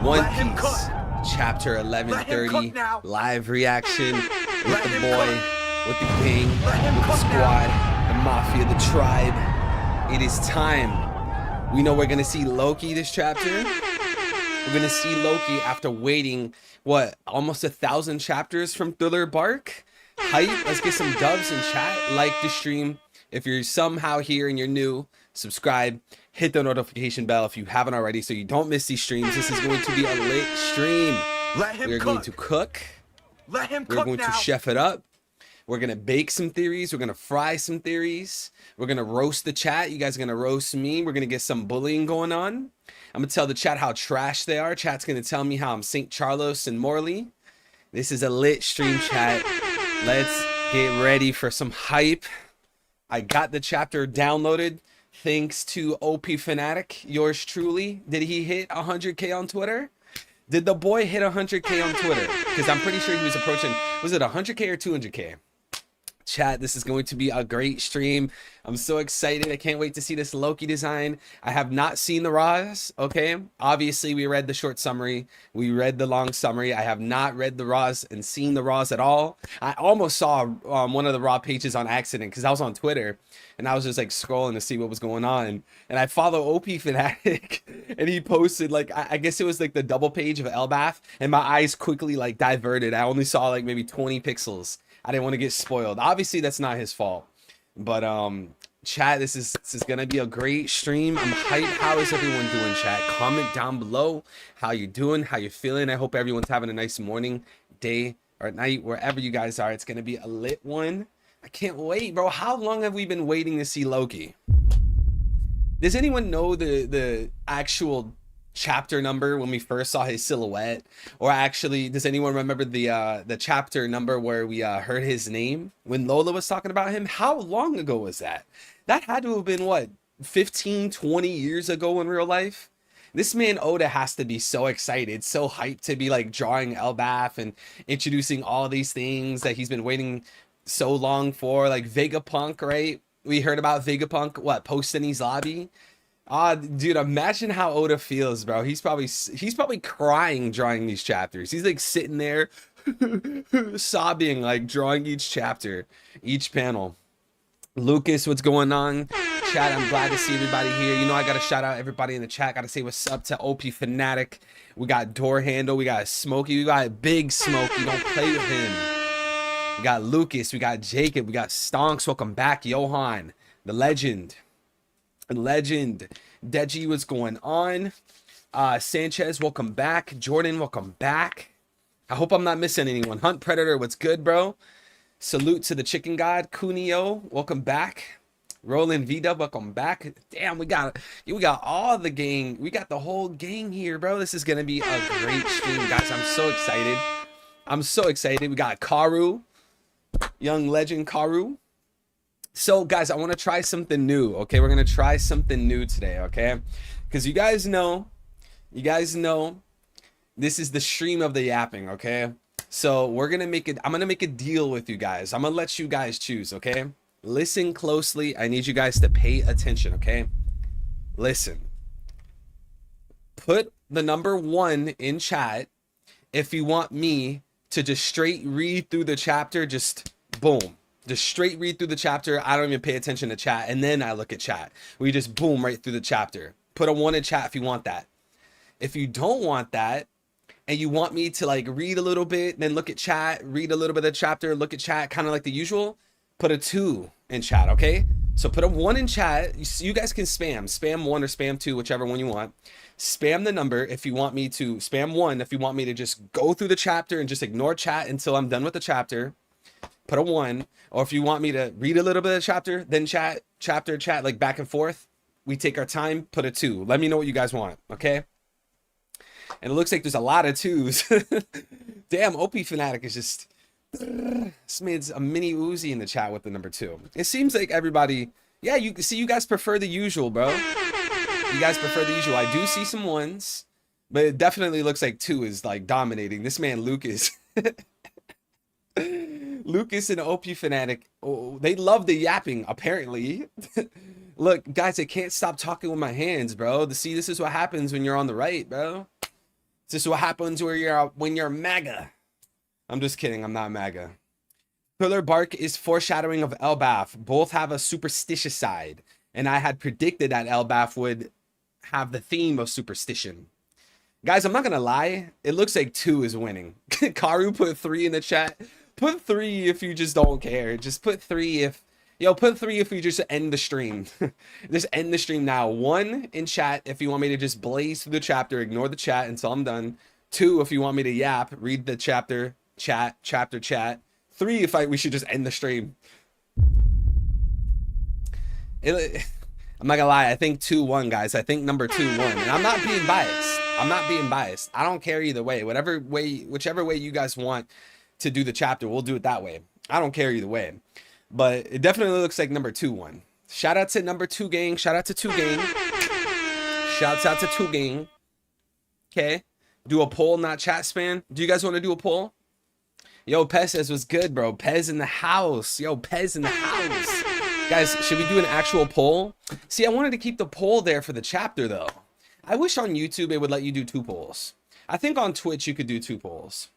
One Piece, chapter 1130, live reaction with the boy, with the gang, with the squad, the mafia, the tribe. It is time. We know we're gonna see Loki this chapter. We're gonna see Loki after waiting, what, almost 1,000 chapters from Thriller Bark? Hype, let's get some dubs in chat. Like the stream. If you're somehow here and you're new, subscribe, hit the notification bell if you haven't already so you don't miss these streams. This is going to be a lit stream. We're going to cook. We're going to chef it up. We're going to bake some theories. We're going to fry some theories. We're going to roast the chat. You guys are going to roast me. We're going to get some bullying going on. I'm going to tell the chat how trash they are. Chat's going to tell me how I'm St. Charlos and Morley. This is a lit stream, chat. Let's get ready for some hype. I got the chapter downloaded thanks to OP Fanatic, yours truly. Did he hit 100K on Twitter? Did the boy hit 100K on Twitter? Because I'm pretty sure he was approaching, was it 100K or 200K? Chat, this is going to be a great stream. I'm so excited. I can't wait to see this Loki design. I have not seen the Raws, okay? Obviously, we read the short summary. We read the long summary. I have not read the Raws and seen the Raws at all. I almost saw one of the Raw pages on accident because I was on Twitter and I was just like scrolling to see what was going on. And I follow OP Fanatic and he posted like, I guess it was like the double page of Elbath, and my eyes quickly like diverted. I only saw like maybe 20 pixels. I didn't want to get spoiled. Obviously, that's not his fault. But chat, this is gonna be a great stream. I'm hyped. How is everyone doing, chat? Comment down below how you're doing, how you're feeling. I hope everyone's having a nice morning, day, or night, wherever you guys are. It's gonna be a lit one. I can't wait, bro. How long have we been waiting to see Loki? Does anyone know the actual chapter number when we first saw his silhouette? Or actually, does anyone remember the chapter number where we heard his name when Lola was talking about him? How long ago was that? That had to have been what, 15 20 years ago in real life. This man Oda has to be so excited, so hyped to be like drawing Elbath and introducing all these things that he's been waiting so long for, like Vegapunk, right? We heard about Vegapunk, what, post Denny's lobby. Dude, imagine how Oda feels, bro. He's probably crying drawing these chapters. He's like sitting there sobbing, like drawing each chapter, each panel. Lucas, what's going on? Chat, I'm glad to see everybody here. You know, I gotta shout out everybody in the chat. Gotta say what's up to OP Fanatic. We got Door Handle, we got Smokey, we got Big Smokey. Don't play with him. We got Lucas, we got Jacob, we got Stonks. Welcome back, Johan, the legend. Deji, what's going on? Sanchez, welcome back. Jordan, welcome back. I hope I'm not missing anyone. Hunt Predator, what's good, bro? Salute to the chicken god. Kunio, welcome back. Roland V-Dub, welcome back. Damn, we got all the gang. We got the whole gang here, bro. This is gonna be a great stream, guys. I'm so excited. I'm so excited. We got Karu, young legend Karu. So guys, I want to try something new. Okay, we're gonna try something new today, okay? Because you guys know this is the stream of the yapping, okay? So we're gonna make it. I'm gonna make a deal with you guys. I'm gonna let you guys choose, okay? Listen closely. I need you guys to pay attention, okay? Listen. Put the number 1 in chat if you want me to just straight read through the chapter. Just boom. Just straight read through the chapter. I don't even pay attention to chat, and then I look at chat. We just boom right through the chapter. Put a 1 in chat if you want that. If you don't want that, and you want me to like read a little bit, then look at chat, read a little bit of the chapter, look at chat, kind of like the usual, put a 2 in chat, okay? So put a 1 in chat. You guys can spam 1 or spam 2, whichever one you want. Spam the number if you want me to, spam 1 if you want me to just go through the chapter and just ignore chat until I'm done with the chapter. Put a 1. Or if you want me to read a little bit of the chapter, then chat, like back and forth. We take our time, put a 2. Let me know what you guys want, okay? And it looks like there's a lot of 2s. Damn, OP Fanatic is just... This man's a mini Uzi in the chat with the number 2. It seems like everybody... Yeah, you see, you guys prefer the usual, bro. You guys prefer the usual. I do see some 1s, but it definitely looks like 2 is like dominating. This man, Lucas... Lucas and OP Fanatic, oh, they love the yapping, apparently. Look, guys, I can't stop talking with my hands, bro. See, this is what happens when you're on the right, bro. This is what happens when you're MAGA. I'm just kidding. I'm not MAGA. Pillar bark is foreshadowing of Elbaf. Both have a superstitious side, and I had predicted that Elbaf would have the theme of superstition. Guys, I'm not gonna lie. It looks like 2 is winning. Karu put 3 in the chat. Put 3 if you just don't care. Just put 3 if... Yo, put 3 if you just end the stream. Just end the stream now. 1 in chat if you want me to just blaze through the chapter. Ignore the chat until I'm done. 2 if you want me to yap. Read the chapter. Chat. 3 if we should just end the stream. I'm not gonna lie. I think 2-1, guys. I think number 2 won. And I'm not being biased. I'm not being biased. I don't care either way. Whichever way you guys want to do the chapter, we'll do it that way. I don't care either way. But it definitely looks like number 2 won. Shout out to number 2 gang. Shout out to 2 gang. Shouts out to 2 gang. Okay. Do a poll, not chat spam. Do you guys want to do a poll? Yo, Pez says what's good, bro. Pez in the house. Yo, Pez in the house. Guys, should we do an actual poll? See, I wanted to keep the poll there for the chapter, though. I wish on YouTube it would let you do 2 polls. I think on Twitch you could do 2 polls.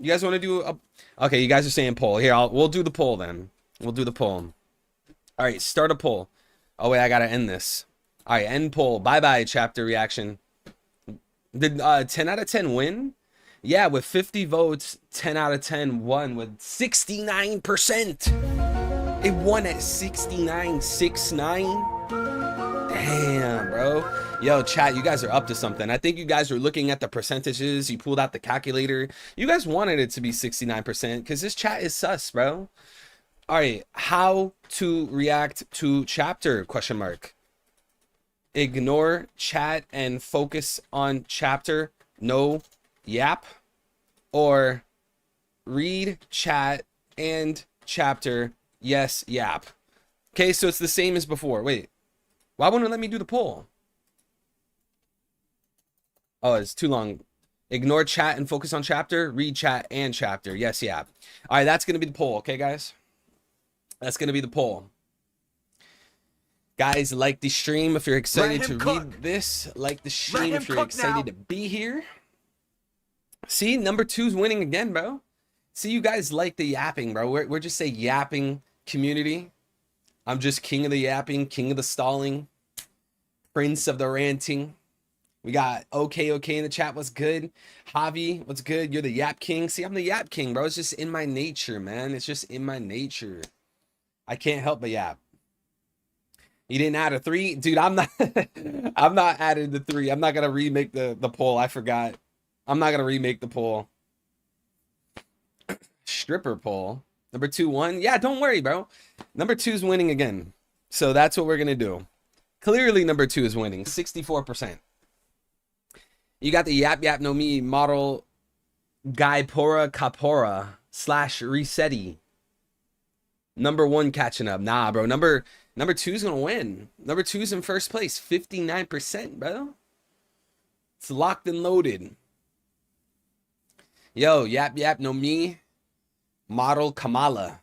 You guys want to do a... Okay, you guys are saying poll. Here, we'll do the poll then. We'll do the poll. All right, start a poll. Oh, wait, I got to end this. All right, end poll. Bye-bye, chapter reaction. Did 10 out of 10 win? Yeah, with 50 votes, 10 out of 10 won with 69%. It won at 69.69. Damn, bro. Yo, chat, you guys are up to something. I think you guys were looking at the percentages. You pulled out the calculator. You guys wanted it to be 69% because this chat is sus, bro. All right, how to react to chapter, question mark. Ignore chat and focus on chapter, no yap, or read chat and chapter, yes yap. Okay, so it's the same as before. Wait, why wouldn't it let me do the poll? Oh, it's too long. Ignore chat and focus on chapter, read chat and chapter, yes yap. All right, that's gonna be the poll, okay guys? That's gonna be the poll. Guys, like the stream if you're excited to read this. Like the stream if you're excited to be here. See, number 2's winning again, bro. See, you guys like the yapping, bro. We're just a yapping community. I'm just king of the yapping, king of the stalling, prince of the ranting. We got okay in the chat. What's good? Javi, what's good? You're the yap king. See, I'm the yap king, bro. It's just in my nature, man. It's just in my nature. I can't help but yap. You didn't add a 3? Dude, I'm not I'm not adding the 3. I'm not gonna remake the poll. I forgot. I'm not gonna remake the poll. Stripper poll. Number 2 won. Yeah, don't worry, bro. Number 2's winning again. So that's what we're gonna do. Clearly number 2 is winning. 64%. You got the Yap Yap No Me model Guy Pora Kapora / Resetti. Number 1 catching up. Nah, bro. Number 2's gonna win. Number 2's in first place. 59%, bro. It's locked and loaded. Yo, Yap Yap No Me model Kamala.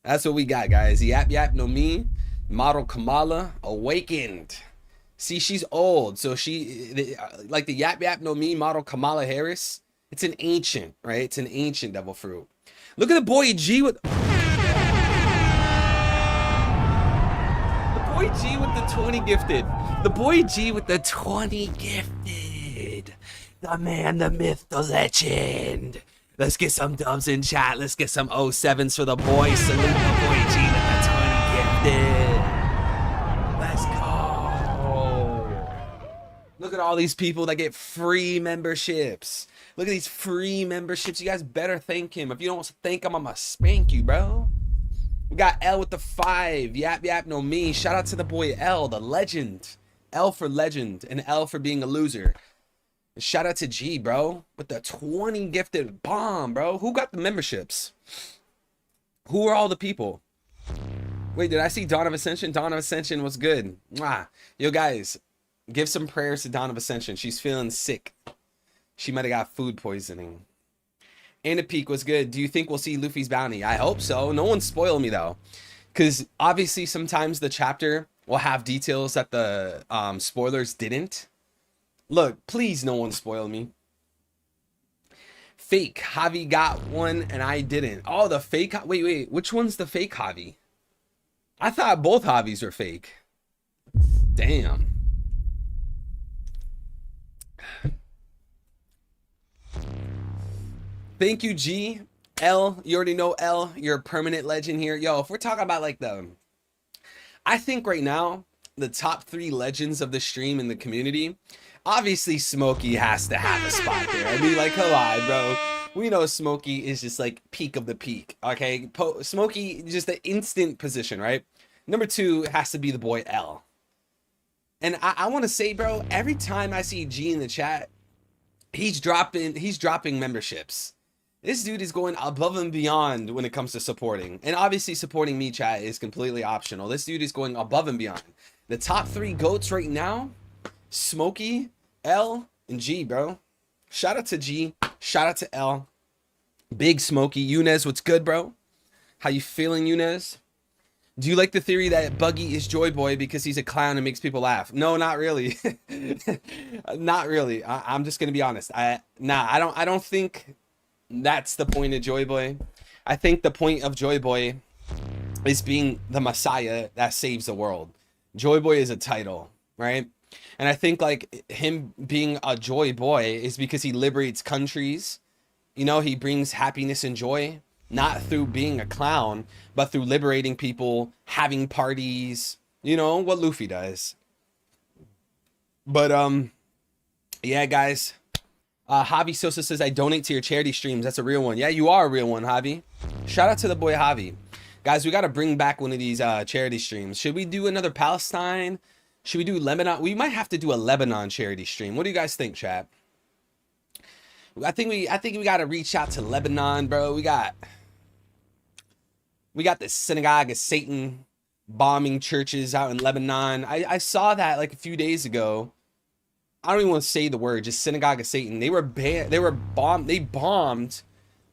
That's what we got, guys. Yap Yap No Me model Kamala awakened. See, she's old, so she like the Yap Yap No Me model Kamala Harris. It's an ancient, right? It's an ancient devil fruit. Look at the boy G with boy G with the 20 gifted. The boy G with the 20 gifted. The man, the myth, the legend. Let's get some dubs in chat. Let's get some 07s for the boy. Salute the boy G with the 20 gifted. Let's go. Look at all these people that get free memberships. Look at these free memberships. You guys better thank him. If you don't thank him, I'm gonna spank you, bro. We got L with the 5. Yap Yap No Me. Shout out to the boy L, the legend. L for legend and L for being a loser. Shout out to G, bro, with the 20 gifted bomb, bro. Who got the memberships? Who are all the people? Wait, did I see Dawn of Ascension? Dawn of Ascension was good. Mwah. Yo, guys, give some prayers to Dawn of Ascension. She's feeling sick. She might have got food poisoning. Anna Peak was good. Do you think we'll see Luffy's bounty? I hope so. No one spoil me, though. Because obviously sometimes the chapter will have details that the spoilers didn't. Look, please no one spoil me. Fake. Javi got one and I didn't. Oh, the fake. Wait. Which one's the fake Javi? I thought both Javis were fake. Damn. Thank you, G. L, you already know L. You're a permanent legend here. Yo, if we're talking about like I think right now, the top 3 legends of the stream in the community, obviously Smokey has to have a spot there. I mean, like, come on, bro. We know Smokey is just like peak of the peak, okay? Smokey, just the instant position, right? Number 2 has to be the boy L. And I want to say, bro, every time I see G in the chat, he's dropping memberships. This dude is going above and beyond when it comes to supporting. And obviously supporting me, chat, is completely optional. This dude is going above and beyond. The top 3 GOATs right now, Smokey, L, and G, bro. Shout out to G. Shout out to L. Big Smokey. Yunez, what's good, bro? How you feeling, Yunez? Do you like the theory that Buggy is Joy Boy because he's a clown and makes people laugh? No, not really. Not really. I'm just going to be honest. I don't think that's the point of Joy Boy. I think the point of Joy Boy is being the Messiah that saves the world. Joy Boy is a title, right? And I think like him being a Joy Boy is because he liberates countries. You know, he brings happiness and joy, not through being a clown, but through liberating people, having parties, you know, what Luffy does. But, yeah, guys. Javi Sosa says, I donate to your charity streams. That's a real one. Yeah, you are a real one, Javi. Shout out to the boy Javi. Guys, we got to bring back one of these charity streams. Should we do another Palestine? Should we do Lebanon? We might have to do a Lebanon charity stream. What do you guys think, chat? I think we got to reach out to Lebanon, bro. We got the synagogue of Satan bombing churches out in Lebanon. I saw that like a few days ago. I don't even want to say the word, just synagogue of Satan. They bombed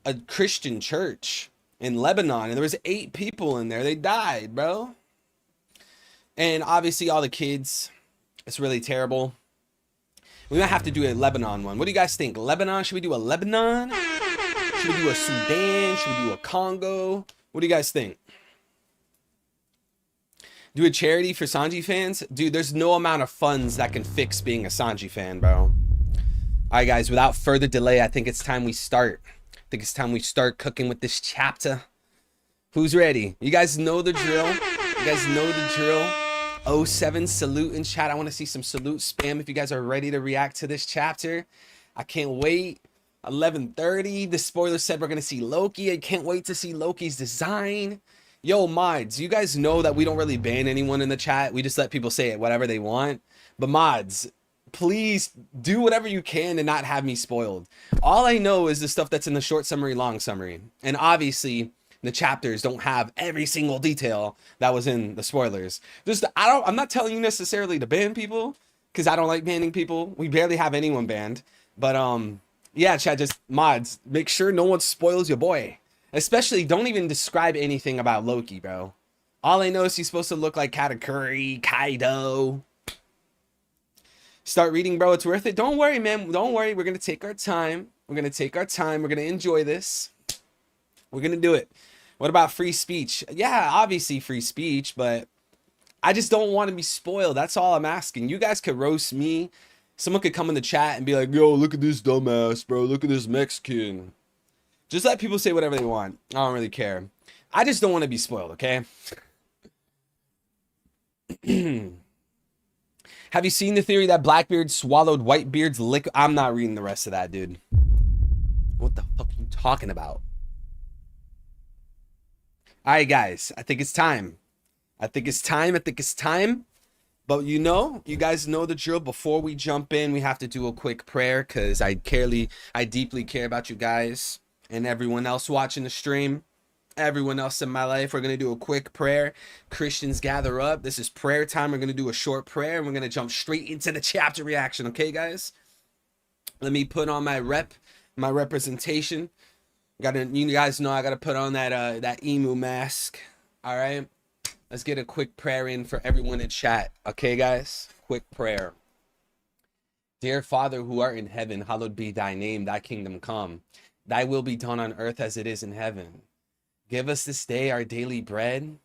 a Christian church in Lebanon, and there was 8 people in there. They died, bro. And obviously all the kids, it's really terrible. We might have to do a Lebanon one. What do you guys think? Lebanon? Should we do a Lebanon? Should we do a Sudan? Should we do a Congo? What do you guys think? Do a charity for Sanji fans? Dude, there's no amount of funds that can fix being a Sanji fan, bro. All right, guys, without further delay, I think it's time we start. I think it's time we start cooking with this chapter. Who's ready? You guys know the drill. You guys know the drill. 07 salute in chat. I want to see some salute spam if you guys are ready to react to this chapter. I can't wait. 11:30. The spoiler said we're going to see Loki. I can't wait to see Loki's design. Yo, mods, you guys know that we don't really ban anyone in the chat. We just let people say it, whatever they want. But mods, please do whatever you can and not have me spoiled. All I know is the stuff that's in the short summary, long summary. And obviously, the chapters don't have every single detail that was in the spoilers. I'm not telling you necessarily to ban people, because I don't like banning people. We barely have anyone banned. But yeah, chat, just mods, make sure no one spoils your boy. Especially, don't even describe anything about Loki, bro. All I know is he's supposed to look like Katakuri, Kaido. Start reading, bro. It's worth it. Don't worry, man. Don't worry. We're going to take our time. We're going to take our time. We're going to enjoy this. We're going to do it. What about free speech? Yeah, obviously free speech, but I just don't want to be spoiled. That's all I'm asking. You guys could roast me. Someone could come in the chat and be like, yo, look at this dumbass, bro. Look at this Mexican. Just let people say whatever they want. I don't really care. I just don't want to be spoiled, okay? Have you seen the theory that Blackbeard swallowed Whitebeard's liquor? I'm not reading the rest of that, dude. What the fuck are you talking about? All right, guys. I think it's time. I think it's time. But you guys know the drill. Before we jump in, we have to do a quick prayer because I deeply care about you guys. And everyone else watching the stream, everyone else in my life. We're going to do a quick prayer. Christians, gather up. This is prayer time. We're going to do a short prayer, and we're going to jump straight into the chapter reaction. Okay, guys? Let me put on my representation. You guys know I got to put on that emu mask. All right? Let's get a quick prayer in for everyone in chat. Okay, guys? Quick prayer. Dear Father who art in heaven, hallowed be thy name. Thy kingdom come. Thy will be done on earth as it is in heaven. Give us this day our daily bread,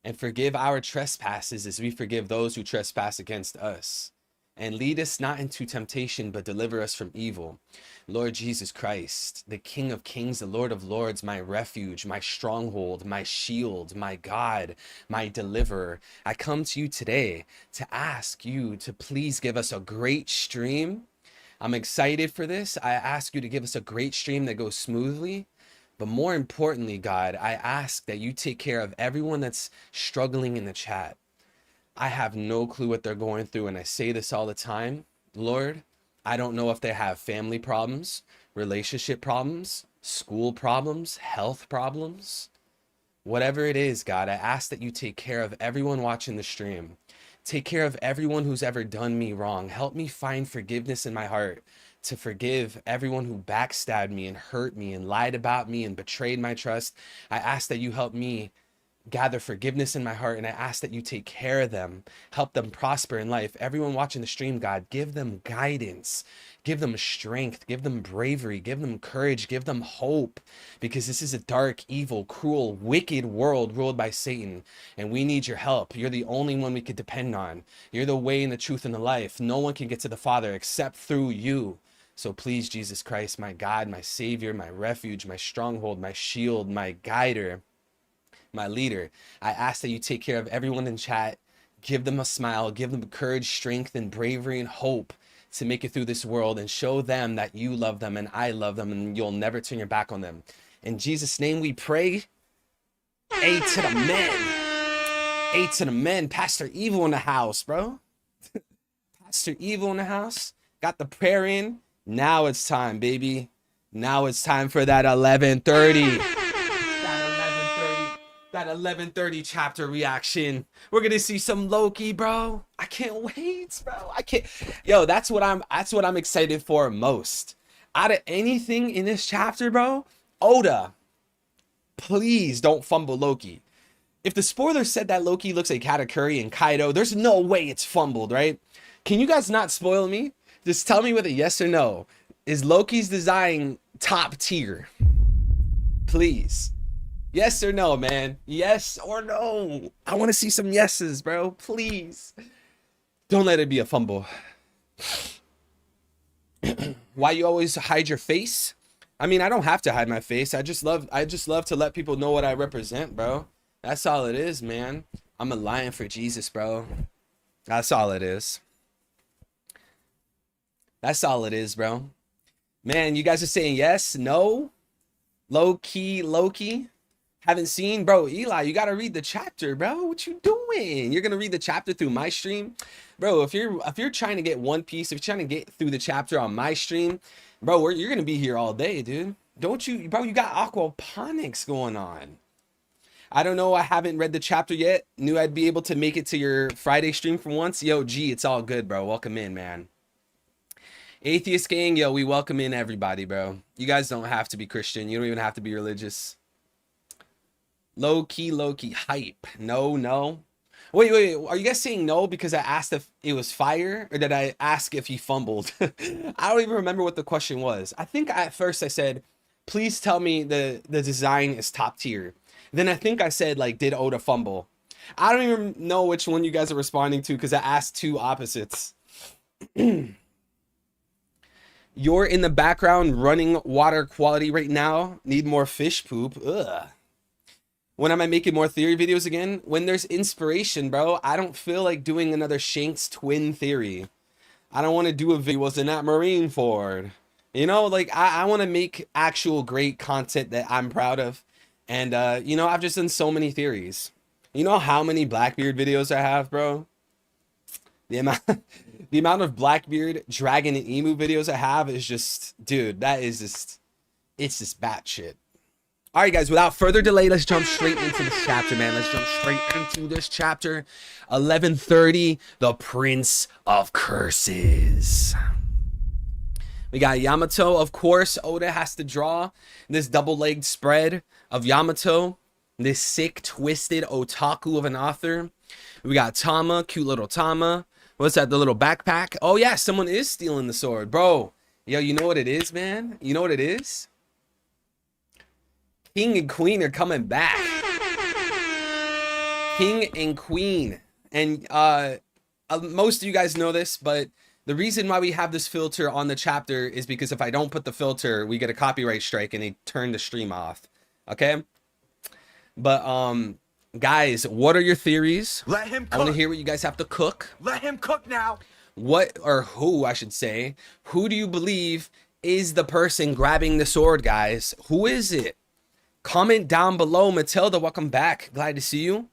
and forgive our trespasses as we forgive those who trespass against us. And lead us not into temptation, but deliver us from evil. Lord Jesus Christ, the King of Kings, the Lord of Lords, my refuge, my stronghold, my shield, my God, my deliverer. I come to you today to ask you to please give us a great stream. I'm excited for this. I ask you to give us a great stream that goes smoothly. But more importantly, God, I ask that you take care of everyone that's struggling in the chat. I have no clue what they're going through, and I say this all the time. Lord, I don't know if they have family problems, relationship problems, school problems, health problems. Whatever it is, God, I ask that you take care of everyone watching the stream. Take care of everyone who's ever done me wrong. Help me find forgiveness in my heart to forgive everyone who backstabbed me and hurt me and lied about me and betrayed my trust. I ask that you help me gather forgiveness in my heart, and I ask that you take care of them, help them prosper in life. Everyone watching the stream, God, give them guidance, give them strength, give them bravery, give them courage, give them hope, because this is a dark, evil, cruel, wicked world ruled by Satan, and we need your help. You're the only one we could depend on. You're the way and the truth and the life. No one can get to the Father except through you. So please, Jesus Christ, my God, my Savior, my refuge, my stronghold, my shield, my guider, my leader, I ask that you take care of everyone in chat. Give them a smile, give them courage, strength, and bravery and hope to make it through this world, and show them that you love them and I love them, and you'll never turn your back on them. In Jesus' name we pray. A to the men. A to the men. Pastor Evil in the house, bro. Pastor Evil in the house. Got the prayer in. Now it's time, baby. Now it's time for that 11:30. That 11:30 chapter reaction. We're gonna see some Loki, bro. I can't wait, bro. I can't. Yo, that's what I'm excited for most. Out of anything in this chapter, bro, Oda, please don't fumble Loki. If the spoiler said that Loki looks like Katakuri and Kaido, there's no way it's fumbled, right? Can you guys not spoil me? Just tell me with a yes or no. Is Loki's design top tier? Please. Yes or no, man? Yes or no? I want to see some yeses, bro. Please. Don't let it be a fumble. Why you always hide your face? I mean, I don't have to hide my face. I just love to let people know what I represent, bro. That's all it is, man. I'm a lion for Jesus, bro. That's all it is. That's all it is, bro. Man, you guys are saying yes, no, low-key, Loki. Haven't seen, bro. Eli, you gotta read the chapter, bro. What you doing? You're gonna read the chapter through my stream, bro. If you're trying to get One Piece, if you're trying to get through the chapter on my stream, bro, you're gonna be here all day, dude. Don't you, bro? You got aquaponics going on. I don't know. I haven't read the chapter yet. Knew I'd be able to make it to your Friday stream for once. Yo, G, it's all good, bro. Welcome in, man. Atheist gang, yo, we welcome in everybody, bro. You guys don't have to be Christian. You don't even have to be religious. Loki hype. No. Wait. Are you guys saying no because I asked if it was fire, or did I ask if he fumbled? I don't even remember what the question was. I think at first I said, please tell me the design is top tier. Then I think I said, like, did Oda fumble? I don't even know which one you guys are responding to because I asked two opposites. You're in the background running water quality right now. Need more fish poop. Ugh. When am I making more theory videos again? When there's inspiration, bro. I don't feel like doing another Shanks twin theory. I don't want to do a video. Was in that Marineford. You know, like, I want to make actual great content that I'm proud of. And, you know, I've just done so many theories. You know how many Blackbeard videos I have, bro? The amount of Blackbeard, Dragon, and Emu videos I have is just, dude, that is just, it's just batshit. All right, guys, without further delay, let's jump straight into this chapter, man. Let's jump straight into this chapter. 11:30, the Prince of Curses. We got Yamato, of course. Oda has to draw this double-legged spread of Yamato, this sick, twisted otaku of an author. We got Tama, cute little Tama. What's that, the little backpack? Oh, yeah, someone is stealing the sword. Bro, yo, you know what it is, man? You know what it is? King and Queen are coming back. King and Queen. And most of you guys know this, but the reason why we have this filter on the chapter is because if I don't put the filter, we get a copyright strike and they turn the stream off. Okay? But guys, what are your theories? Let him cook. I want to hear what you guys have to cook. Let him cook now. What, or who, I should say, who do you believe is the person grabbing the sword, guys? Who is it? Comment down below. Matilda, welcome back. Glad to see you.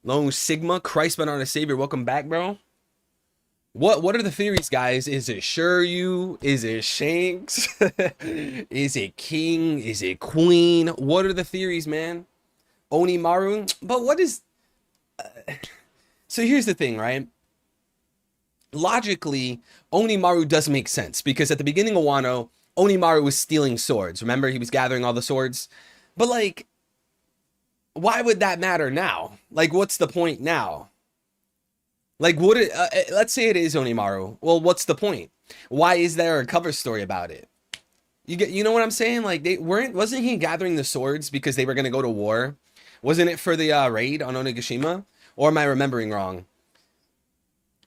Lone Sigma, Christman on a Savior, welcome back, bro. What are the theories, guys? Is it Shiryu? Is it Shanks? Is it King? Is it Queen? What are the theories, man? Onimaru? But what is... So here's the thing, right? Logically, Onimaru does make sense because at the beginning of Wano, Onimaru was stealing swords. Remember, he was gathering all the swords. But like, why would that matter now? Like, what's the point now? Like, would it? Let's say it is Onimaru. Well, what's the point? Why is there a cover story about it? You know what I'm saying? Like, wasn't he gathering the swords because they were gonna go to war? Wasn't it for the raid on Onigashima? Or am I remembering wrong?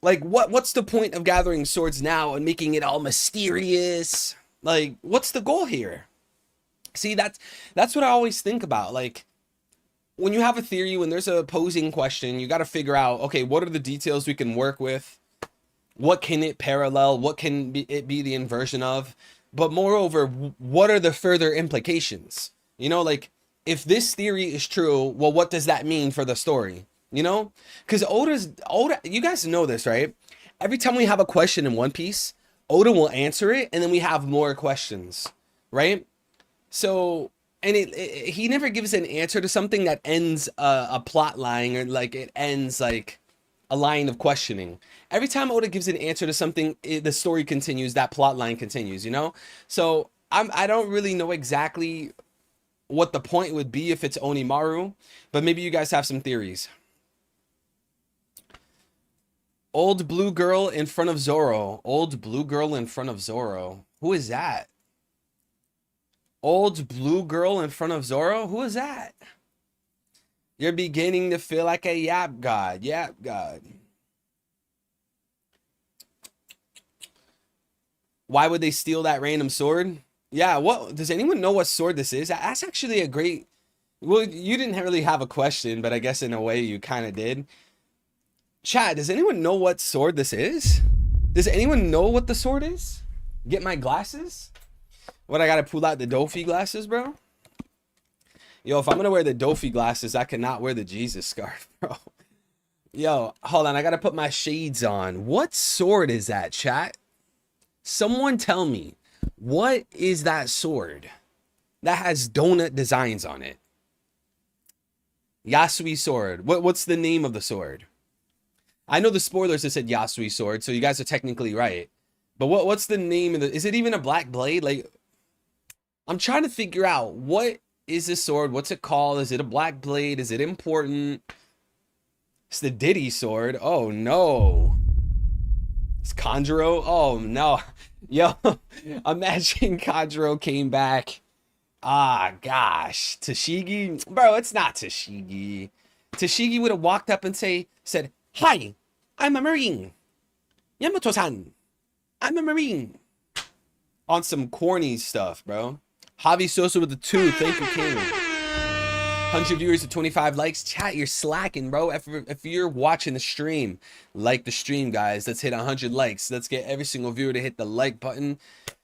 Like, what's the point of gathering swords now and making it all mysterious? Like, what's the goal here? See, that's what I always think about. Like, when you have a theory, when there's a posing question, you got to figure out, okay, what are the details we can work with? What can it parallel? What can it be the inversion of? But moreover, what are the further implications? You know, like, if this theory is true, well, what does that mean for the story? You know, because Oda, you guys know this, right? Every time we have a question in One Piece, Oda will answer it, and then we have more questions, right? So, and he never gives an answer to something that ends a plot line, or like it ends like a line of questioning. Every time Oda gives an answer to something, the story continues, that plot line continues, you know? So I don't really know exactly what the point would be if it's Onimaru, but maybe you guys have some theories. Old blue girl in front of Zoro. Old blue girl in front of Zoro. Who is that? Old blue girl in front of Zoro? Who is that? You're beginning to feel like a yap god. Yap god. Why would they steal that random sword? Yeah, what does anyone know what sword this is? That's actually a great... Well, you didn't really have a question, but I guess in a way you kind of did. Chat, does anyone know what sword this is? Does anyone know what the sword is? Get my glasses? What, I gotta pull out the Dofi glasses, bro? Yo, if I'm gonna wear the Dofi glasses, I cannot wear the Jesus scarf, bro. Yo, hold on, I gotta put my shades on. What sword is that, chat? Someone tell me, what is that sword that has donut designs on it? Yasui sword. What's the name of the sword? I know the spoilers have said Yasui sword, so you guys are technically right. But what's the name of the... Is it even a black blade? Like, I'm trying to figure out, what is this sword? What's it called? Is it a black blade? Is it important? It's the Diddy sword. Oh, no. It's Kanjuro. Oh, no. Yo, imagine Kanjuro came back. Ah, gosh. Tashigi? Bro, it's not Tashigi. Tashigi would have walked up and said, "Hi, I'm a Marine. Yamato-san, I'm a Marine." On some corny stuff, bro. Javi Sosa with the 2. Thank you, King. 100 viewers to 25 likes. Chat, you're slacking, bro. If you're watching the stream, like the stream, guys. Let's hit 100 likes. Let's get every single viewer to hit the like button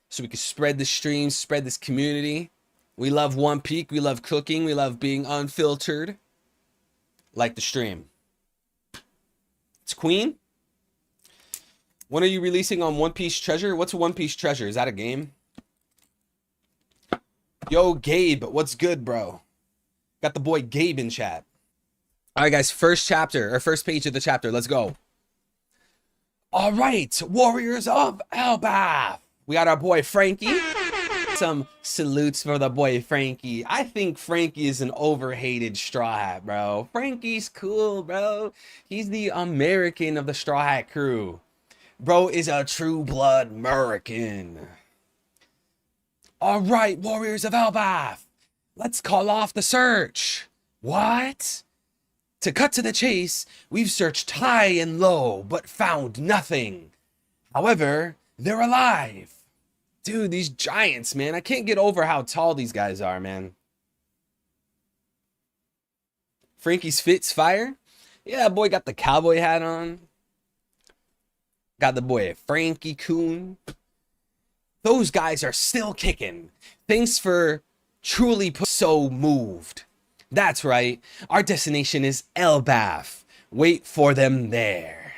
so we can spread the stream, spread this community. We love One Piece. We love cooking. We love being unfiltered. Like the stream. It's Queen. When are you releasing on One Piece Treasure? What's One Piece Treasure? Is that a game? Yo, Gabe, what's good, bro? Got the boy Gabe in chat. All right, guys, first chapter, or first page of the chapter. Let's go. All right, Warriors of Elbaf. We got our boy Frankie. Some salutes for the boy Frankie. I think Frankie is an overhated Straw Hat, bro. Frankie's cool, bro. He's the American of the Straw Hat crew. Bro is a true blood American. All right, Warriors of Elbaf. Let's call off the search. What? To cut to the chase, we've searched high and low, but found nothing. However, they're alive. Dude, these giants, man. I can't get over how tall these guys are, man. Frankie's fit's fire. Yeah, boy got the cowboy hat on. Got the boy Frankie Coon. Those guys are still kicking. Thanks for truly so moved. That's right. Our destination is Elbaf. Wait for them there.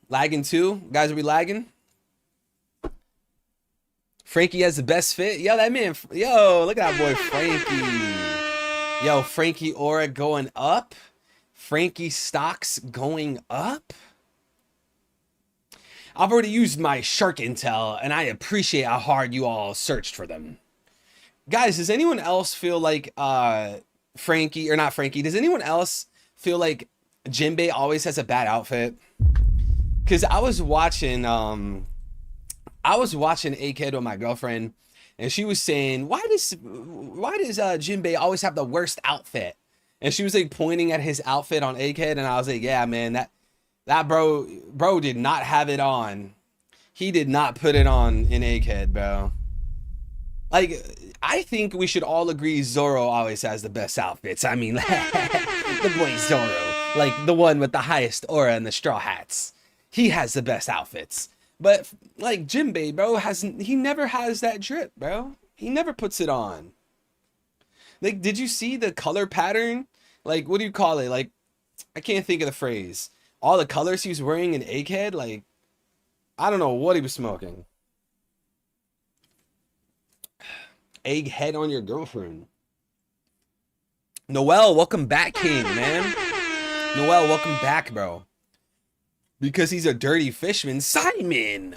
Lagging too? Guys, are we lagging? Frankie has the best fit. Yo, that man. Yo, look at that boy Frankie. Yo, Frankie aura going up. Frankie stocks going up. I've already used my shark intel, and I appreciate how hard you all searched for them. Guys, does anyone else feel like Frankie, or not Frankie, does anyone else feel like Jinbei always has a bad outfit? Because I was watching A-Kid with my girlfriend, and she was saying, why does Jinbei always have the worst outfit? And she was like pointing at his outfit on A-Kid, and I was like, yeah, man, that bro did not have it on. He did not put it on in A-Kid, bro. Like, I think we should all agree Zoro always has the best outfits. I mean, the boy Zoro, like the one with the highest aura and the straw hats. He has the best outfits. But like Jinbei, bro, he never has that drip, bro. He never puts it on. Like, did you see the color pattern? Like, what do you call it? Like, I can't think of the phrase. All the colors he was wearing in Egghead, like, I don't know what he was smoking. Egghead on your girlfriend. Noel, welcome back, King, man. Noel, welcome back, bro. Because he's a dirty fishman. Simon!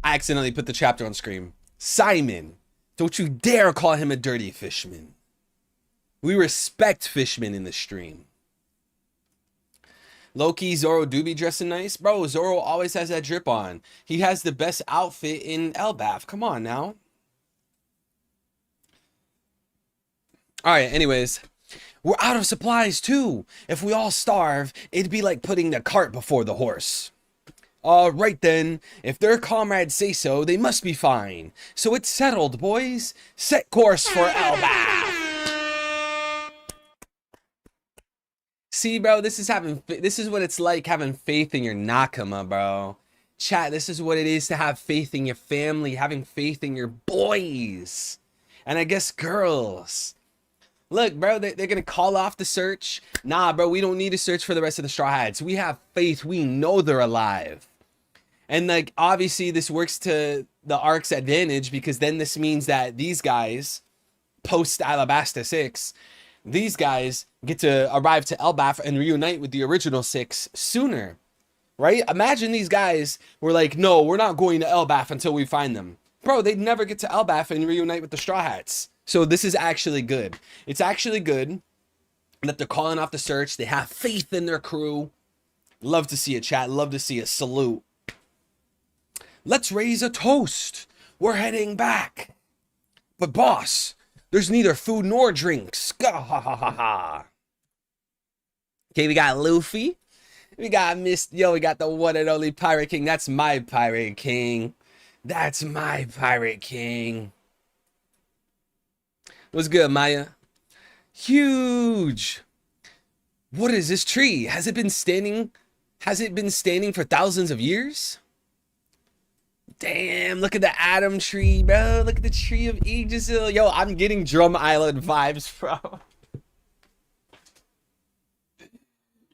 I accidentally put the chapter on screen. Simon, don't you dare call him a dirty fishman. We respect fishmen in the stream. Loki, Zoro do be dressing nice. Bro, Zoro always has that drip on. He has the best outfit in Elbaf. Come on now. Alright, anyways. We're out of supplies too. If we all starve, it'd be like putting the cart before the horse. Right then. If their comrades say so, they must be fine. So it's settled, boys. Set course for Elbaf. See, bro, this is what it's like having faith in your nakama, bro. Chat, this is what it is to have faith in your family, having faith in your boys. And I guess girls. Look, bro, they're going to call off the search. Nah, bro, we don't need to search for the rest of the Straw Hats. We have faith. We know they're alive. And, like, obviously this works to the Ark's advantage because then this means that these guys, post-Alabasta 6, these guys get to arrive to Elbaf and reunite with the original 6 sooner, right? Imagine these guys were like, no, we're not going to Elbaf until we find them. Bro, they'd never get to Elbaf and reunite with the Straw Hats. So this is actually good. It's actually good that they're calling off the search. They have faith in their crew. Love to see a chat. Love to see a salute. Let's raise a toast. We're heading back. But boss, there's neither food nor drinks. Okay, we got Luffy. We got we got the one and only Pirate King. That's my Pirate King. That's my Pirate King. What's good, Maya? Huge. What is this tree? Has it been standing for thousands of years? Damn, look at the Atom tree, bro. Look at the tree of Yggdrasil. Yo, I'm getting Drum Island vibes, bro.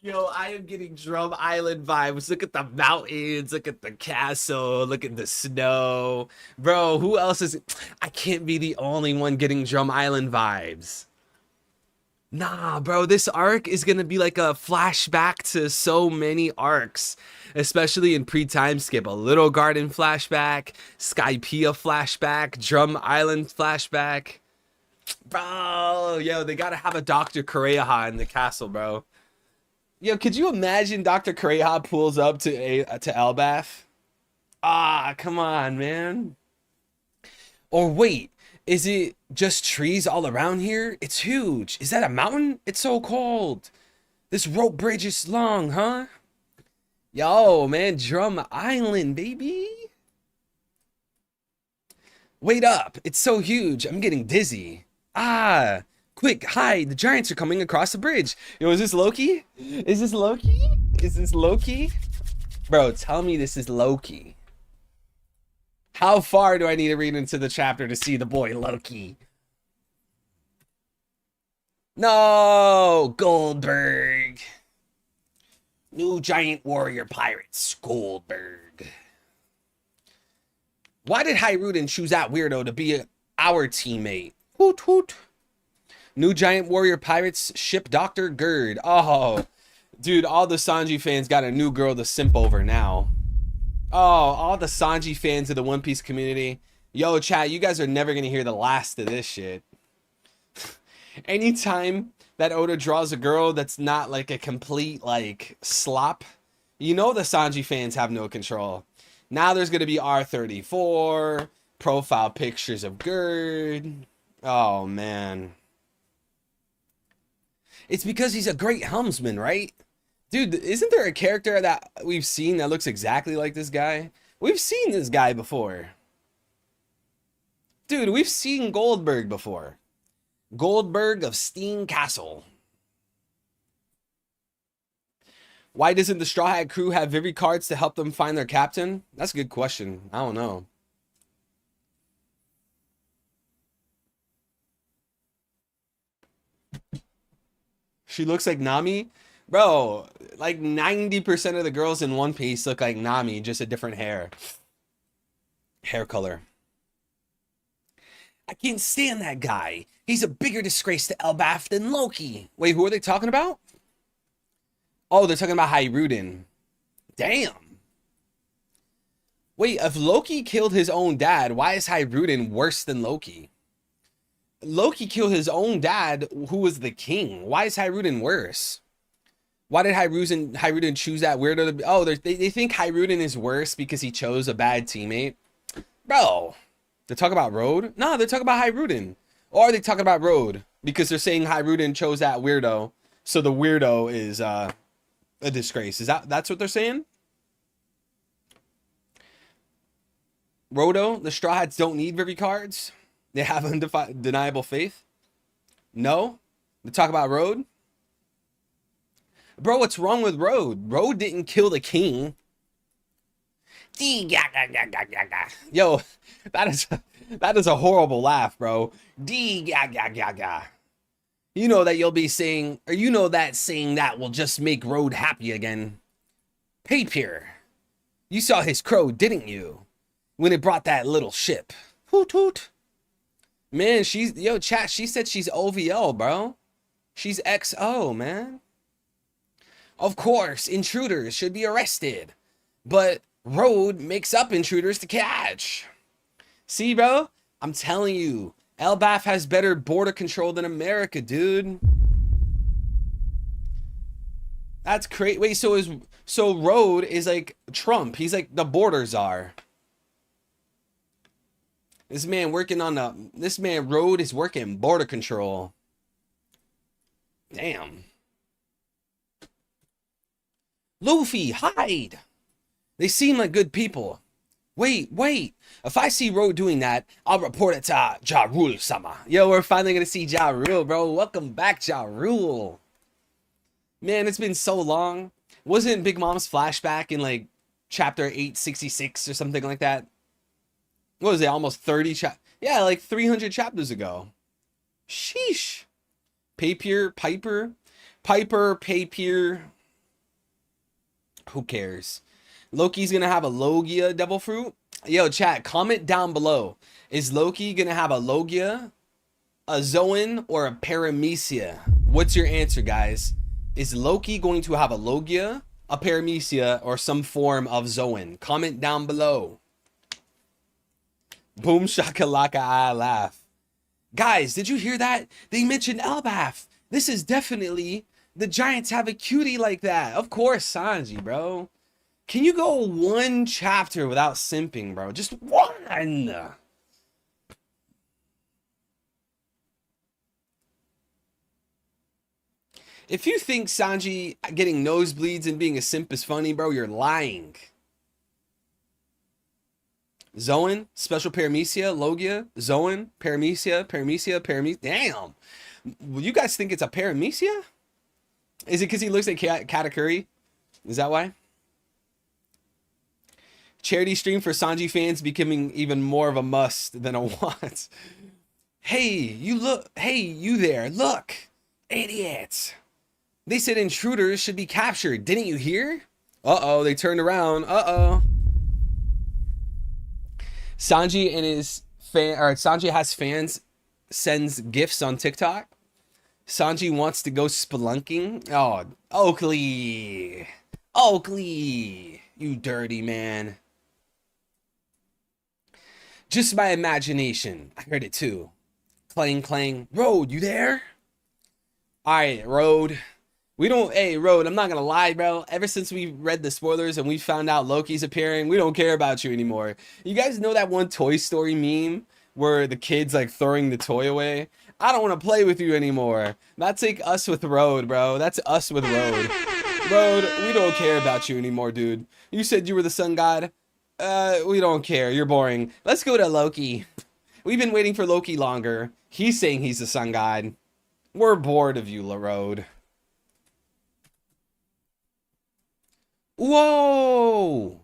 Yo, I am getting Drum Island vibes. Look at the mountains. Look at the castle. Look at the snow. Bro, who else is it? I can't be the only one getting Drum Island vibes. Nah, bro, this arc is going to be like a flashback to so many arcs. Especially in pre-time skip. A Little Garden flashback. Skypiea flashback. Drum Island flashback. Bro, yo, they got to have a Dr. Kureha in the castle, bro. Yo, could you imagine Dr. Kureha pulls up to Elbaf? Ah, come on, man. Or wait, is it just trees all around here? It's huge. Is that a mountain? It's so cold. This rope bridge is long, huh? Yo, man, Drum Island, baby. Wait up. It's so huge. I'm getting dizzy. Ah, quick, hide. The giants are coming across the bridge. Yo, is this Loki? Is this Loki? Is this Loki? Bro, tell me this is Loki. How far do I need to read into the chapter to see the boy Loki? No, Goldberg. New giant warrior pirates, Goldberg. Why did Hiruden choose that weirdo to be our teammate? Hoot hoot. New giant warrior pirates, ship Dr. Gerd. Oh, dude, all the Sanji fans got a new girl to simp over now. Oh, all the Sanji fans of the One Piece community. Yo, chat, you guys are never going to hear the last of this shit. Anytime that Oda draws a girl that's not like a complete like slop, you know the Sanji fans have no control. Now there's going to be R34, profile pictures of Gerd. Oh, man. It's because he's a great helmsman, right? Dude, isn't there a character that we've seen that looks exactly like this guy? We've seen this guy before. Dude, we've seen Goldberg before. Goldberg of Steen Castle. Why doesn't the Straw Hat crew have Vivi cards to help them find their captain? That's a good question. I don't know. She looks like Nami? Bro, like 90% of the girls in One Piece look like Nami, just a different hair color. I can't stand that guy. He's a bigger disgrace to Elbaf than Loki. Wait, who are they talking about? Oh, they're talking about Hiruden. Damn. Wait, if Loki killed his own dad, why is Hiruden worse than Loki? Loki killed his own dad, who was the king. Why is Hiruden worse? Why did Hiruden choose that weirdo to be? Oh, they think Hiruden is worse because he chose a bad teammate. Bro, they're talking about Road? No, they're talking about Hiruden. Or are they talking about Road? Because they're saying Hiruden chose that weirdo. So the weirdo is a disgrace. That's what they're saying? Rodo, the Straw Hats don't need Vivi cards. They have undeniable faith. No? They talk about Road? Bro, what's wrong with Road? Road didn't kill the king. Yo, that is a horrible laugh, bro. You know that you'll be saying, or you know that saying that will just make Road happy again. Papier, you saw his crow, didn't you? When it brought that little ship. Hoot hoot. Man, chat, she said she's OVO, bro. She's XO, man. Of course, intruders should be arrested. But Road makes up intruders to catch. See, bro? I'm telling you, Elbaf has better border control than America, dude. That's crazy. Wait, so Road is like Trump. He's like the border czar. This man Road is working border control. Damn. Luffy, hide. They seem like good people. Wait. If I see Road doing that, I'll report it to Ja Rule-sama. Yo, we're finally going to see Ja Rule, bro. Welcome back, Ja Rule. Man, it's been so long. Wasn't Big Mom's flashback in like chapter 866 or something like that? What was it? Almost 30 yeah, like 300 chapters ago. Sheesh. Piper. Who cares? Loki's gonna have a Logia devil fruit. Yo, chat, comment down below. Is Loki gonna have a Logia, a Zoan, or a Paramecia? What's your answer, guys? Is Loki going to have a Logia, a Paramecia, or some form of Zoan? Comment down below. Boom shakalaka, I laugh. Guys, did you hear that? They mentioned Elbaf. This is definitely the Giants have a cutie like that. Of course, Sanji, bro. Can you go one chapter without simping, bro? Just one. If you think Sanji getting nosebleeds and being a simp is funny, bro, you're lying. Zoan, Special Paramecia, Logia, Zoan, Paramecia. Damn. You guys think it's a Paramecia? Is it because he looks like Katakuri? Is that why? Charity stream for Sanji fans becoming even more of a must than a want. Hey, you there. Look. Idiots. They said intruders should be captured. Didn't you hear? Uh-oh, they turned around. Uh-oh. Sanji and his Sanji has fans, sends gifts on TikTok. Sanji wants to go spelunking. Oh, Oakley. Oakley, you dirty man. Just my imagination. I heard it too. Clang, clang. Road, you there? All right, Road. Hey, Road, I'm not gonna lie, bro. Ever since we read the spoilers and we found out Loki's appearing, we don't care about you anymore. You guys know that one Toy Story meme where the kid's like throwing the toy away? I don't want to play with you anymore. That's like us with Road, bro. That's us with Road. Road, we don't care about you anymore, dude. You said you were the sun god. We don't care. You're boring. Let's go to Loki. We've been waiting for Loki longer. He's saying he's the sun god. We're bored of you, Road. Whoa!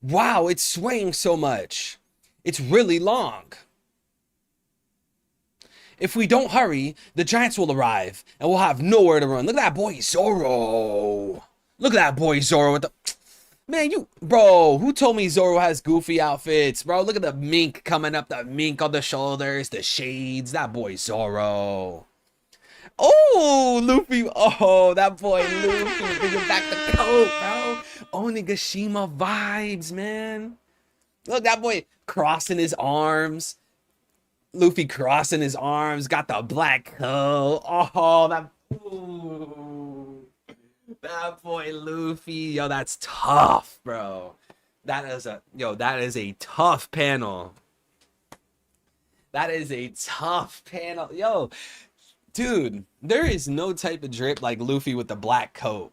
Wow, it's swaying so much. It's really long. If we don't hurry, the giants will arrive, and we'll have nowhere to run. Look at that boy Zoro. Look at that boy Zoro with the... Man, bro, who told me Zoro has goofy outfits? Bro, look at the mink coming up, the mink on the shoulders, the shades. That boy Zoro. Oh, Luffy. Oh, that boy Luffy bringing back the coat, bro. Onigashima vibes, man. Look, that boy crossing his arms. Luffy crossing his arms. Got the black coat. Oh, that... Ooh. That boy Luffy. Yo, that's tough, bro. That is a tough panel. That is a tough panel. Yo, dude, there is no type of drip like Luffy with the black coat.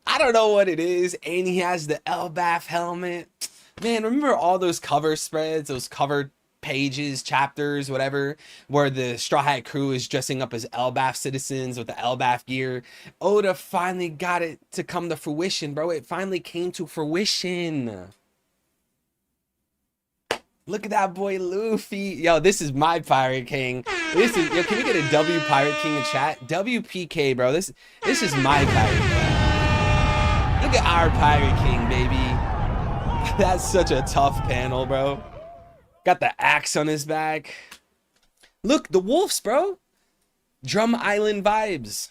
I don't know what it is. And he has the Elbaf helmet. Man, remember all those cover spreads, those cover pages, chapters, whatever, where the Straw Hat crew is dressing up as Elbaf citizens with the Elbaf gear? Oda finally got it to come to fruition, bro. It finally came to fruition. Look at that boy Luffy. Yo, this is my Pirate King. Yo, can we get a W Pirate King in chat? WPK, bro. This is my Pirate King. Look at our Pirate King, baby. That's such a tough panel, bro. Got the axe on his back. Look, the wolves, bro. Drum Island vibes.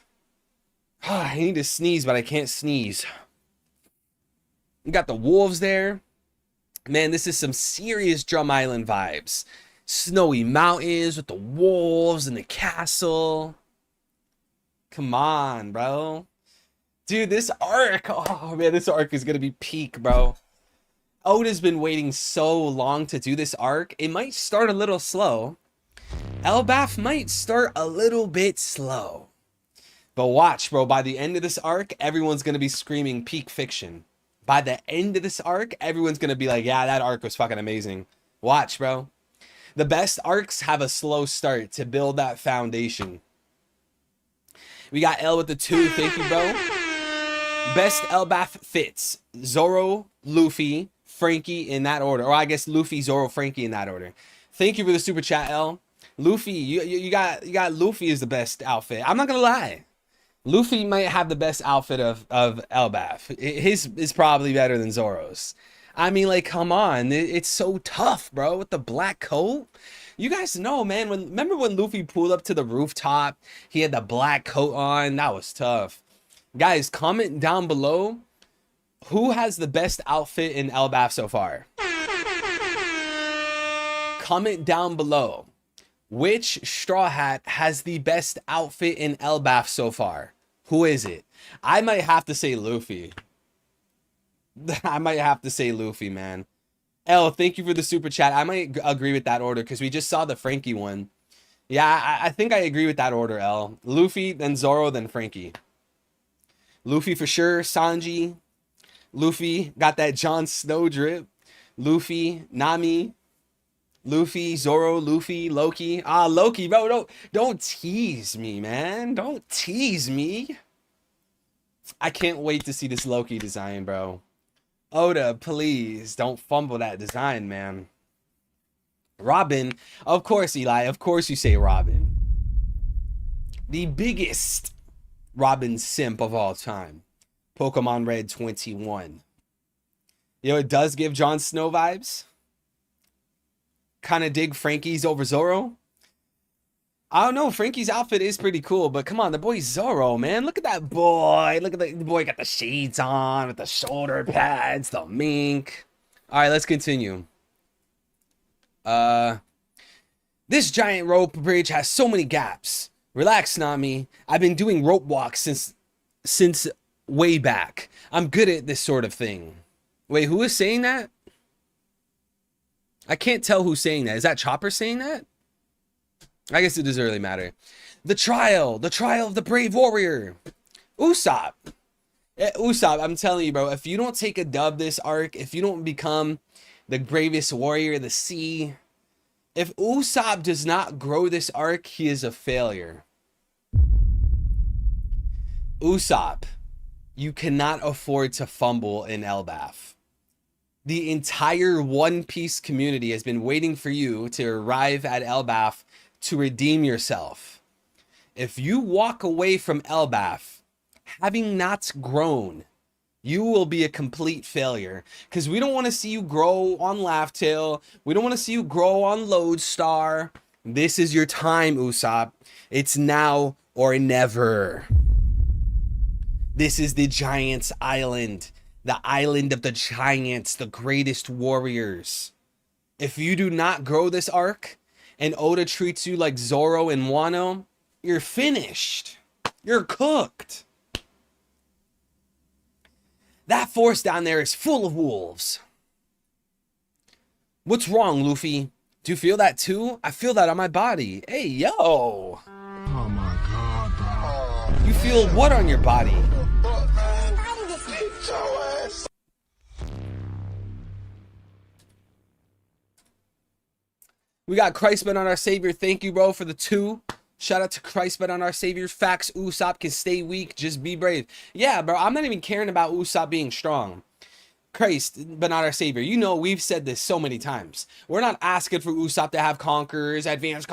I need to sneeze, but I can't sneeze. You got the wolves there. Man, this is some serious Drum Island vibes. Snowy mountains with the wolves and the castle. Come on, bro. Dude, this arc. Oh, man, this arc is going to be peak, bro. Oda's been waiting so long to do this arc. It might start a little slow. Elbaf might start a little bit slow. But watch, bro. By the end of this arc, everyone's going to be screaming peak fiction. By the end of this arc, everyone's going to be like, yeah, that arc was fucking amazing. Watch, bro. The best arcs have a slow start to build that foundation. We got L with the 2. Thank you, bro. Best Elbaf fits. Zoro, Luffy, Frankie in that order. Or I guess Luffy, Zoro, Frankie in that order. Thank you for the super chat, L. Luffy, you got Luffy is the best outfit. I'm not going to lie. Luffy might have the best outfit of Elbaf. His is probably better than Zoro's. I mean, like, come on. It's so tough, bro, with the black coat. You guys know, man. Remember when Luffy pulled up to the rooftop? He had the black coat on. That was tough. Guys, comment down below. Who has the best outfit in Elbaf so far? Comment down below. Which Straw Hat has the best outfit in Elbaf so far? Who is it? I might have to say Luffy. I might have to say Luffy, man. L, thank you for the super chat. I might agree with that order because we just saw the Frankie one. Yeah, I think I agree with that order, L. Luffy, then Zoro, then Frankie. Luffy for sure, Sanji. Luffy got that Jon Snow drip. Luffy, Nami, Luffy, Zoro, Luffy, Loki. Ah, Loki, bro, don't tease me, man. Don't tease me. I can't wait to see this Loki design, bro. Oda, please don't fumble that design, man. Robin, of course, Eli, of course you say Robin. The biggest Robin simp of all time. Pokemon Red 21. You know, it does give Jon Snow vibes. Kind of dig Frankie's over Zoro. I don't know. Frankie's outfit is pretty cool, but come on, the boy's Zoro, man. Look at that boy. Look at the boy got the shades on with the shoulder pads, the mink. All right, let's continue. This giant rope bridge has so many gaps. Relax, Nami. I've been doing rope walks since way back. I'm good at this sort of thing. Wait, who is saying that? I can't tell who's saying that. Is that Chopper saying that? I guess it doesn't really matter. The trial of the brave warrior. Usopp. Usopp, I'm telling you, bro, if you don't take a dub this arc, if you don't become the bravest warrior of the sea, if Usopp does not grow this arc, he is a failure. Usopp, you cannot afford to fumble in Elbaf. The entire One Piece community has been waiting for you to arrive at Elbaf to redeem yourself. If you walk away from Elbaf having not grown, you will be a complete failure. Because we don't want to see you grow on Laughtail. We don't want to see you grow on Lodestar. This is your time, Usopp. It's now or never. This is the Giants Island. The island of the giants, the greatest warriors. If you do not grow this arc, and Oda treats you like Zoro and Wano, you're finished. You're cooked. That forest down there is full of wolves. What's wrong, Luffy? Do you feel that too? I feel that on my body. Hey, yo. Oh my god, bro. You feel what on your body? We got Christman on our Savior. Thank you, bro, for the 2. Shout out to Christman on our Savior. Facts, Usopp can stay weak. Just be brave. Yeah, bro, I'm not even caring about Usopp being strong. Christ, but not our Savior. You know, we've said this so many times. We're not asking for Usopp to have conquerors, advanced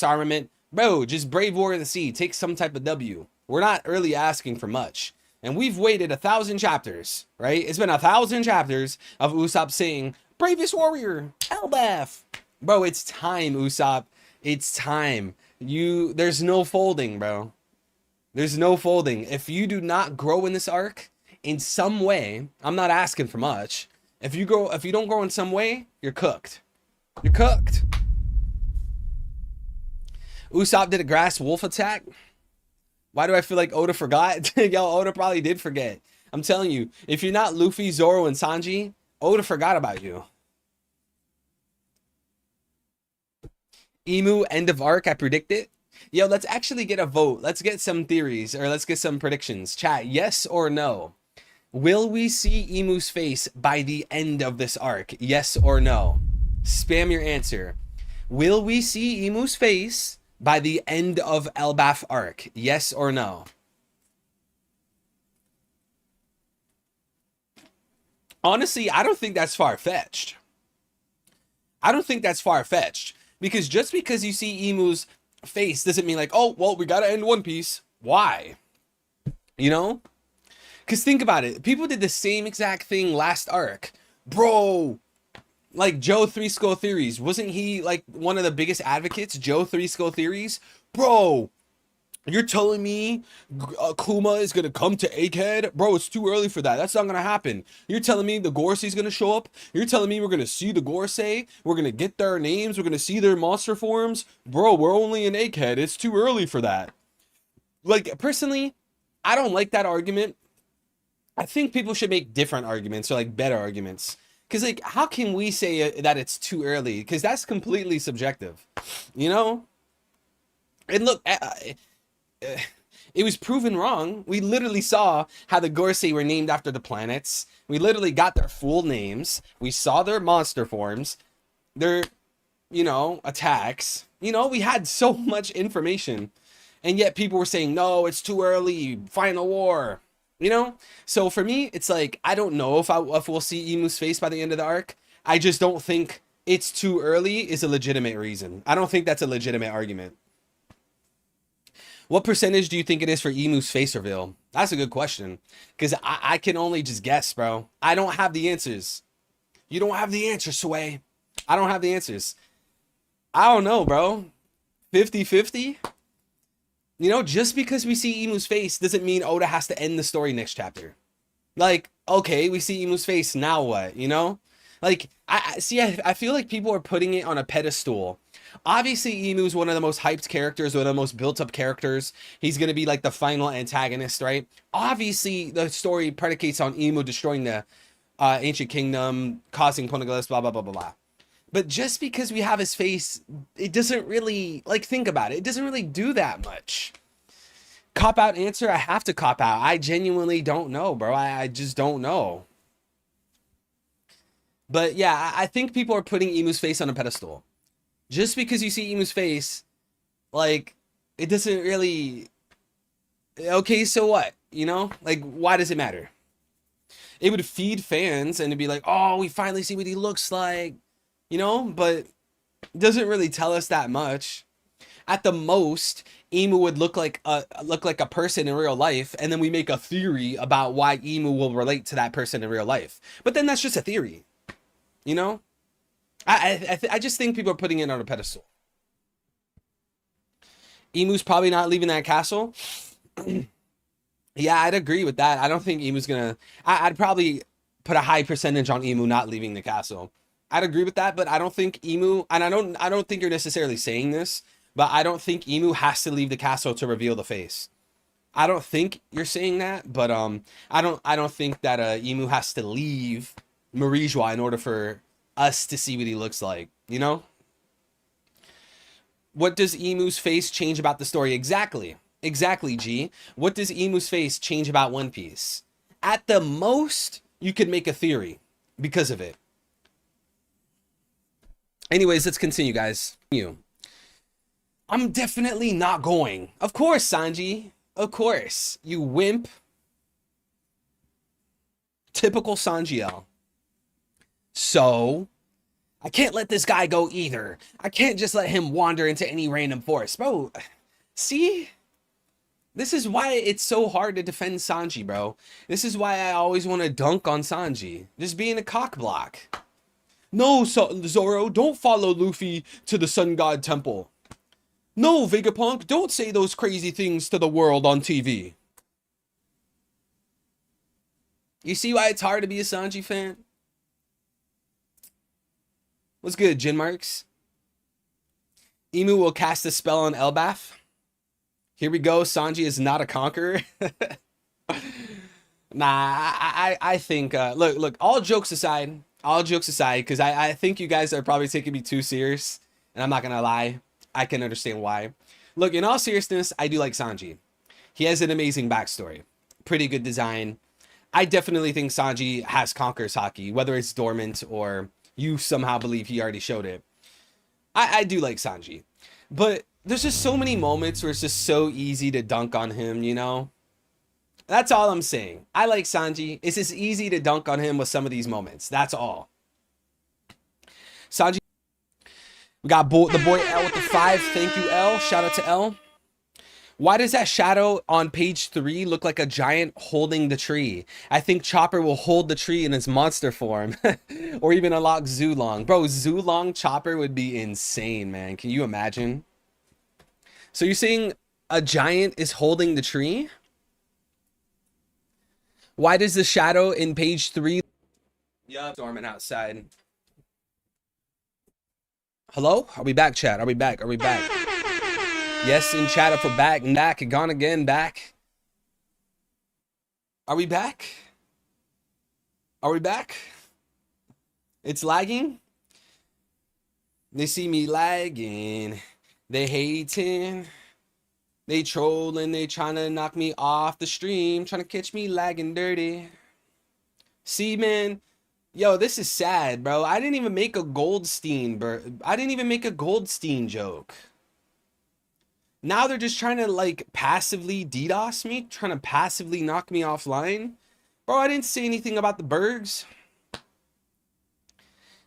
armament. Bro, just brave warrior of the sea. Take some type of W. We're not really asking for much. And we've waited 1,000 chapters, right? It's been 1,000 chapters of Usopp saying, bravest warrior, Elbaf. Bro, it's time, Usopp. It's time. There's no folding, bro. There's no folding. If you do not grow in this arc in some way, I'm not asking for much. If you don't grow in some way, you're cooked. You're cooked. Usopp did a grass wolf attack. Why do I feel like Oda forgot? Yo, Oda probably did forget. I'm telling you, if you're not Luffy, Zoro, and Sanji, Oda forgot about you. Emu, end of arc, I predict it. Yo, let's actually get a vote. Let's get some theories, or let's get some predictions. Chat, yes or no? Will we see Emu's face by the end of this arc? Yes or no? Spam your answer. Will we see Emu's face by the end of Elbaf arc? Yes or no? Honestly, I don't think that's far-fetched. I don't think that's far-fetched. Because just because you see Emu's face doesn't mean like, oh, well, we gotta end One Piece. Why? You know? Because think about it. People did the same exact thing last arc. Bro, like Joe Three Skull Theories. Wasn't he like one of the biggest advocates? Joe Three Skull Theories? Bro, you're telling me Kuma is going to come to Egghead? Bro, it's too early for that. That's not going to happen. You're telling me the Gorsee's going to show up? You're telling me we're going to see the Gorsei? We're going to get their names? We're going to see their monster forms? Bro, we're only in Egghead. It's too early for that. Like, personally, I don't like that argument. I think people should make different arguments or like better arguments. Because, like, how can we say that it's too early? Because that's completely subjective, you know? And look, it was proven wrong. We literally saw how the Gorsei were named after the planets. We literally got their full names. We saw their monster forms, their, you know, attacks. You know, we had so much information. And yet people were saying, no, it's too early, final war. You know? So for me, it's like, I don't know if we'll see Imu's face by the end of the arc. I just don't think it's too early is a legitimate reason. I don't think that's a legitimate argument. What percentage do you think it is for Imu's face reveal? That's a good question. Because I can only just guess, bro. I don't have the answers. You don't have the answers, Sway. I don't have the answers. I don't know, bro. 50-50? You know, just because we see Imu's face doesn't mean Oda has to end the story next chapter. Like, okay, we see Imu's face, now what, you know? Like, I feel like people are putting it on a pedestal. Obviously, Imu's one of the most hyped characters, one of the most built-up characters. He's going to be, like, the final antagonist, right? Obviously, the story predicates on Imu destroying the ancient kingdom, causing Poneglyphs, blah, blah, blah, blah, blah. But just because we have his face, it doesn't really, like, think about it. It doesn't really do that much. Cop-out answer? I have to cop out. I genuinely don't know, bro. I just don't know. But yeah, I think people are putting Imu's face on a pedestal. Just because you see Imu's face, like, it doesn't really... Okay, so what? You know? Like, why does it matter? It would feed fans and it'd be like, oh, we finally see what he looks like. You know? But it doesn't really tell us that much. At the most, Imu would look like a person in real life, and then we make a theory about why Imu will relate to that person in real life. But then that's just a theory. You know? I just think people are putting it on a pedestal. Imu's probably not leaving that castle. Yeah, I'd agree with that. I don't think Imu's gonna... I'd probably put a high percentage on Imu not leaving the castle. I'd agree with that, but I don't think Imu... And I don't think you're necessarily saying this, but I don't think Imu has to leave the castle to reveal the face. I don't think you're saying that, but I don't think that Imu has to leave Marijois in order for us to see what he looks like, you know? What does Imu's face change about the story? Exactly, G. What does Imu's face change about One Piece? At the most, you could make a theory because of it. Anyways, let's continue, guys. I'm definitely not going. Of course, Sanji. Of course. You wimp. Typical Sanjiel. So, I can't let this guy go either. I can't just let him wander into any random forest. Bro, see? This is why it's so hard to defend Sanji, bro. This is why I always want to dunk on Sanji. Just being a cock block. No, Zoro, don't follow Luffy to the Sun God Temple. No, Vegapunk, don't say those crazy things to the world on TV. You see why it's hard to be a Sanji fan? What's good, Jin Marks? Imu will cast a spell on Elbaf. Here we go. Sanji is not a conqueror. Nah, I think, look, all jokes aside, because I think you guys are probably taking me too serious, and I'm not going to lie. I can understand why. Look, in all seriousness, I do like Sanji. He has an amazing backstory. Pretty good design. I definitely think Sanji has conqueror's haki, whether it's dormant or you somehow believe he already showed it. I do like Sanji. But there's just so many moments where it's just so easy to dunk on him, you know? That's all I'm saying. I like Sanji. It's just easy to dunk on him with some of these moments. That's all. Sanji. We got the boy L with the 5. Thank you, L. Shout out to L. Why does that shadow on page 3 look like a giant holding the tree? I think Chopper will hold the tree in its monster form. Or even unlock Zulong. Bro, Zulong Chopper would be insane, man. Can you imagine? So you're saying a giant is holding the tree? Why does the shadow in page 3... Yup, storming outside. Hello? Are we back, chat? Are we back? Are we back? Yes, in chat, if we're back, gone again, back. Are we back? Are we back? It's lagging. They see me lagging. They hating. They trolling. They trying to knock me off the stream. Trying to catch me lagging dirty. See, man. Yo, this is sad, bro. I didn't even make a Goldstein, bro. I didn't even make a Goldstein joke. Now they're just trying to, like, passively DDoS me. Trying to passively knock me offline. Bro, I didn't say anything about the Bergs.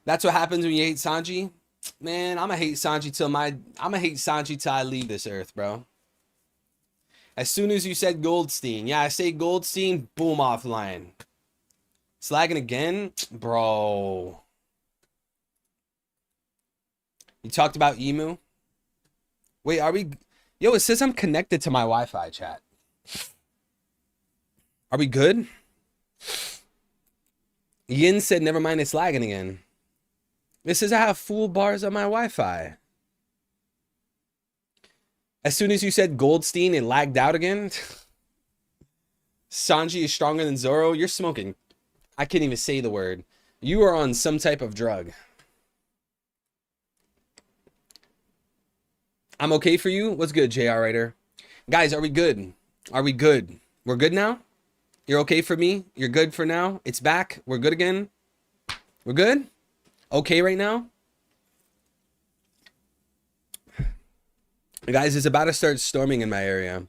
That's what happens when you hate Sanji. Man, I'ma hate Sanji till I leave this earth, bro. As soon as you said Goldstein, yeah, I say Goldstein, boom, offline. It's lagging again, bro. You talked about Emu. Wait, are we? Yo, it says I'm connected to my Wi-Fi, chat. Are we good? Yin said, never mind, it's lagging again. It says I have full bars on my Wi-Fi. As soon as you said Goldstein, it lagged out again. Sanji is stronger than Zoro. You're smoking. I can't even say the word. You are on some type of drug. I'm okay for you? What's good, JR Writer? Guys, are we good? Are we good? We're good now? You're okay for me? You're good for now? It's back? We're good again? We're good? Okay right now? Guys, it's about to start storming in my area.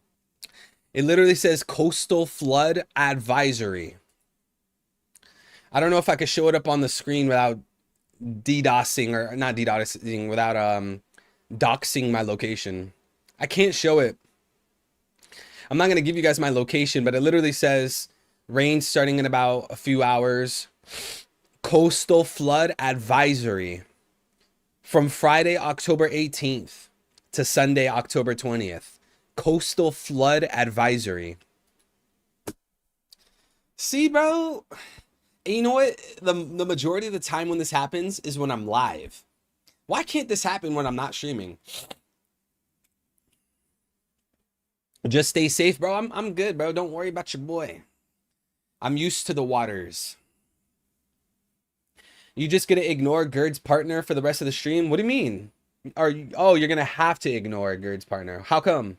It literally says coastal flood advisory. I don't know if I could show it up on the screen without DDoSing, or not DDoSing, without doxing my location. I can't show it. I'm not going to give you guys my location, but it literally says rain starting in about a few hours. Coastal flood advisory from Friday, October 18th to Sunday, October 20th. Coastal flood advisory. See, bro? And you know what? The majority of the time when this happens is when I'm live. Why can't this happen when I'm not streaming? Just stay safe, bro. I'm good, bro. Don't worry about your boy. I'm used to the waters. You just gonna ignore Gerd's partner for the rest of the stream? What do you mean? Oh, you're gonna have to ignore Gerd's partner. How come?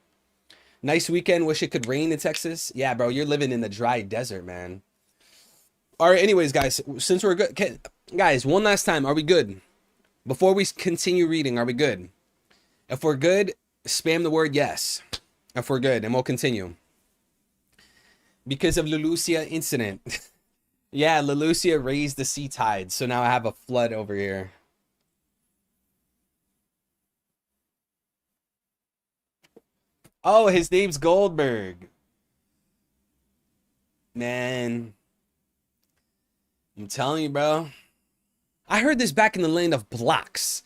Nice weekend. Wish it could rain in Texas. Yeah, bro. You're living in the dry desert, man. All right. Anyways, guys, since we're good, guys, one last time. Are we good? Before we continue reading, are we good? If we're good, spam the word yes. If we're good, and we'll continue. Because of Lulusia incident. Yeah, Lulusia raised the sea tide, so now I have a flood over here. Oh, his name's Goldberg. Man. I'm telling you, bro. I heard this back in the land of blocks.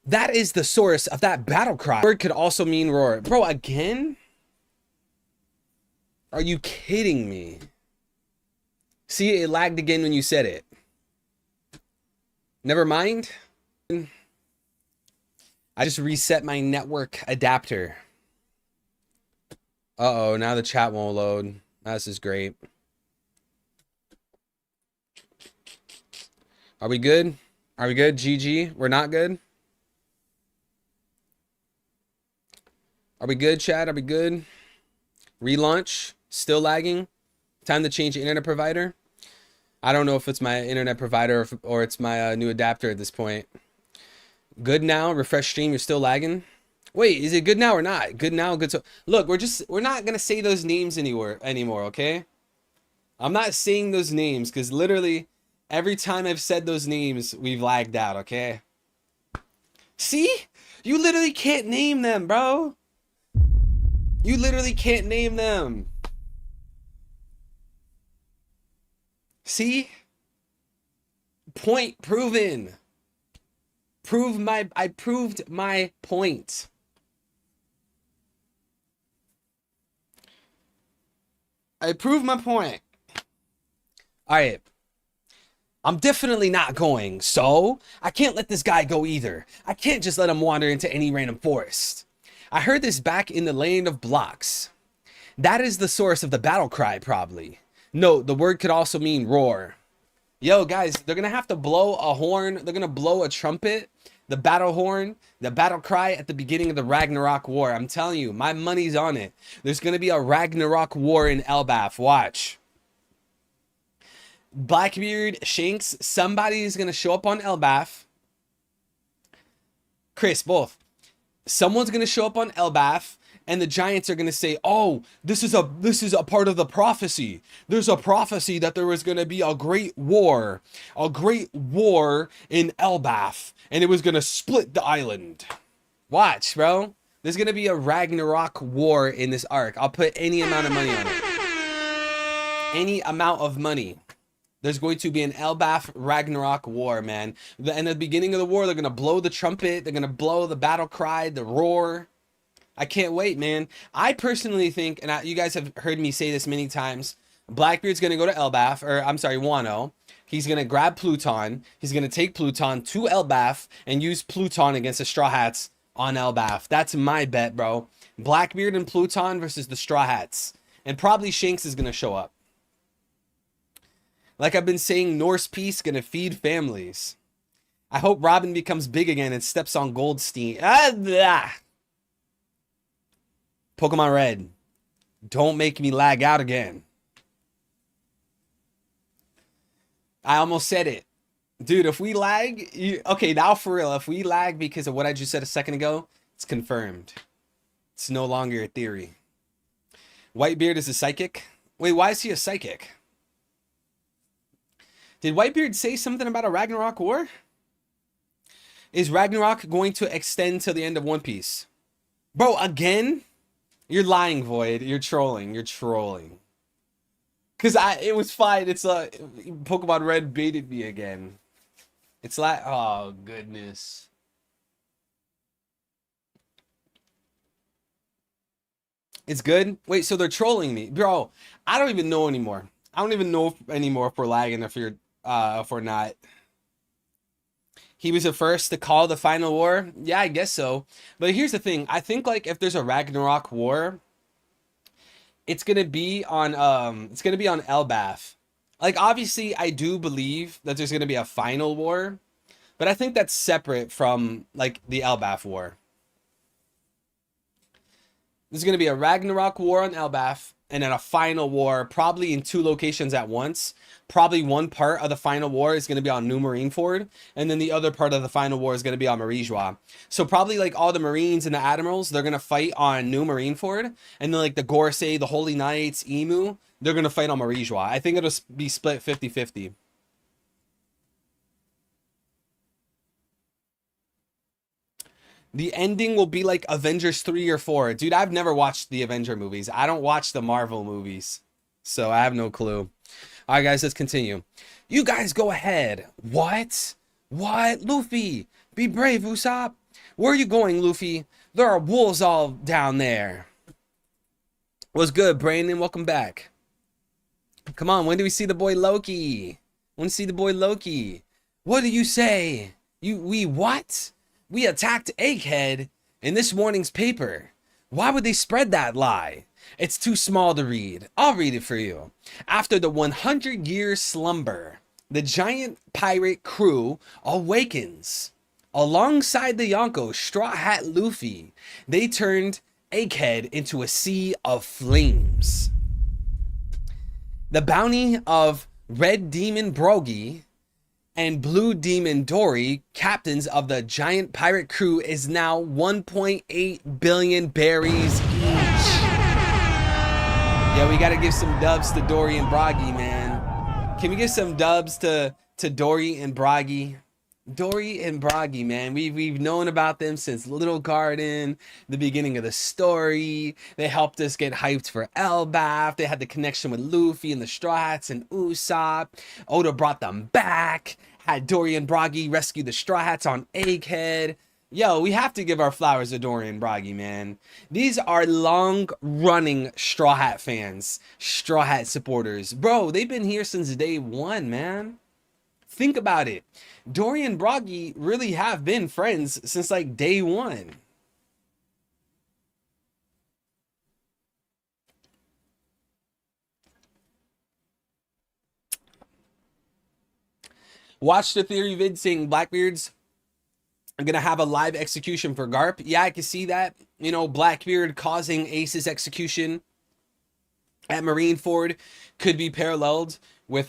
That is the source of that battle cry. Word could also mean roar. Bro, again? Are you kidding me? See, it lagged again when you said it. Never mind. I just reset my network adapter. Uh-oh, now the chat won't load. This is great. Are we good? Are we good? GG? We're not good? Are we good, chat? Are we good? Relaunch? Still lagging? Time to change internet provider? I don't know if it's my internet provider or it's my new adapter at this point. Good now? Refresh stream, you're still lagging? Wait, is it good now or not? Good now, good so. Look, we're not gonna say those names anymore, okay? I'm not saying those names because literally every time I've said those names, we've lagged out, okay? See? You literally can't name them, bro. You literally can't name them. See? Point proven. I proved my point. I proved my point. All right. I'm definitely not going, so I can't let this guy go either. I can't just let him wander into any random forest. I heard this back in the land of blocks. That is the source of the battle cry, probably. No, the word could also mean roar. Yo, guys, they're gonna have to blow a horn. They're gonna blow a trumpet, the battle horn, the battle cry at the beginning of the Ragnarok War. I'm telling you, my money's on it. There's gonna be a Ragnarok War in Elbaf. Watch. Blackbeard, Shanks, somebody is gonna show up on Elbaf. Chris, both. Someone's gonna show up on Elbaf, and the giants are gonna say, "Oh, this is a part of the prophecy. There's a prophecy that there was gonna be a great war in Elbaf, and it was gonna split the island." Watch, bro. There's gonna be a Ragnarok war in this arc. I'll put any amount of money on it. Any amount of money. There's going to be an Elbaf Ragnarok war, man. And at the beginning of the war, they're going to blow the trumpet. They're going to blow the battle cry, the roar. I can't wait, man. I personally think, and you guys have heard me say this many times, Blackbeard's going to go to Elbaf, or I'm sorry, Wano. He's going to grab Pluton. He's going to take Pluton to Elbaf and use Pluton against the Straw Hats on Elbaf. That's my bet, bro. Blackbeard and Pluton versus the Straw Hats. And probably Shanks is going to show up. Like I've been saying, Norse peace gonna feed families. I hope Robin becomes big again and steps on Goldstein. Pokemon Red. Don't make me lag out again. I almost said it. Dude, if we lag... Okay, now for real. If we lag because of what I just said a second ago, it's confirmed. It's no longer a theory. Whitebeard is a psychic? Wait, why is he a psychic? Did Whitebeard say something about a Ragnarok war? Is Ragnarok going to extend to the end of One Piece? Bro, again? You're lying, Void. You're trolling. You're trolling. Because it was fine. It's Pokemon Red baited me again. It's like, oh, goodness. It's good? Wait, so they're trolling me. Bro, I don't even know anymore. I don't even know anymore if we're lagging, if we're not. He was the first to call the final war. Yeah, I guess so. But here's the thing. I think like if there's a Ragnarok war, it's gonna be on Elbaf. Like obviously I do believe that there's gonna be a final war, but I think that's separate from like the Elbaf war. There's gonna be a Ragnarok war on Elbaf, and then a final war, probably in 2 locations at once. Probably one part of the final war is going to be on New Marineford, and then the other part of the final war is going to be on Marijua. So probably like all the Marines and the Admirals, they're going to fight on New Marineford, and then like the Gorosei, the Holy Knights, Emu, they're going to fight on Marijua. I think it'll be split 50-50. The ending will be like Avengers 3 or 4. Dude, I've never watched the Avenger movies. I don't watch the Marvel movies, so I have no clue. All right, guys, let's continue. You guys go ahead. What? What? Luffy, be brave, Usopp. Where are you going, Luffy? There are wolves all down there. What's good, Brandon? Welcome back. Come on, when do we see the boy Loki? When do we see the boy Loki? What do you say? We what? We attacked Egghead in this morning's paper. Why would they spread that lie? It's too small to read. I'll read it for you. After the 100-year slumber, the giant pirate crew awakens. Alongside the Yonko Straw Hat Luffy, they turned Egghead into a sea of flames. The bounty of Red Demon Brogy and Blue Demon Dory, captains of the giant pirate crew, is now 1.8 billion berries each. Yeah, we gotta give some dubs to Dory and Brogy, man. Can we give some dubs to Dory and Brogy? Dory and Brogy, man. We've known about them since Little Garden, the beginning of the story. They helped us get hyped for Elbaf. They had the connection with Luffy and the Straw Hats and Usopp. Oda brought them back. Had Dory and Brogy rescue the Straw Hats on Egghead. Yo, we have to give our flowers to Dory and Brogy, man. These are long-running Straw Hat fans, Straw Hat supporters. Bro, they've been here since day 1, man. Think about it. Dory and Brogy really have been friends since like day 1. Watched a theory vid saying Blackbeard's gonna have a live execution for Garp. Yeah, I can see that. You know, Blackbeard causing Ace's execution at Marineford could be paralleled with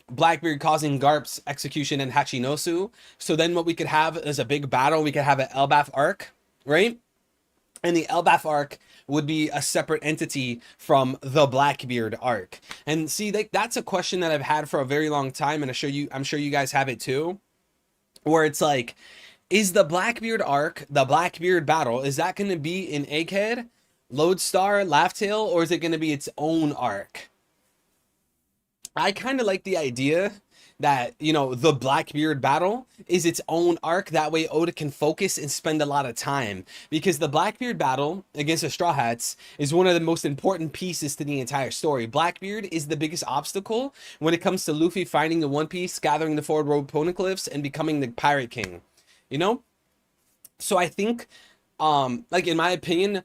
Blackbeard causing Garp's execution in Hachinosu. So then what we could have is a big battle. We could have an Elbaf arc, right? And the Elbaf arc would be a separate entity from the Blackbeard arc. And see, that's a question that I've had for a very long time, and I'm sure you guys have it too, where it's like, is the Blackbeard arc, the Blackbeard battle, is that going to be in Egghead, Lodestar, Laughtail, or is it going to be its own arc? I kind of like the idea that, you know, the Blackbeard battle is its own arc. That way Oda can focus and spend a lot of time, because the Blackbeard battle against the Straw Hats is one of the most important pieces to the entire story. Blackbeard is the biggest obstacle when it comes to Luffy finding the One Piece, gathering the Forward Road Poneglyphs, and becoming the Pirate King, you know? So I think, like, in my opinion,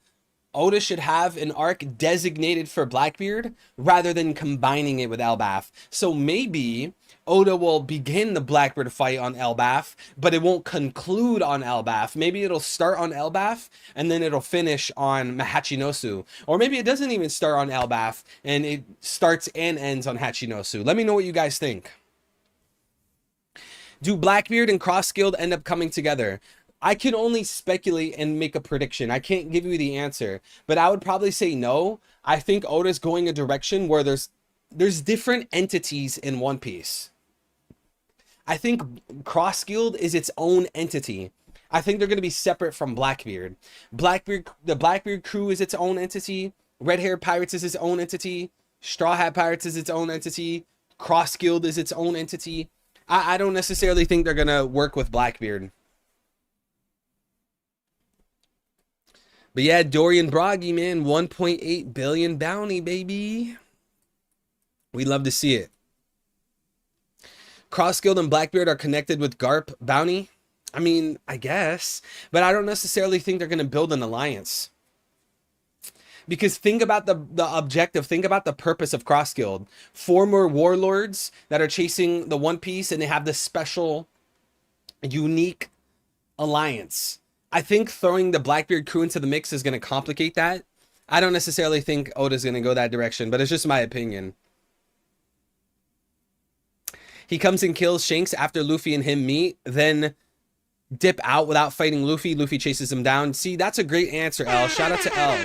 Oda should have an arc designated for Blackbeard rather than combining it with Elbaf. So maybe Oda will begin the Blackbeard fight on Elbaf, but it won't conclude on Elbaf. Maybe it'll start on Elbaf and then it'll finish on Hachinosu. Or maybe it doesn't even start on Elbaf and it starts and ends on Hachinosu. Let me know what you guys think. Do Blackbeard and Cross Guild end up coming together? I can only speculate and make a prediction. I can't give you the answer, but I would probably say no. I think Oda's going a direction where there's different entities in One Piece. I think Cross Guild is its own entity. I think they're going to be separate from Blackbeard. The Blackbeard crew is its own entity. Red Hair Pirates is its own entity. Straw Hat Pirates is its own entity. Cross Guild is its own entity. I don't necessarily think they're going to work with Blackbeard. But yeah, Dorian Broggy, man, 1.8 billion bounty, baby. We'd love to see it. Cross Guild and Blackbeard are connected with Garp bounty. I mean, I guess, but I don't necessarily think they're going to build an alliance. Because think about the objective, think about the purpose of Cross Guild. Former warlords that are chasing the One Piece, and they have this special, unique alliance. I think throwing the Blackbeard crew into the mix is going to complicate that. I don't necessarily think Oda's going to go that direction, but it's just my opinion. He comes and kills Shanks after Luffy and him meet, then dip out without fighting Luffy. Luffy chases him down. See, that's a great answer, L. Shout out to L.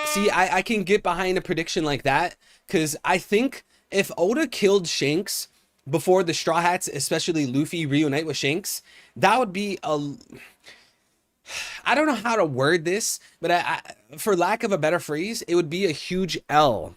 See, I can get behind a prediction like that, because I think if Oda killed Shanks before the Straw Hats, especially Luffy, reunite with Shanks, that would be a... I don't know how to word this, but for lack of a better phrase, it would be a huge L.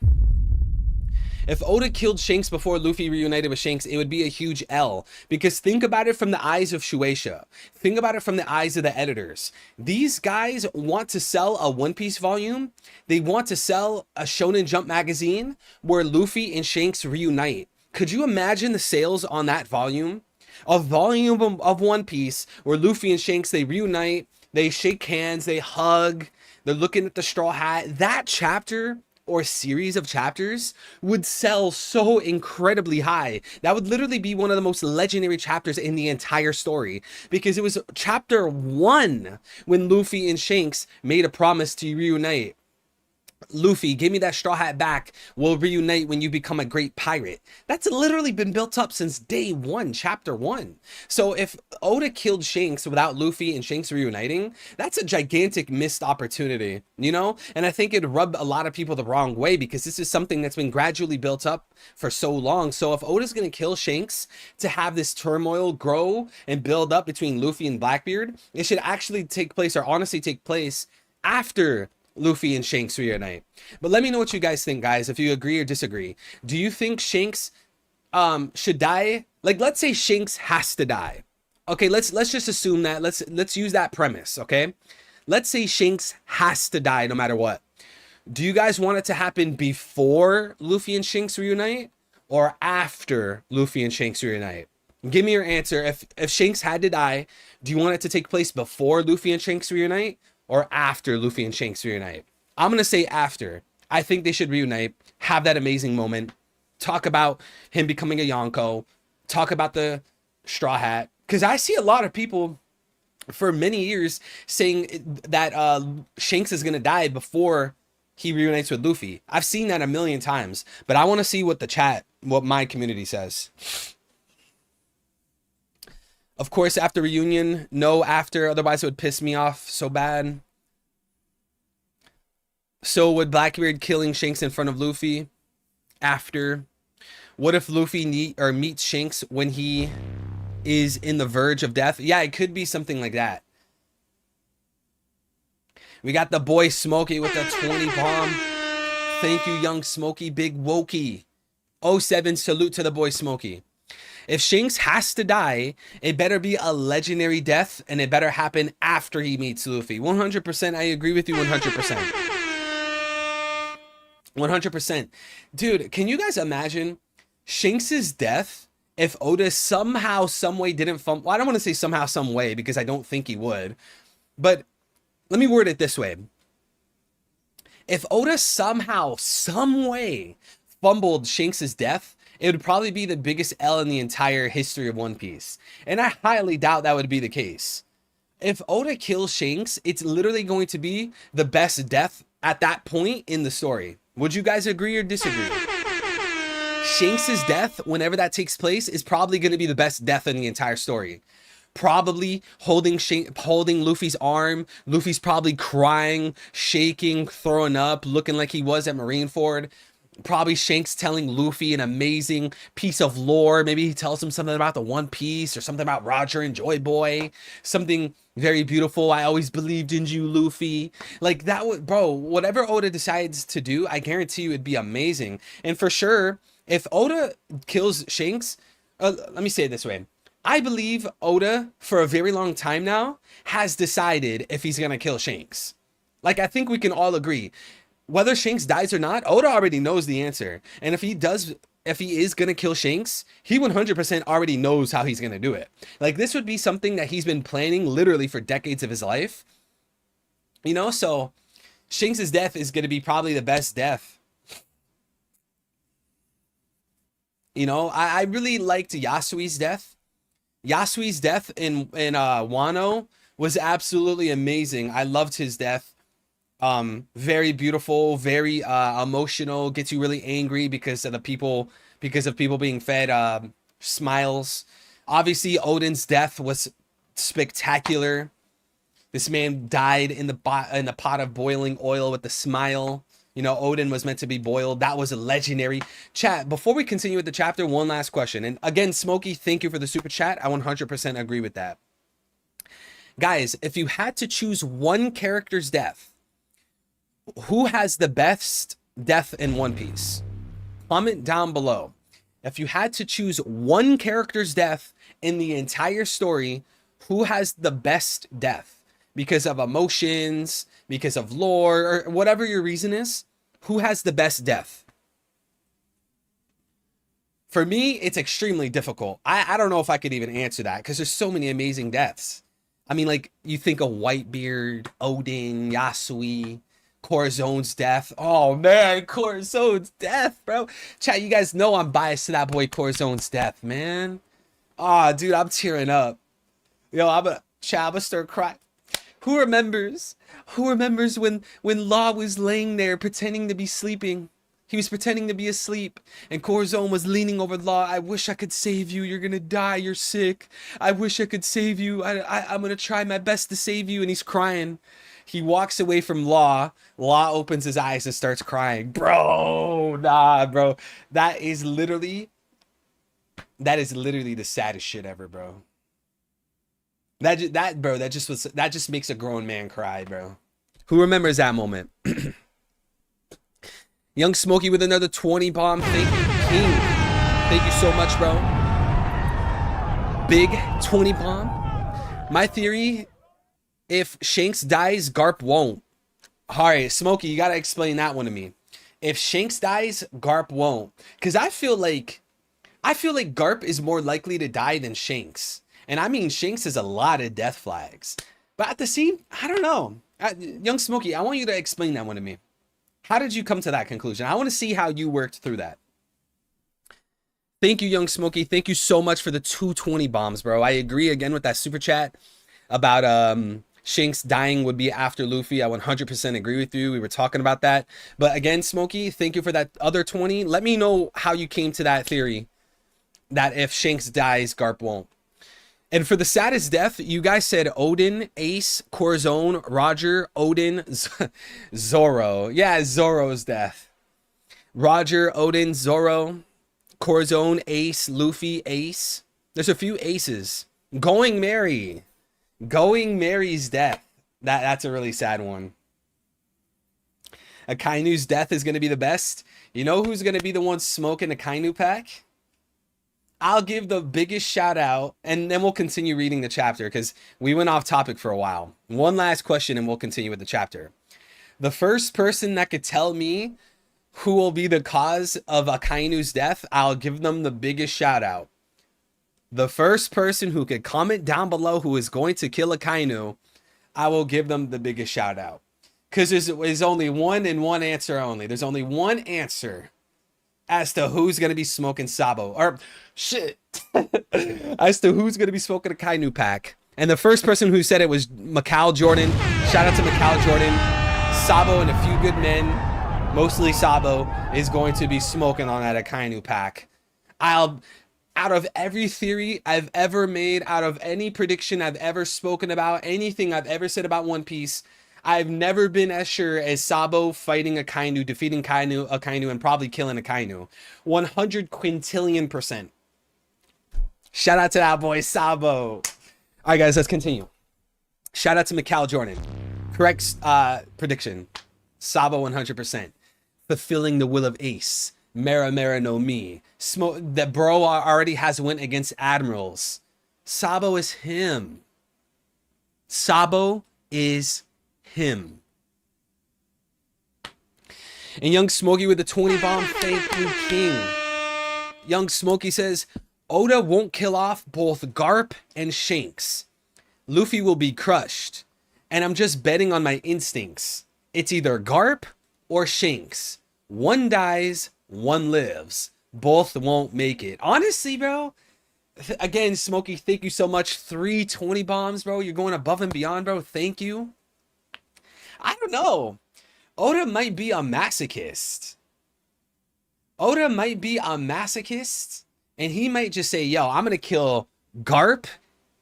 If Oda killed Shanks before Luffy reunited with Shanks, it would be a huge L. Because think about it from the eyes of Shueisha. Think about it from the eyes of the editors. These guys want to sell a One Piece volume. They want to sell a Shonen Jump magazine where Luffy and Shanks reunite. Could you imagine the sales on that volume? A volume of One Piece where Luffy and Shanks, they reunite, they shake hands, they hug, they're looking at the Straw Hat. That chapter or series of chapters would sell so incredibly high. That would literally be one of the most legendary chapters in the entire story, because it was chapter 1 when Luffy and Shanks made a promise to reunite. Luffy, give me that Straw Hat back. We'll reunite when you become a great pirate. That's literally been built up since day 1, chapter 1. So if Oda killed Shanks without Luffy and Shanks reuniting, that's a gigantic missed opportunity, you know? And I think it'd rub a lot of people the wrong way, because this is something that's been gradually built up for so long. So if Oda's going to kill Shanks to have this turmoil grow and build up between Luffy and Blackbeard, it should actually take place, or honestly take place, after Luffy and Shanks reunite. But let me know what you guys think, guys, if you agree or disagree. Do you think Shanks should die? Like, let's say Shanks has to die. Okay, let's just assume that. Let's use that premise, okay? Let's say Shanks has to die no matter what. Do you guys want it to happen before Luffy and Shanks reunite or after Luffy and Shanks reunite? Give me your answer. If Shanks had to die, do you want it to take place before Luffy and Shanks reunite or after Luffy and Shanks reunite? I'm going to say after. I think they should reunite, have that amazing moment, talk about him becoming a Yonko, talk about the Straw Hat, because I see a lot of people for many years saying that Shanks is gonna die before he reunites with Luffy. I've seen that a million times, but I want to see what what my community says. Of course, after reunion, no after, otherwise it would piss me off so bad. So would Blackbeard killing Shanks in front of Luffy after? What if Luffy meets Shanks when he is in the verge of death? Yeah, it could be something like that. We got the boy Smokey with the 20 bomb. Thank you, young Smokey, big wokey. 07, salute to the boy Smokey. If Shanks has to die, it better be a legendary death, and it better happen after he meets Luffy. 100%, I agree with you 100%. 100%. Dude, can you guys imagine Shanks's death if Oda somehow, some way didn't fumble? Well, I don't want to say somehow, some way, because I don't think he would. But let me word it this way. If Oda somehow, some way fumbled Shanks's death, it would probably be the biggest L in the entire history of One Piece. And I highly doubt that would be the case. If Oda kills Shanks, it's literally going to be the best death at that point in the story. Would you guys agree or disagree? Shanks's death, whenever that takes place, is probably going to be the best death in the entire story. Probably holding Luffy's arm. Luffy's probably crying, shaking, throwing up, looking like he was at Marineford. Probably Shanks telling Luffy an amazing piece of lore. Maybe he tells him something about the One Piece or something about Roger and Joy Boy. Something very beautiful. I always believed in you, Luffy. Like that would, bro, whatever Oda decides to do, I guarantee you it'd be amazing. And for sure, if Oda kills Shanks, let me say it this way. I believe Oda, for a very long time now, has decided if he's going to kill Shanks. Like, I think we can all agree. Whether Shanks dies or not, Oda already knows the answer. And if he is going to kill Shanks, he 100% already knows how he's going to do it. Like, this would be something that he's been planning literally for decades of his life. You know, so Shanks' death is going to be probably the best death. You know, I really liked Yasui's death. Yasui's death in Wano was absolutely amazing. I loved his death. Very beautiful, very emotional, gets you really angry because of people being fed smiles. Obviously, Odin's death was spectacular. This man died in the pot of boiling oil with a smile. You know, Odin was meant to be boiled. That was a legendary. Chat, before we continue with the chapter, one last question. And again, Smokey, thank you for the super chat. I 100% agree with that. Guys, if you had to choose one character's death, who has the best death in One Piece? Comment down below. If you had to choose one character's death in the entire story, who has the best death? Because of emotions, because of lore, or whatever your reason is, who has the best death? For me, it's extremely difficult. I don't know if I could even answer that because there's so many amazing deaths. I mean, like, you think of Whitebeard, Odin, Yasui, Corazone's death. Oh man, Corazone's death, bro. Chat, you guys know I'm biased to that boy Corazone's death, man. Ah, dude, I'm tearing up. Yo, I'm gonna start crying. Who remembers when Law was laying there pretending to be sleeping? He was pretending to be asleep, and Corazon was leaning over Law. I wish I could save you. You're gonna die. You're sick. I wish I could save you. I'm gonna try my best to save you. And he's crying. He walks away from Law. Law opens his eyes and starts crying. Bro, nah, bro. That is literally the saddest shit ever, bro. That just makes a grown man cry, bro. Who remembers that moment? Young Smokey with another 20 bomb. Thank you, King. Thank you so much, bro. Big 20 bomb. My theory, if Shanks dies, Garp won't. All right, Smokey, you gotta explain that one to me. If Shanks dies, Garp won't. Because I feel like Garp is more likely to die than Shanks. And I mean, Shanks has a lot of death flags. But at the same, I don't know. Young Smokey, I want you to explain that one to me. How did you come to that conclusion? I want to see how you worked through that. Thank you, Young Smokey. Thank you so much for the 220 bombs, bro. I agree again with that super chat about Shanks dying would be after Luffy. I 100% agree with you. We were talking about that. But again, Smokey, thank you for that other 20. Let me know how you came to that theory that if Shanks dies, Garp won't. And for the saddest death, you guys said Odin, Ace, Corazon, Roger, Odin, Zoro. Yeah, Zoro's death. Roger, Odin, Zoro, Corazon, Ace, Luffy, Ace. There's a few aces. Going Mary. Going Mary's death. That's a really sad one. Akainu's death is going to be the best. You know who's going to be the one smoking a Kainu pack? I'll give the biggest shout out, and then we'll continue reading the chapter because we went off topic for a while. One last question and we'll continue with the chapter. The first person that could tell me who will be the cause of Akainu's death, I'll give them the biggest shout out. The first person who could comment down below who is going to kill Akainu, I will give them the biggest shout out. Because there's only one and one answer only. There's only one answer as to who's going to be smoking Sabo. Or, shit. As to who's going to be smoking a Kainu pack. And the first person who said it was Macau Jordan. Shout out to Macau Jordan. Sabo and a few good men, mostly Sabo, is going to be smoking on that Akainu pack. Out of every theory I've ever made, out of any prediction I've ever spoken about, anything I've ever said about One Piece, I've never been as sure as Sabo fighting Akainu, defeating Akainu, and probably killing Akainu. 100 quintillion%. Shout out to that boy, Sabo. All right, guys, let's continue. Shout out to Macau Jordan. Correct prediction. Sabo 100%. Fulfilling the will of Ace. Mera Mera no Mi. That bro already has went against admirals. Sabo is him. Sabo is him. And Young Smokey with the 20 bomb. Thank you, King. Young Smokey says, Oda won't kill off both Garp and Shanks. Luffy will be crushed. And I'm just betting on my instincts. It's either Garp or Shanks. One dies, one lives. Both won't make it. Honestly, bro. Again, Smokey, thank you so much. 320 bombs, bro. You're going above and beyond, bro. Thank you. I don't know. Oda might be a masochist. Oda might be a masochist. And he might just say, yo, I'm going to kill Garp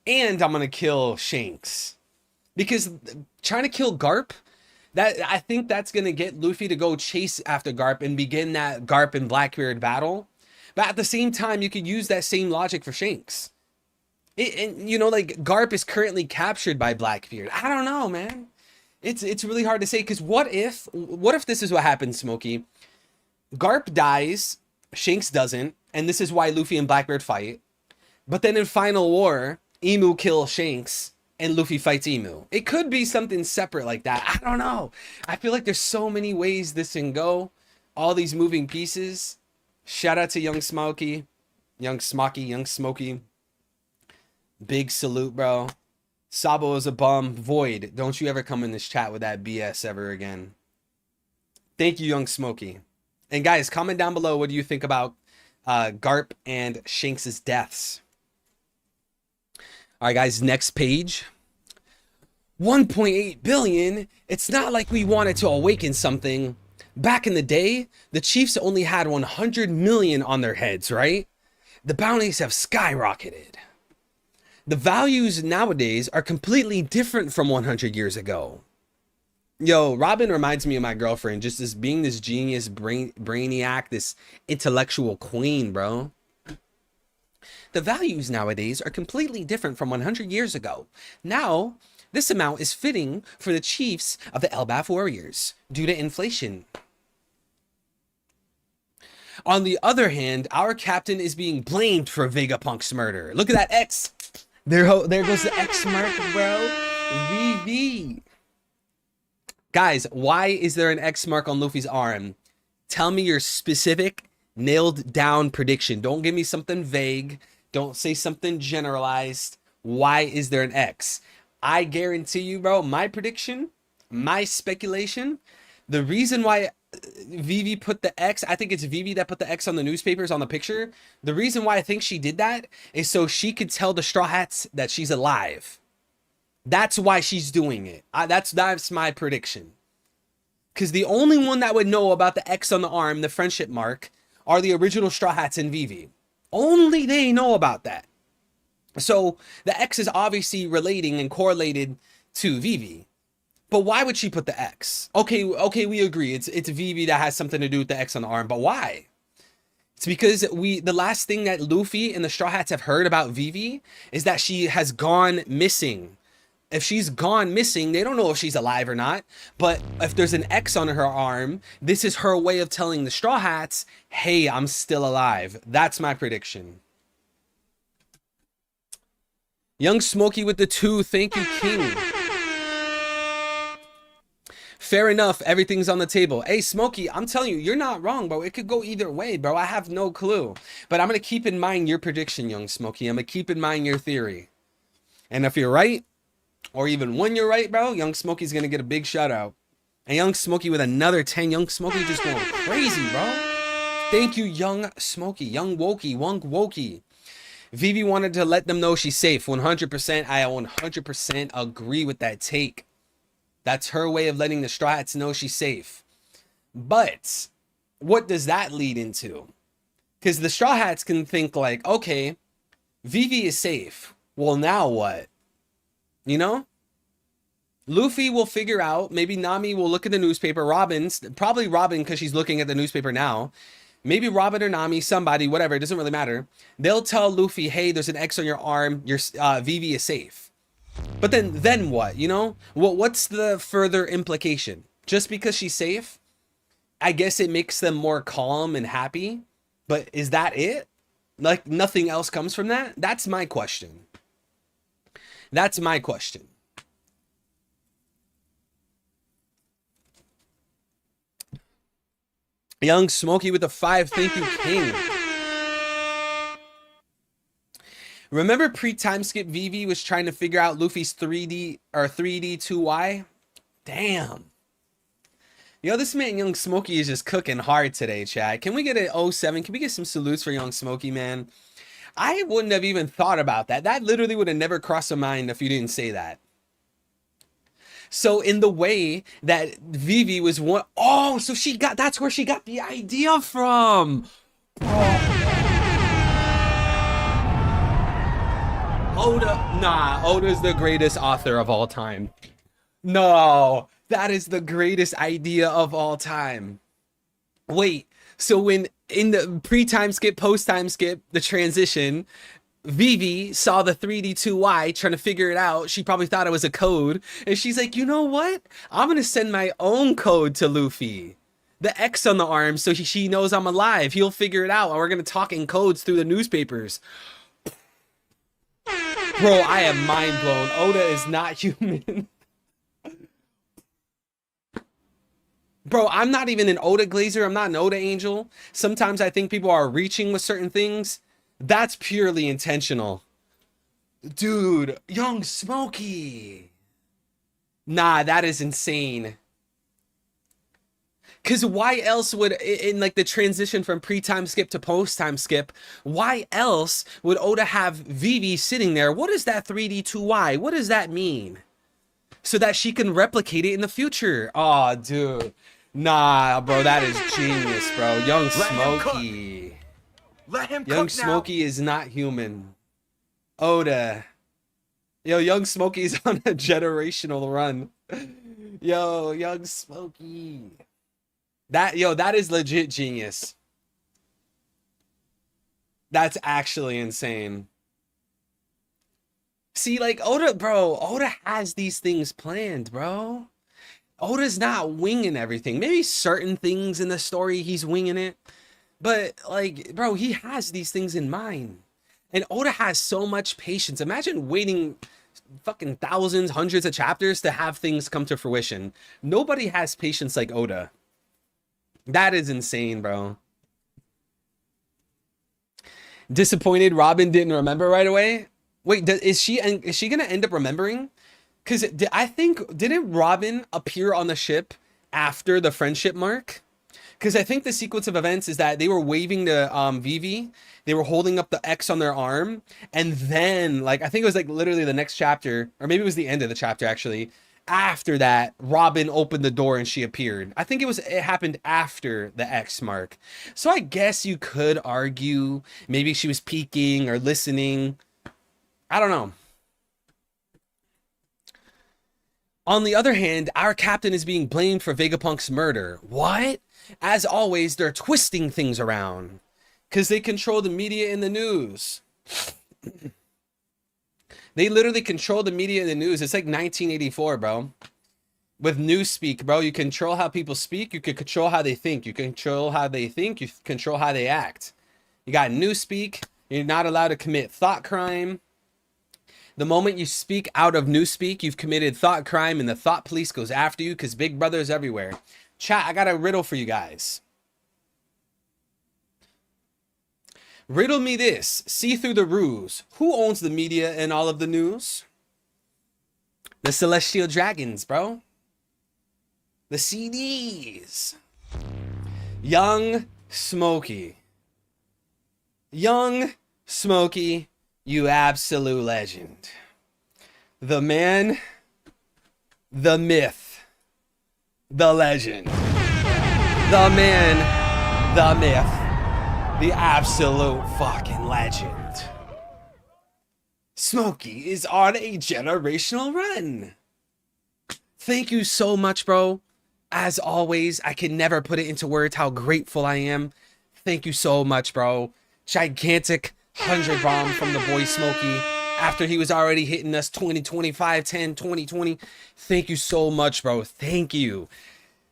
and I'm going to kill Shanks. Because trying to kill Garp, I think that's going to get Luffy to go chase after Garp and begin that Garp and Blackbeard battle. But at the same time, you could use that same logic for Shanks. And you know, like, Garp is currently captured by Blackbeard. I don't know, man. It's really hard to say, because what if this is what happens, Smokey? Garp dies, Shanks doesn't, and this is why Luffy and Blackbeard fight. But then in Final War, Emu kills Shanks, and Luffy fights Emu. It could be something separate like that. I don't know. I feel like there's so many ways this can go. All these moving pieces. Shout out to Young Smokey. Young Smokey. Big salute, bro. Sabo is a bum. Void, don't you ever come in this chat with that BS ever again. Thank you, Young Smokey. And guys, comment down below, what do you think about Garp and Shanks' deaths? All right, guys, next page. 1.8 billion. It's not like we wanted to awaken something. Back in the day, the Chiefs only had 100 million on their heads, right? The bounties have skyrocketed. The values nowadays are completely different from 100 years ago. Yo, Robin reminds me of my girlfriend, just as being this genius brainiac, this intellectual queen, bro. The values nowadays are completely different from 100 years ago. Now, this amount is fitting for the chiefs of the Elbaf warriors due to inflation. On the other hand, our captain is being blamed for Vegapunk's murder. Look at that X. There goes the X mark, bro. VV. Guys, why is there an X mark on Luffy's arm? Tell me your specific, nailed down prediction. Don't give me something vague. Don't say something generalized. Why is there an X? I guarantee you, bro, my prediction, my speculation, the reason why Vivi put the X. I think it's Vivi that put the X on the newspapers on the picture. The reason why I think she did that is so she could tell the Straw Hats that she's alive. That's why she's doing it. That's my prediction. Because the only one that would know about the X on the arm, the friendship mark, are the original Straw Hats and Vivi. Only they know about that. So the X is obviously relating and correlated to Vivi. But why would she put the X? Okay, we agree. It's Vivi that has something to do with the X on the arm. But why? It's because the last thing that Luffy and the Straw Hats have heard about Vivi is that she has gone missing. If she's gone missing, they don't know if she's alive or not. But if there's an X on her arm, this is her way of telling the Straw Hats, hey, I'm still alive. That's my prediction. Young Smokey with the 2. Thank you, King. Fair enough. Everything's on the table. Hey, Smokey, I'm telling you, you're not wrong, bro. It could go either way, bro. I have no clue. But I'm going to keep in mind your prediction, Young Smokey. I'm going to keep in mind your theory. And if you're right, or even when you're right, bro, Young Smokey's going to get a big shout out. And Young Smokey with another 10. Young Smokey just going crazy, bro. Thank you, Young Smokey. Young Wokey. Wong Wokey. Vivi wanted to let them know she's safe. 100%. I 100% agree with that take. That's her way of letting the Straw Hats know she's safe. But what does that lead into? Because the Straw Hats can think like, okay, Vivi is safe. Well, now what? You know? Luffy will figure out. Maybe Nami will look at the newspaper. Probably Robin, because she's looking at the newspaper now. Maybe Robin or Nami, somebody, whatever. It doesn't really matter. They'll tell Luffy, hey, there's an X on your arm. Your Vivi is safe. But then what? You know? What's the further implication? Just because she's safe, I guess it makes them more calm and happy. But is that it? Like nothing else comes from that? That's my question. That's my question. Young Smokey with the 5. Thank you, King. Remember pre-time skip Vivi was trying to figure out Luffy's 3D or 3D 2Y? Damn. Yo, this man Young Smokey is just cooking hard today, chat. Can we get an 07? Can we get some salutes for Young Smokey, man? I wouldn't have even thought about that. That literally would have never crossed my mind if you didn't say that. So in the way that Vivi was one, oh, so that's where she got the idea from. Oda's the greatest author of all time. No, that is the greatest idea of all time. Wait, so when in the pre-time skip, post-time skip, the transition, Vivi saw the 3D2Y trying to figure it out. She probably thought it was a code. And she's like, you know what? I'm going to send my own code to Luffy. The X on the arm so she knows I'm alive. He'll figure it out. And we're going to talk in codes through the newspapers. Bro, I am mind blown. Oda is not human. Bro, I'm not even an Oda glazer. I'm not an Oda angel. Sometimes I think people are reaching with certain things. That's purely intentional. Dude, Young Smokey. Nah, that is insane. Because why else would, in like the transition from pre-time skip to post-time skip, why else would Oda have Vivi sitting there? What is that 3D2Y? What does that mean? So that she can replicate it in the future. Oh, dude. Nah, bro, that is genius, bro. Young Smokey. Let him Young cook Smokey is not human. Oda. Yo, Young Smokey's on a generational run. Yo, Young Smokey. That is legit genius. That's actually insane. See, like Oda has these things planned, bro. Oda's not winging everything. Maybe certain things in the story he's winging it. But like, bro, he has these things in mind. And Oda has so much patience. Imagine waiting fucking thousands, hundreds of chapters to have things come to fruition. Nobody has patience like Oda. That is insane, bro. Disappointed Robin didn't remember right away. Wait, is she gonna end up remembering? Because I think, didn't Robin appear on the ship after the friendship mark? Because I think the sequence of events is that they were waving to Vivi, they were holding up the X on their arm, and then like I think it was like literally the next chapter, or maybe it was the end of the chapter actually. After that, Robin opened the door and she appeared. I think it happened after the X mark. So I guess you could argue maybe she was peeking or listening. I don't know. On the other hand, our captain is being blamed for Vegapunk's murder. What? As always, they're twisting things around because they control the media and the news. They literally control the media and the news. It's like 1984, bro. With newspeak, bro, you control how people speak. You can control how they think. You control how they think. You control how they act. You got newspeak. You're not allowed to commit thought crime. The moment you speak out of newspeak, you've committed thought crime, and the thought police goes after you because Big Brother is everywhere. Chat, I got a riddle for you guys. Riddle me this. See through the ruse. Who owns the media and all of the news? The Celestial Dragons, bro. The CDs. Young Smokey. Young Smokey, you absolute legend. The man, the myth, the legend. The man, the myth. The absolute fucking legend. Smokey is on a generational run. Thank you so much, bro. As always, I can never put it into words how grateful I am. Thank you so much, bro. Gigantic 100 bomb from the boy Smokey after he was already hitting us 20, 25, 10, 20, 20. Thank you so much, bro. Thank you.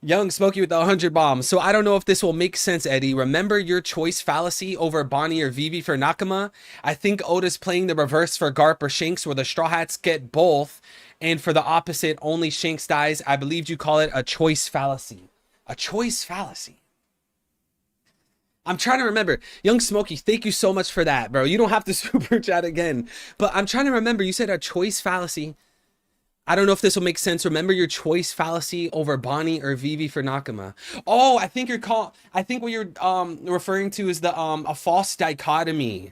Young Smokey with the 100 bombs. So I don't know if this will make sense, Eddie. Remember your choice fallacy over Bonnie or Vivi for Nakama? I think Oda's playing the reverse for Garp or Shanks, where the Straw Hats get both. And for the opposite, only Shanks dies. I believe you call it a choice fallacy. A choice fallacy. I'm trying to remember. Young Smokey, thank you so much for that, bro. You don't have to super chat again. But I'm trying to remember. You said a choice fallacy. I don't know if this will make sense. Remember your choice fallacy over Bonnie or Vivi for Nakama. Oh, I think what you're referring to is the a false dichotomy.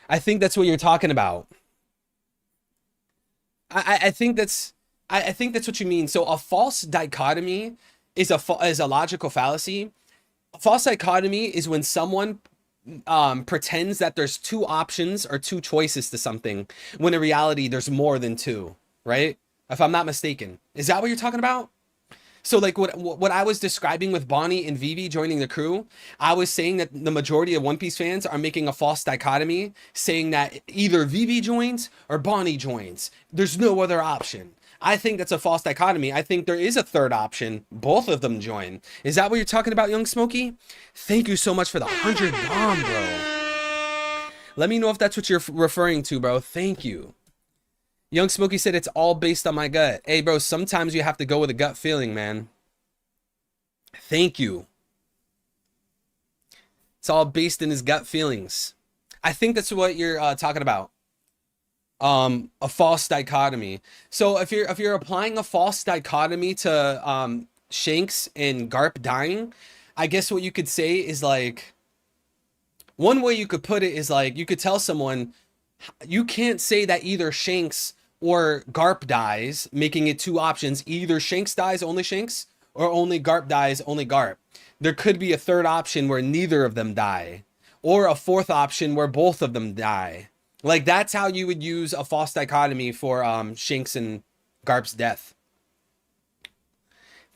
I think that's what you're talking about. I think that's what you mean. So a false dichotomy is a logical fallacy. A false dichotomy is when someone pretends that there's two options or two choices to something, when in reality there's more than two. Right? If I'm not mistaken. Is that what you're talking about? So like what I was describing with Bonnie and Vivi joining the crew, I was saying that the majority of One Piece fans are making a false dichotomy, saying that either Vivi joins or Bonnie joins. There's no other option. I think that's a false dichotomy. I think there is a third option. Both of them join. Is that what you're talking about, Young Smokey? Thank you so much for the 100 bomb, bro. Let me know if that's what you're referring to, bro. Thank you. Young Smokey said it's all based on my gut. Hey, bro, sometimes you have to go with a gut feeling, man. Thank you. It's all based in his gut feelings. I think that's what you're talking about. A false dichotomy. So if you're applying a false dichotomy to Shanks and Garp dying, I guess what you could say is like, one way you could put it is like, you could tell someone, you can't say that either Shanks or Garp dies, making it two options. Either Shanks dies, only Shanks, or only Garp dies, only Garp. There could be a third option where neither of them die, or a fourth option where both of them die. Like that's how you would use a false dichotomy for Shanks and Garp's death.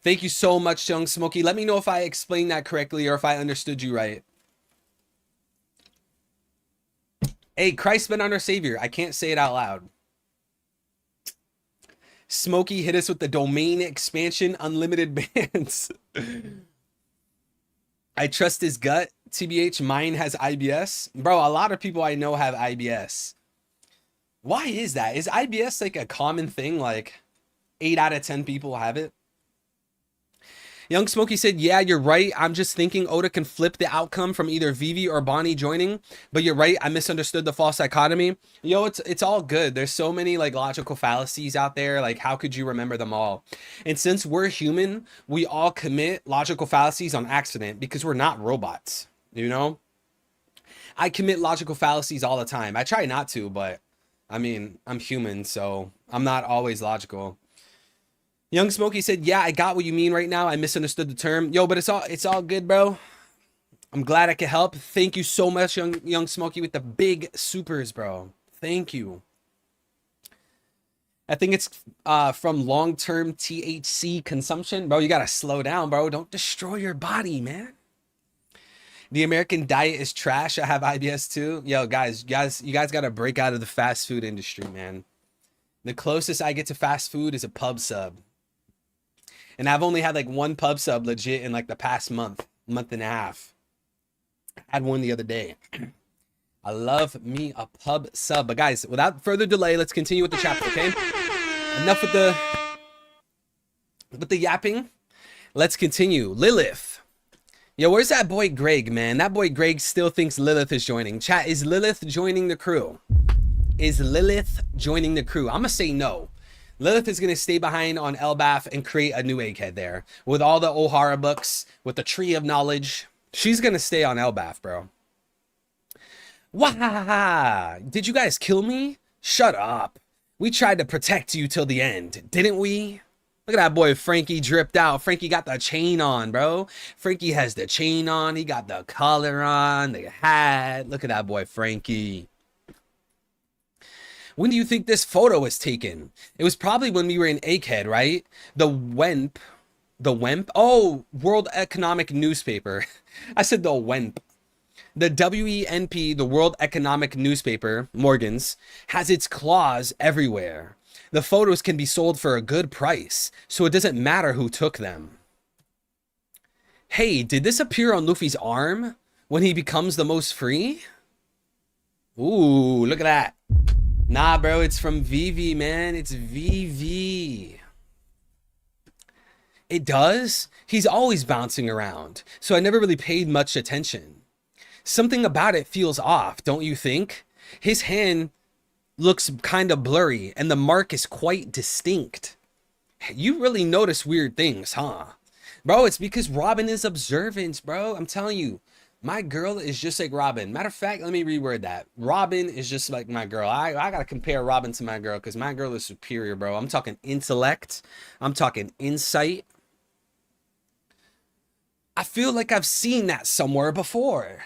Thank you so much, Young Smokey. Let me know if I explained that correctly or if I understood you right. Hey, Christ been our savior. I can't say it out loud. Smokey hit us with the domain expansion, unlimited bans. I trust his gut. TBH, mine has IBS. Bro, a lot of people I know have IBS. Why is that? Is IBS like a common thing? Like 8 out of 10 people have it? Young Smokey said, yeah, you're right. I'm just thinking Oda can flip the outcome from either Vivi or Bonnie joining. But you're right. I misunderstood the false dichotomy. Yo, it's all good. There's so many like logical fallacies out there. Like, how could you remember them all? And since we're human, we all commit logical fallacies on accident because we're not robots, you know? I commit logical fallacies all the time. I try not to, but I mean, I'm human, so I'm not always logical. Young Smokey said, yeah, I got what you mean right now. I misunderstood the term. Yo, but it's all good, bro. I'm glad I could help. Thank you so much, Young Smokey, with the big supers, bro. Thank you. I think it's from long-term THC consumption. Bro, you got to slow down, bro. Don't destroy your body, man. The American diet is trash. I have IBS too. Yo, guys, you guys got to break out of the fast food industry, man. The closest I get to fast food is a pub sub. And I've only had like one pub sub legit in like the past month and a half. I had one the other day. I love me a pub sub. But guys, without further delay, let's continue with the chapter, okay? Enough with the yapping. Let's continue. Lilith. Yo, where's that boy Greg, man? That boy Greg still thinks Lilith is joining. Chat, is Lilith joining the crew? Is Lilith joining the crew? I'm gonna say no. Lilith is going to stay behind on Elbaf and create a new egghead there. With all the Ohara books, with the Tree of Knowledge. She's going to stay on Elbaf, bro. Wah! Did you guys kill me? Shut up. We tried to protect you till the end, didn't we? Look at that boy Frankie dripped out. Frankie got the chain on, bro. Frankie has the chain on. He got the collar on, the hat. Look at that boy Frankie. When do you think this photo was taken? It was probably when we were in Egghead, right? The Wemp. Oh, World Economic Newspaper. I said the Wemp. The WENP, the World Economic Newspaper, Morgan's, has its claws everywhere. The photos can be sold for a good price, so it doesn't matter who took them. Hey, did this appear on Luffy's arm when he becomes the most free? Ooh, look at that. Nah, bro, it's from Vivi, man. It's Vivi. It does? He's always bouncing around, so I never really paid much attention. Something about it feels off, don't you think? His hand looks kind of blurry, and the mark is quite distinct. You really notice weird things, huh? Bro, it's because Robin is observant, bro. I'm telling you. My girl is just like Robin. Matter of fact, let me reword that. Robin is just like my girl. I gotta compare Robin to my girl because my girl is superior, bro. I'm talking intellect. I'm talking insight. I feel like I've seen that somewhere before.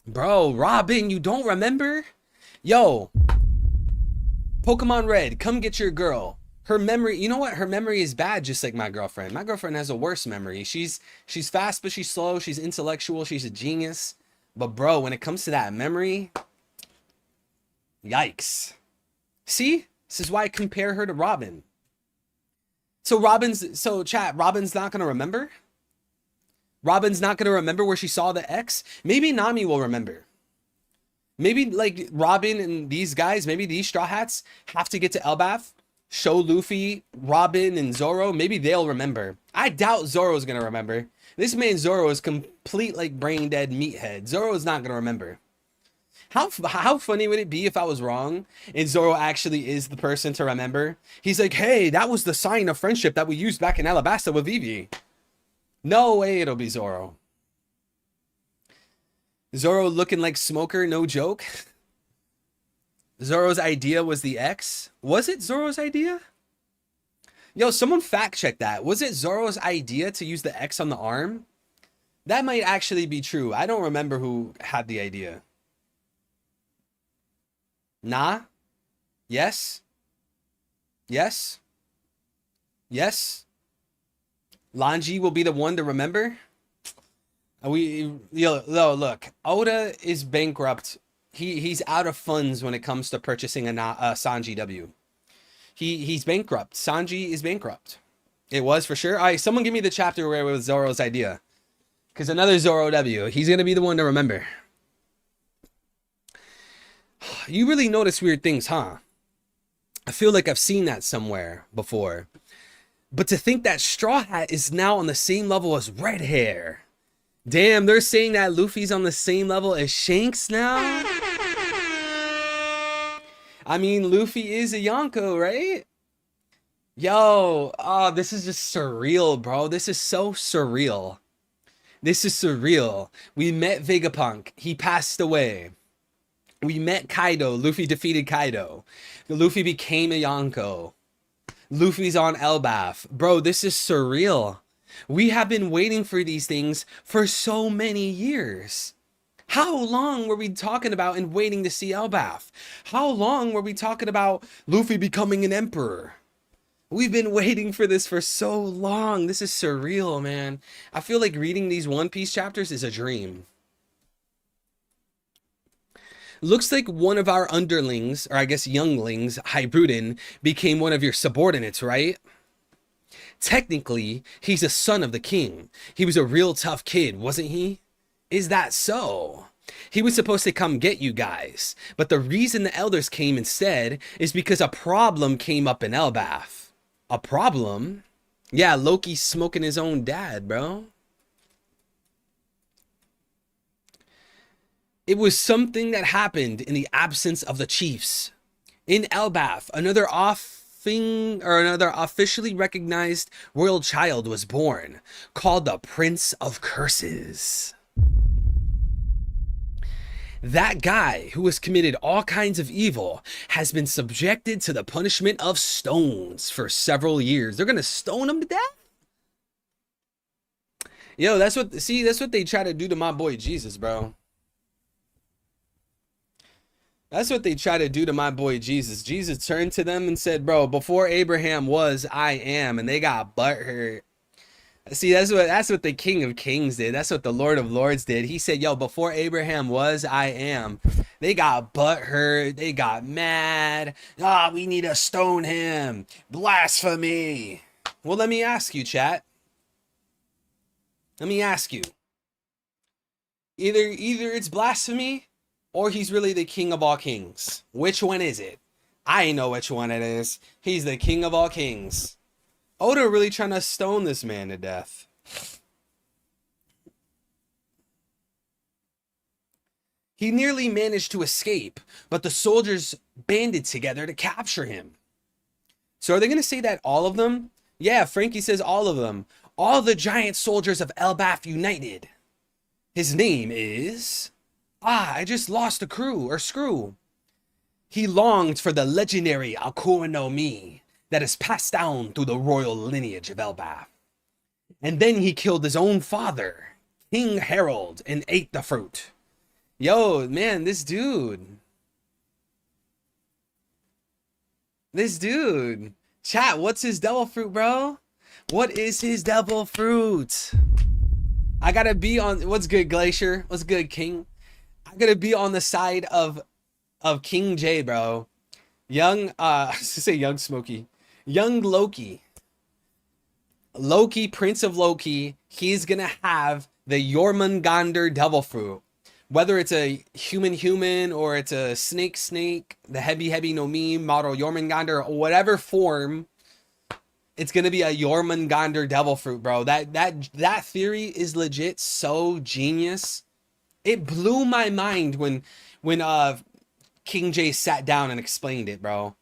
Bro, Robin, you don't remember? Yo, Pokemon Red, come get your girl. Her memory, you know what? Her memory is bad, just like my girlfriend. My girlfriend has a worse memory. She's fast, but she's slow. She's intellectual. She's a genius. But bro, when it comes to that memory, yikes. See? This is why I compare her to Robin. So chat, Robin's not going to remember? Robin's not going to remember where she saw the X? Maybe Nami will remember. Maybe like Robin and these guys, maybe these Straw Hats have to get to Elbaf. Show Luffy, Robin, and Zoro. Maybe they'll remember. I doubt Zoro's gonna remember. This man Zoro is complete like brain dead meathead. Zoro's not gonna remember. How funny would it be if I was wrong and Zoro actually is the person to remember? He's like, hey, that was the sign of friendship that we used back in Alabasta with Vivi. No way it'll be Zoro. Zoro looking like Smoker, no joke. Zoro's idea was the X? Was it Zoro's idea? Yo, someone fact check that. Was it Zoro's idea to use the X on the arm? That might actually be true. I don't remember who had the idea. Nah? Yes? Yes? Yes? Lanji will be the one to remember? Look, Oda is bankrupt. He's out of funds when it comes to purchasing a Sanji W. He's bankrupt. Sanji is bankrupt. It was for sure. All right, someone give me the chapter where it was Zoro's idea. Because another Zoro W. He's going to be the one to remember. You really notice weird things, huh? I feel like I've seen that somewhere before. But to think that Straw Hat is now on the same level as Red Hair. Damn, they're saying that Luffy's on the same level as Shanks now? I mean, Luffy is a Yonko, right? Yo, oh, this is just surreal, bro. This is so surreal. This is surreal. We met Vegapunk. He passed away. We met Kaido. Luffy defeated Kaido. Luffy became a Yonko. Luffy's on Elbaf. Bro, this is surreal. We have been waiting for these things for so many years. How long were we talking about and waiting to see Elbaf? How long were we talking about Luffy becoming an emperor? We've been waiting for this for so long. This is surreal, man. I feel like reading these One Piece chapters is a dream. Looks like one of our underlings, or I guess younglings, Hybruden, became one of your subordinates, right? Technically, he's a son of the king. He was a real tough kid, wasn't he? Is that so? He was supposed to come get you guys, but the reason the elders came instead is because a problem came up in Elbaf. A problem? Yeah, Loki's smoking his own dad, bro. It was something that happened in the absence of the chiefs. In Elbaf, another officially recognized royal child was born, called the Prince of Curses. That guy who has committed all kinds of evil has been subjected to the punishment of stones for several years. They're gonna stone him to death? Yo, that's what they try to do to my boy Jesus, bro. That's what they try to do to my boy Jesus. Jesus turned to them and said, bro, before Abraham was, I am. And they got butthurt. See, that's what the King of Kings did. That's what the Lord of Lords did. He said, yo, before Abraham was, I am. They got butthurt. They got mad. Ah, we need to stone him. Blasphemy. Well, let me ask you, chat. Let me ask you. Either it's blasphemy or he's really the king of all kings. Which one is it? I know which one it is. He's the king of all kings. Oda really trying to stone this man to death. He nearly managed to escape, but the soldiers banded together to capture him. So are they going to say that all of them? Yeah, Frankie says all of them. All the giant soldiers of Elbaf united. His name is... I just lost a screw. He longed for the legendary Akuma no Mi that is passed down through the royal lineage of Elbaf. And then he killed his own father, King Harold, and ate the fruit. Yo, man, this dude. Chat, what's his devil fruit, bro? What is his devil fruit? I gotta be on... What's good, Glacier? What's good, King? I'm gonna be on the side of King J, bro. Young Smokey. Young Loki. Loki, Prince of Loki, he's gonna have the Jormungandr devil fruit. Whether it's a human or it's a snake, the heavy no Mi model Jormungandr, or whatever form, it's gonna be a Jormungandr devil fruit, bro. That theory is legit so genius. It blew my mind when King J sat down and explained it, bro.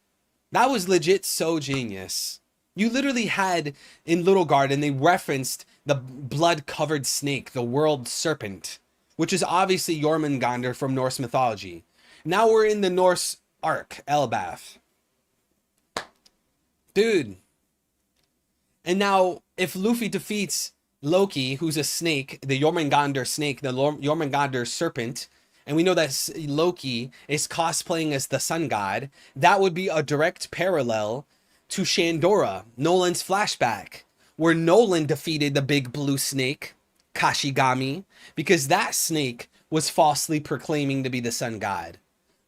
That was legit so genius. You literally had in Little Garden, they referenced the blood-covered snake, the world serpent, which is obviously Jormungandr from Norse mythology. Now we're in the Norse arc, Elbaf. Dude. And now, if Luffy defeats Loki, who's a snake, the Jormungandr snake, the Jormungandr serpent, and we know that Loki is cosplaying as the sun god, that would be a direct parallel to Shandora, Nolan's flashback, where Nolan defeated the big blue snake, Kashigami, because that snake was falsely proclaiming to be the sun god.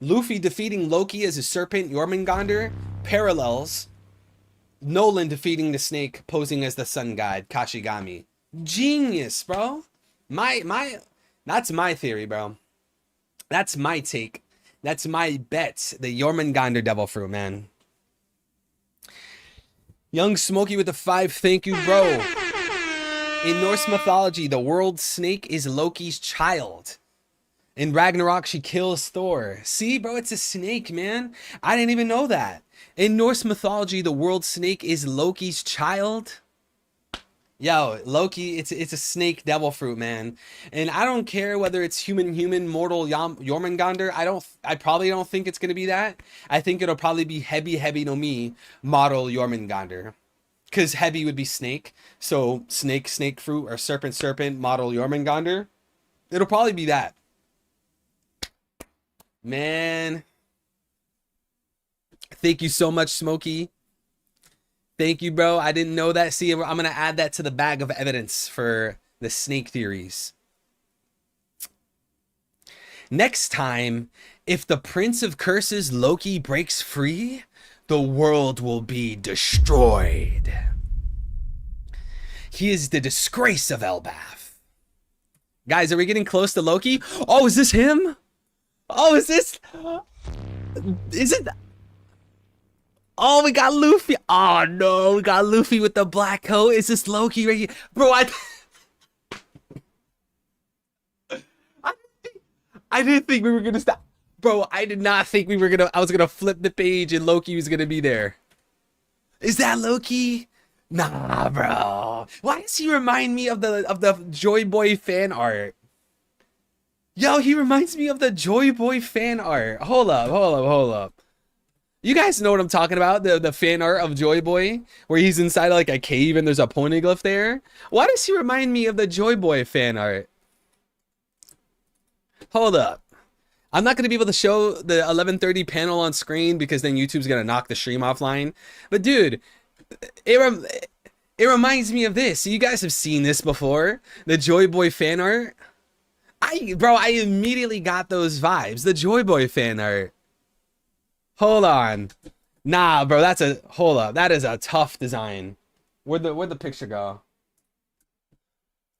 Luffy defeating Loki as a serpent, Jormungandr, parallels Nolan defeating the snake posing as the sun god, Kashigami. Genius, bro. That's my theory, bro. That's my take. That's my bet. The Jormungandr devil fruit, man. Young Smokey with the 5, thank you, bro. In Norse mythology, the world snake is Loki's child. In Ragnarok, she kills Thor. See, bro, it's a snake, man. I didn't even know that. In Norse mythology, the world snake is Loki's child. Yo, Loki, it's a snake devil fruit, man. And I don't care whether it's human, mortal, Jormungandr. I probably don't think it's gonna be that. I think it'll probably be Hebi no Mi, model Jormungandr. Because Hebi would be snake. So snake fruit, or serpent, model Jormungandr. It'll probably be that. Man. Thank you so much, Smokey. Thank you, bro. I didn't know that. See, I'm going to add that to the bag of evidence for the snake theories. Next time, if the Prince of Curses Loki breaks free, the world will be destroyed. He is the disgrace of Elbaf. Guys, are we getting close to Loki? Oh, is this him? Oh, is this... Is it... Oh, we got Luffy. Oh, no. We got Luffy with the black coat. Is this Loki right here? Bro, I didn't think we were going to stop. Bro, I did not think we were going to... I was going to flip the page and Loki was going to be there. Is that Loki? Nah, bro. Why does he remind me of the Joy Boy fan art? Yo, he reminds me of the Joy Boy fan art. Hold up. You guys know what I'm talking about? The fan art of Joy Boy, where he's inside like a cave and there's a poneglyph there. Why does he remind me of the Joy Boy fan art? Hold up. I'm not going to be able to show the 11:30 panel on screen because then YouTube's going to knock the stream offline. But dude, it reminds me of this. You guys have seen this before. The Joy Boy fan art. I immediately got those vibes. The Joy Boy fan art. Hold on. Nah, bro, hold up. That is a tough design. Where'd the picture go?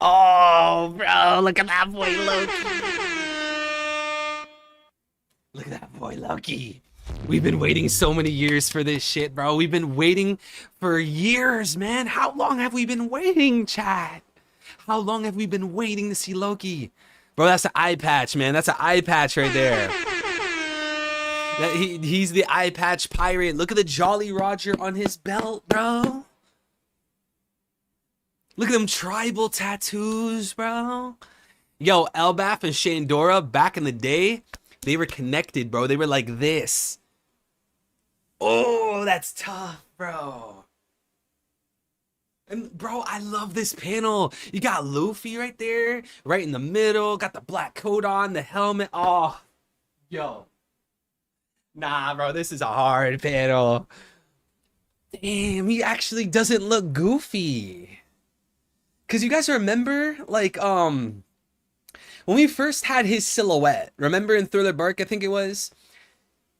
Oh, bro, look at that boy Loki. Look at that boy Loki. We've been waiting so many years for this shit, bro. We've been waiting for years, man. How long have we been waiting, chat? How long have we been waiting to see Loki? Bro, that's an eye patch, man. That's an eye patch right there. He's the eye patch pirate. Look at the Jolly Roger on his belt, bro. Look at them tribal tattoos, bro. Yo, Elbaf and Shandora, back in the day, they were connected, bro. They were like this. Oh, that's tough, bro. And, bro, I love this panel. You got Luffy right there, right in the middle. Got the black coat on, the helmet. Oh, yo. Nah, bro, this is a hard panel. Damn, he actually doesn't look goofy. Because you guys remember, like, when we first had his silhouette, remember in Thriller Bark, I think it was?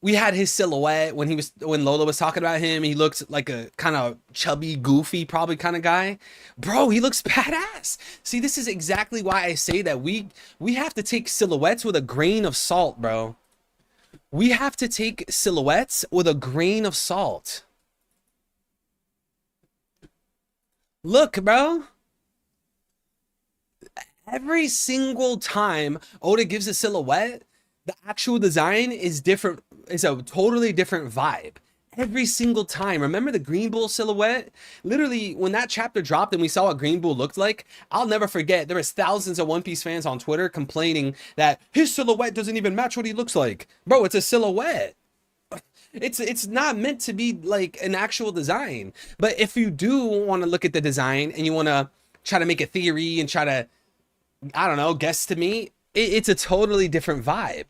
We had his silhouette when Lola was talking about him. He looked like a kind of chubby, goofy, probably kind of guy. Bro, he looks badass. See, this is exactly why I say that we have to take silhouettes with a grain of salt, bro. We have to take silhouettes with a grain of salt. Look, bro. Every single time Oda gives a silhouette, the actual design is different. It's a totally different vibe. Every single time. Remember the Green Bull silhouette? Literally, when that chapter dropped and we saw what Green Bull looked like, I'll never forget. There was thousands of One Piece fans on Twitter complaining that his silhouette doesn't even match what he looks like. Bro, it's a silhouette. It's not meant to be like an actual design. But if you do want to look at the design and you want to try to make a theory and try to, I don't know, guess to me, it's a totally different vibe.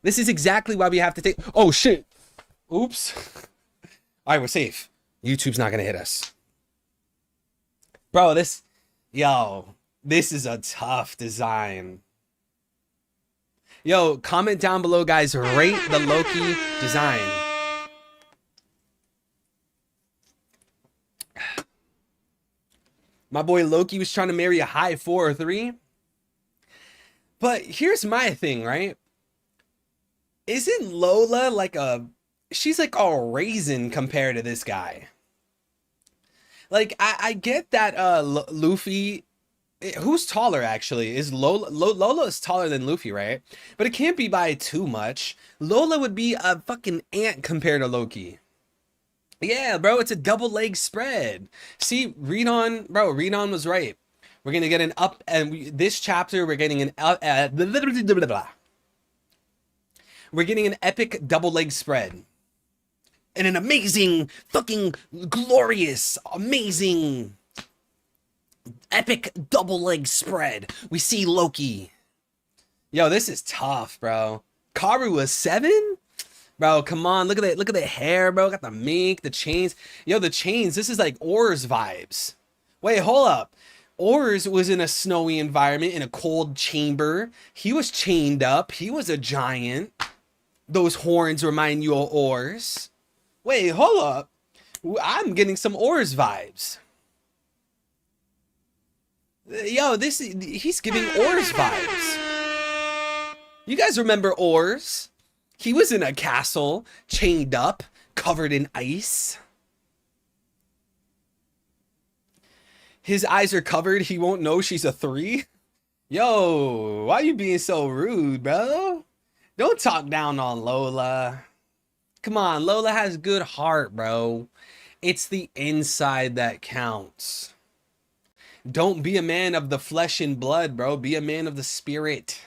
This is exactly why we have to take... Oh, shit. Oops. All right, we're safe. YouTube's not going to hit us. Bro, this is a tough design. Yo, comment down below, guys. Rate the Loki design. My boy Loki was trying to marry a high 4 or 3. But here's my thing, right? Isn't Lola like she's like a raisin compared to this guy? Like I get that Luffy, who's taller actually? Is Lola is taller than Luffy, right? But it can't be by too much. Lola would be a fucking ant compared to Loki. Yeah, bro, it's a double leg spread. See, read on, bro. Read on was right. We're gonna get an up, and this chapter we're getting an blah, blah, blah, blah, blah. We're getting an epic double leg spread, and an amazing, fucking glorious, amazing, epic double leg spread. We see Loki. Yo, this is tough, bro. Karu was 7. Bro, come on, look at that. Look at the hair, bro. Got the mink, the chains. Yo, the chains. This is like Oars vibes. Wait, hold up. Oars was in a snowy environment, in a cold chamber. He was chained up. He was a giant. Those horns remind you of Oars. Wait, hold up. I'm getting some Oars vibes. Yo, he's giving Oars vibes. You guys remember Oars? He was in a castle, chained up, covered in ice. His eyes are covered. He won't know she's a 3. Yo, why you being so rude, bro? Don't talk down on Lola. Come on, Lola has good heart, bro. It's the inside that counts. Don't be a man of the flesh and blood, bro. Be a man of the spirit.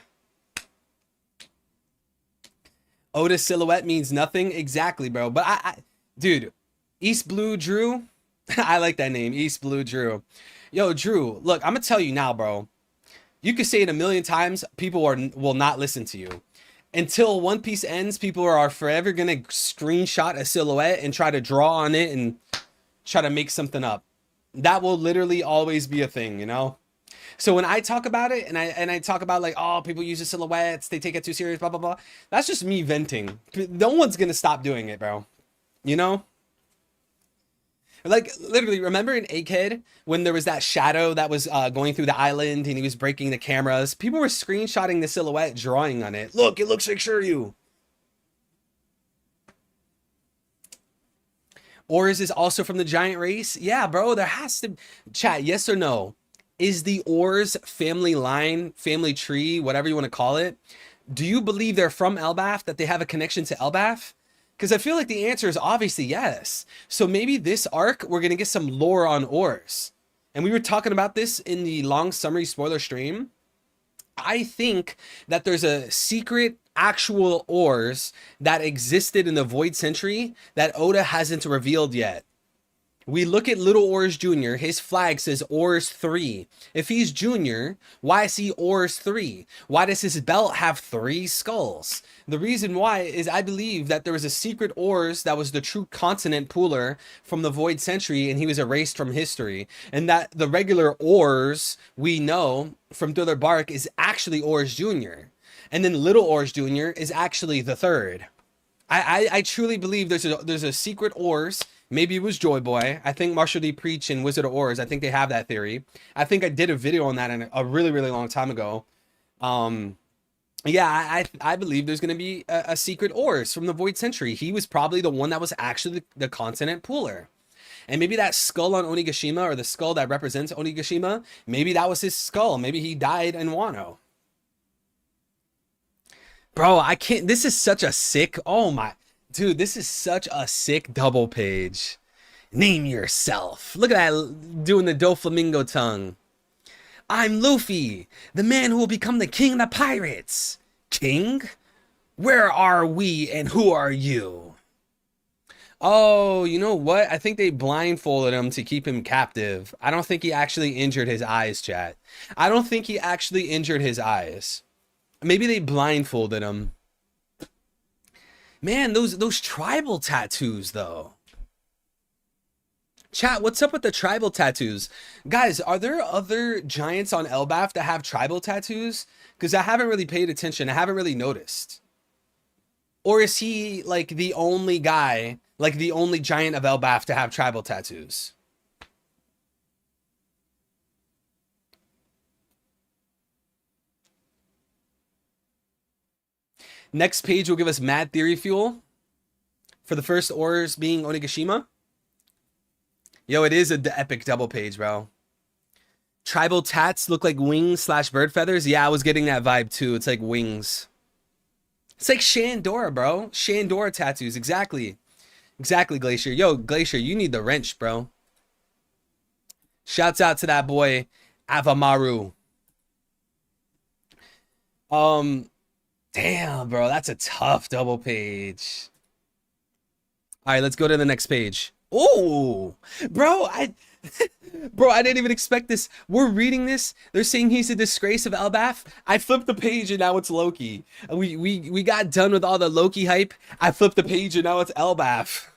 Oda's silhouette means nothing. Exactly, bro. But dude, East Blue Drew. I like that name, East Blue Drew. Yo, Drew, look, I'm gonna tell you now, bro. You could say it a million times, people will not listen to you. Until One Piece ends, people are forever gonna screenshot a silhouette and try to draw on it and try to make something up. That will literally always be a thing, you know? So when I talk about it and I talk about like, oh, people use the silhouettes, they take it too serious, blah, blah, blah. That's just me venting. No one's going to stop doing it, bro. You know? Like, literally, remember in Egghead when there was that shadow that was going through the island and he was breaking the cameras? People were screenshotting the silhouette, drawing on it. Look, it looks like Shiryu. Oars is also from the giant race? Yeah, bro, there has to... Chat, yes or no? Is the Oars family line, family tree, whatever you want to call it, do you believe they're from Elbaf, that they have a connection to Elbaf? Because I feel like the answer is obviously yes. So maybe this arc, we're going to get some lore on Oars. And we were talking about this in the long summary spoiler stream. I think that there's a secret actual Oars that existed in the Void Century that Oda hasn't revealed yet. We look at Little Oars Jr. His flag says Oars 3. If he's Junior, why is he Oars 3? Why does his belt have 3 skulls? The reason why is I believe that there was a secret Oars that was the true continent pooler from the Void Century and he was erased from history. And that the regular Oars we know from Thriller Bark is actually Oars Jr. And then Little Oars Jr. is actually the 3rd. I truly believe there's a secret Oars. Maybe it was Joy Boy. I think Marshall D. Preach and Wizard of Oars. I think they have that theory. I think I did a video on that in a really, really long time ago. Yeah, I believe there's going to be a secret Oars from the Void Century. He was probably the one that was actually the continent pooler. And maybe that skull on Onigashima, or the skull that represents Onigashima, maybe that was his skull. Maybe he died in Wano. Bro, I can't. This is such a sick. Oh my. Dude, this is such a sick double page. Name yourself. Look at that, doing the Doflamingo tongue. I'm Luffy, the man who will become the king of the pirates. King? Where are we and who are you? Oh, you know what? I think they blindfolded him to keep him captive. I don't think he actually injured his eyes, chat. I don't think he actually injured his eyes. Maybe they blindfolded him. Man, those tribal tattoos, though. Chat, what's up with the tribal tattoos? Guys, are there other giants on Elbaf that have tribal tattoos? Because I haven't really paid attention. I haven't really noticed. Or is he, like, the only guy, like, the only giant of Elbaf to have tribal tattoos? Next page will give us mad theory fuel for the first Oars being Onigashima. Yo, it is a epic double page, bro. Tribal tats look like wings / bird feathers. Yeah, I was getting that vibe too. It's like wings. It's like Shandora, bro. Shandora tattoos. Exactly. Exactly, Glacier. Yo, Glacier, you need the wrench, bro. Shouts out to that boy, Avamaru. Damn, bro. That's a tough double page. All right, let's go to the next page. Oh, bro, bro, I didn't even expect this. We're reading this. They're saying he's a disgrace of Elbaf. I flipped the page and now it's Loki. We got done with all the Loki hype. I flipped the page and now it's Elbaf.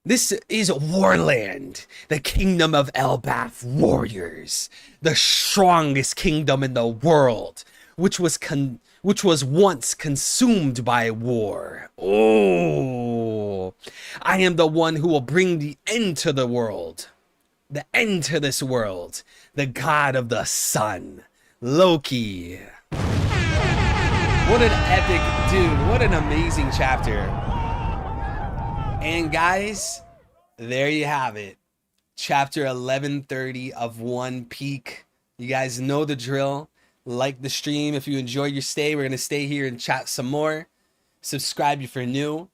This is Warland, the kingdom of Elbaf warriors, the strongest kingdom in the world, which was once consumed by war. Oh, I am the one who will bring the end to the world, the end to this world, the god of the sun, Loki. What an epic dude, what an amazing chapter. And guys, there you have it. Chapter 1130 of One Peak. You guys know the drill. Like the stream. If you enjoyed your stay, we're going to stay here and chat some more. Subscribe if you're new.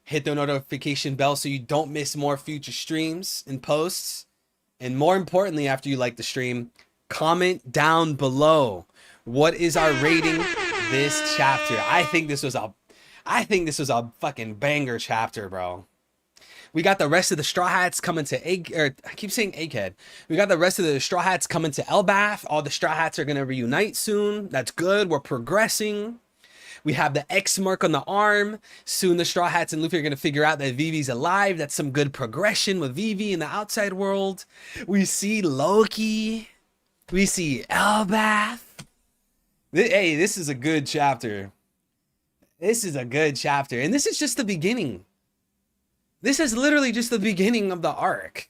Hit the notification bell so you don't miss more future streams and posts. And more importantly, after you like the stream, comment down below. What is our rating this chapter? I think this was a fucking banger chapter, bro. We got the rest of the Straw Hats coming to I keep saying Egghead. We got the rest of the Straw Hats coming to Elbaf. All the Straw Hats are going to reunite soon. That's good. We're progressing. We have the X mark on the arm. Soon the Straw Hats and Luffy are going to figure out that Vivi's alive. That's some good progression with Vivi in the outside world. We see Loki. We see Elbaf. Hey, this is a good chapter. This is a good chapter. And this is just the beginning. This is literally just the beginning of the arc.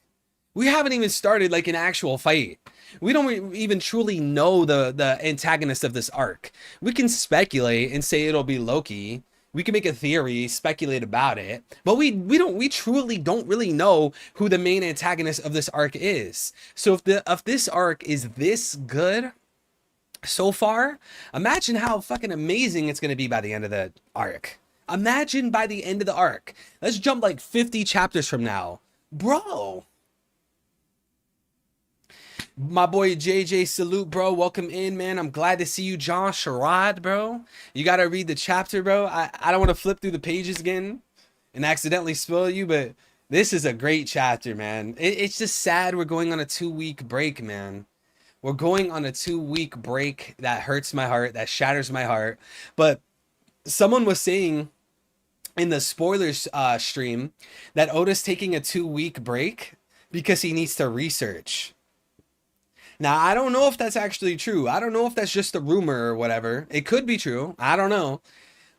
We haven't even started like an actual fight. We don't even truly know the antagonist of this arc. We can speculate and say it'll be Loki. We can make a theory, speculate about it, but we truly don't really know who the main antagonist of this arc is. So if this arc is this good so far, imagine how fucking amazing it's going to be by the end of the arc. Imagine by the end of the arc. Let's jump like 50 chapters from now. Bro. My boy JJ, salute, bro. Welcome in, man. I'm glad to see you, John Sherrod, bro. You got to read the chapter, bro. I don't want to flip through the pages again and accidentally spoil you, but this is a great chapter, man. It's just sad we're going on a 2-week break, man. We're going on a 2-week break. That hurts my heart. That shatters my heart. But someone was saying in the spoilers stream that Oda's taking a 2-week break because he needs to research. Now, I don't know if that's actually true. I don't know if that's just a rumor or whatever. It could be true. I don't know.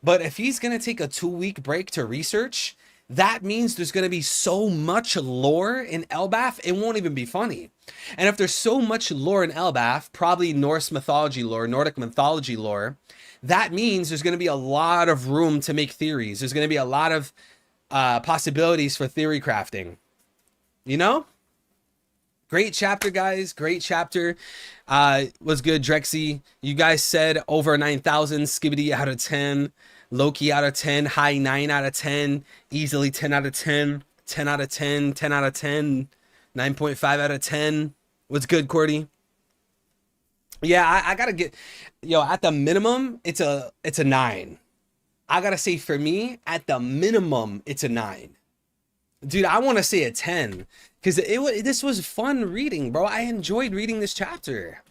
But if he's going to take a 2-week break to research, that means there's going to be so much lore in Elbaf, it won't even be funny. And if there's so much lore in Elbaf, probably Norse mythology lore, Nordic mythology lore, that means there's going to be a lot of room to make theories. There's going to be a lot of possibilities for theory crafting. You know? Great chapter, guys. Great chapter. Was good, Drexy. You guys said over 9,000. Skibbity out of 10. Loki out of 10. High 9 out of 10. Easily 10 out of 10. 10 out of 10. 10 out of 10. 9.5 out of 10. What's good, Cordy? Yeah, I gotta get, yo, at the minimum, it's a 9. I gotta say, for me, at the minimum, it's a 9. Dude, I want to say a 10 because this was fun reading, bro. I enjoyed reading this chapter.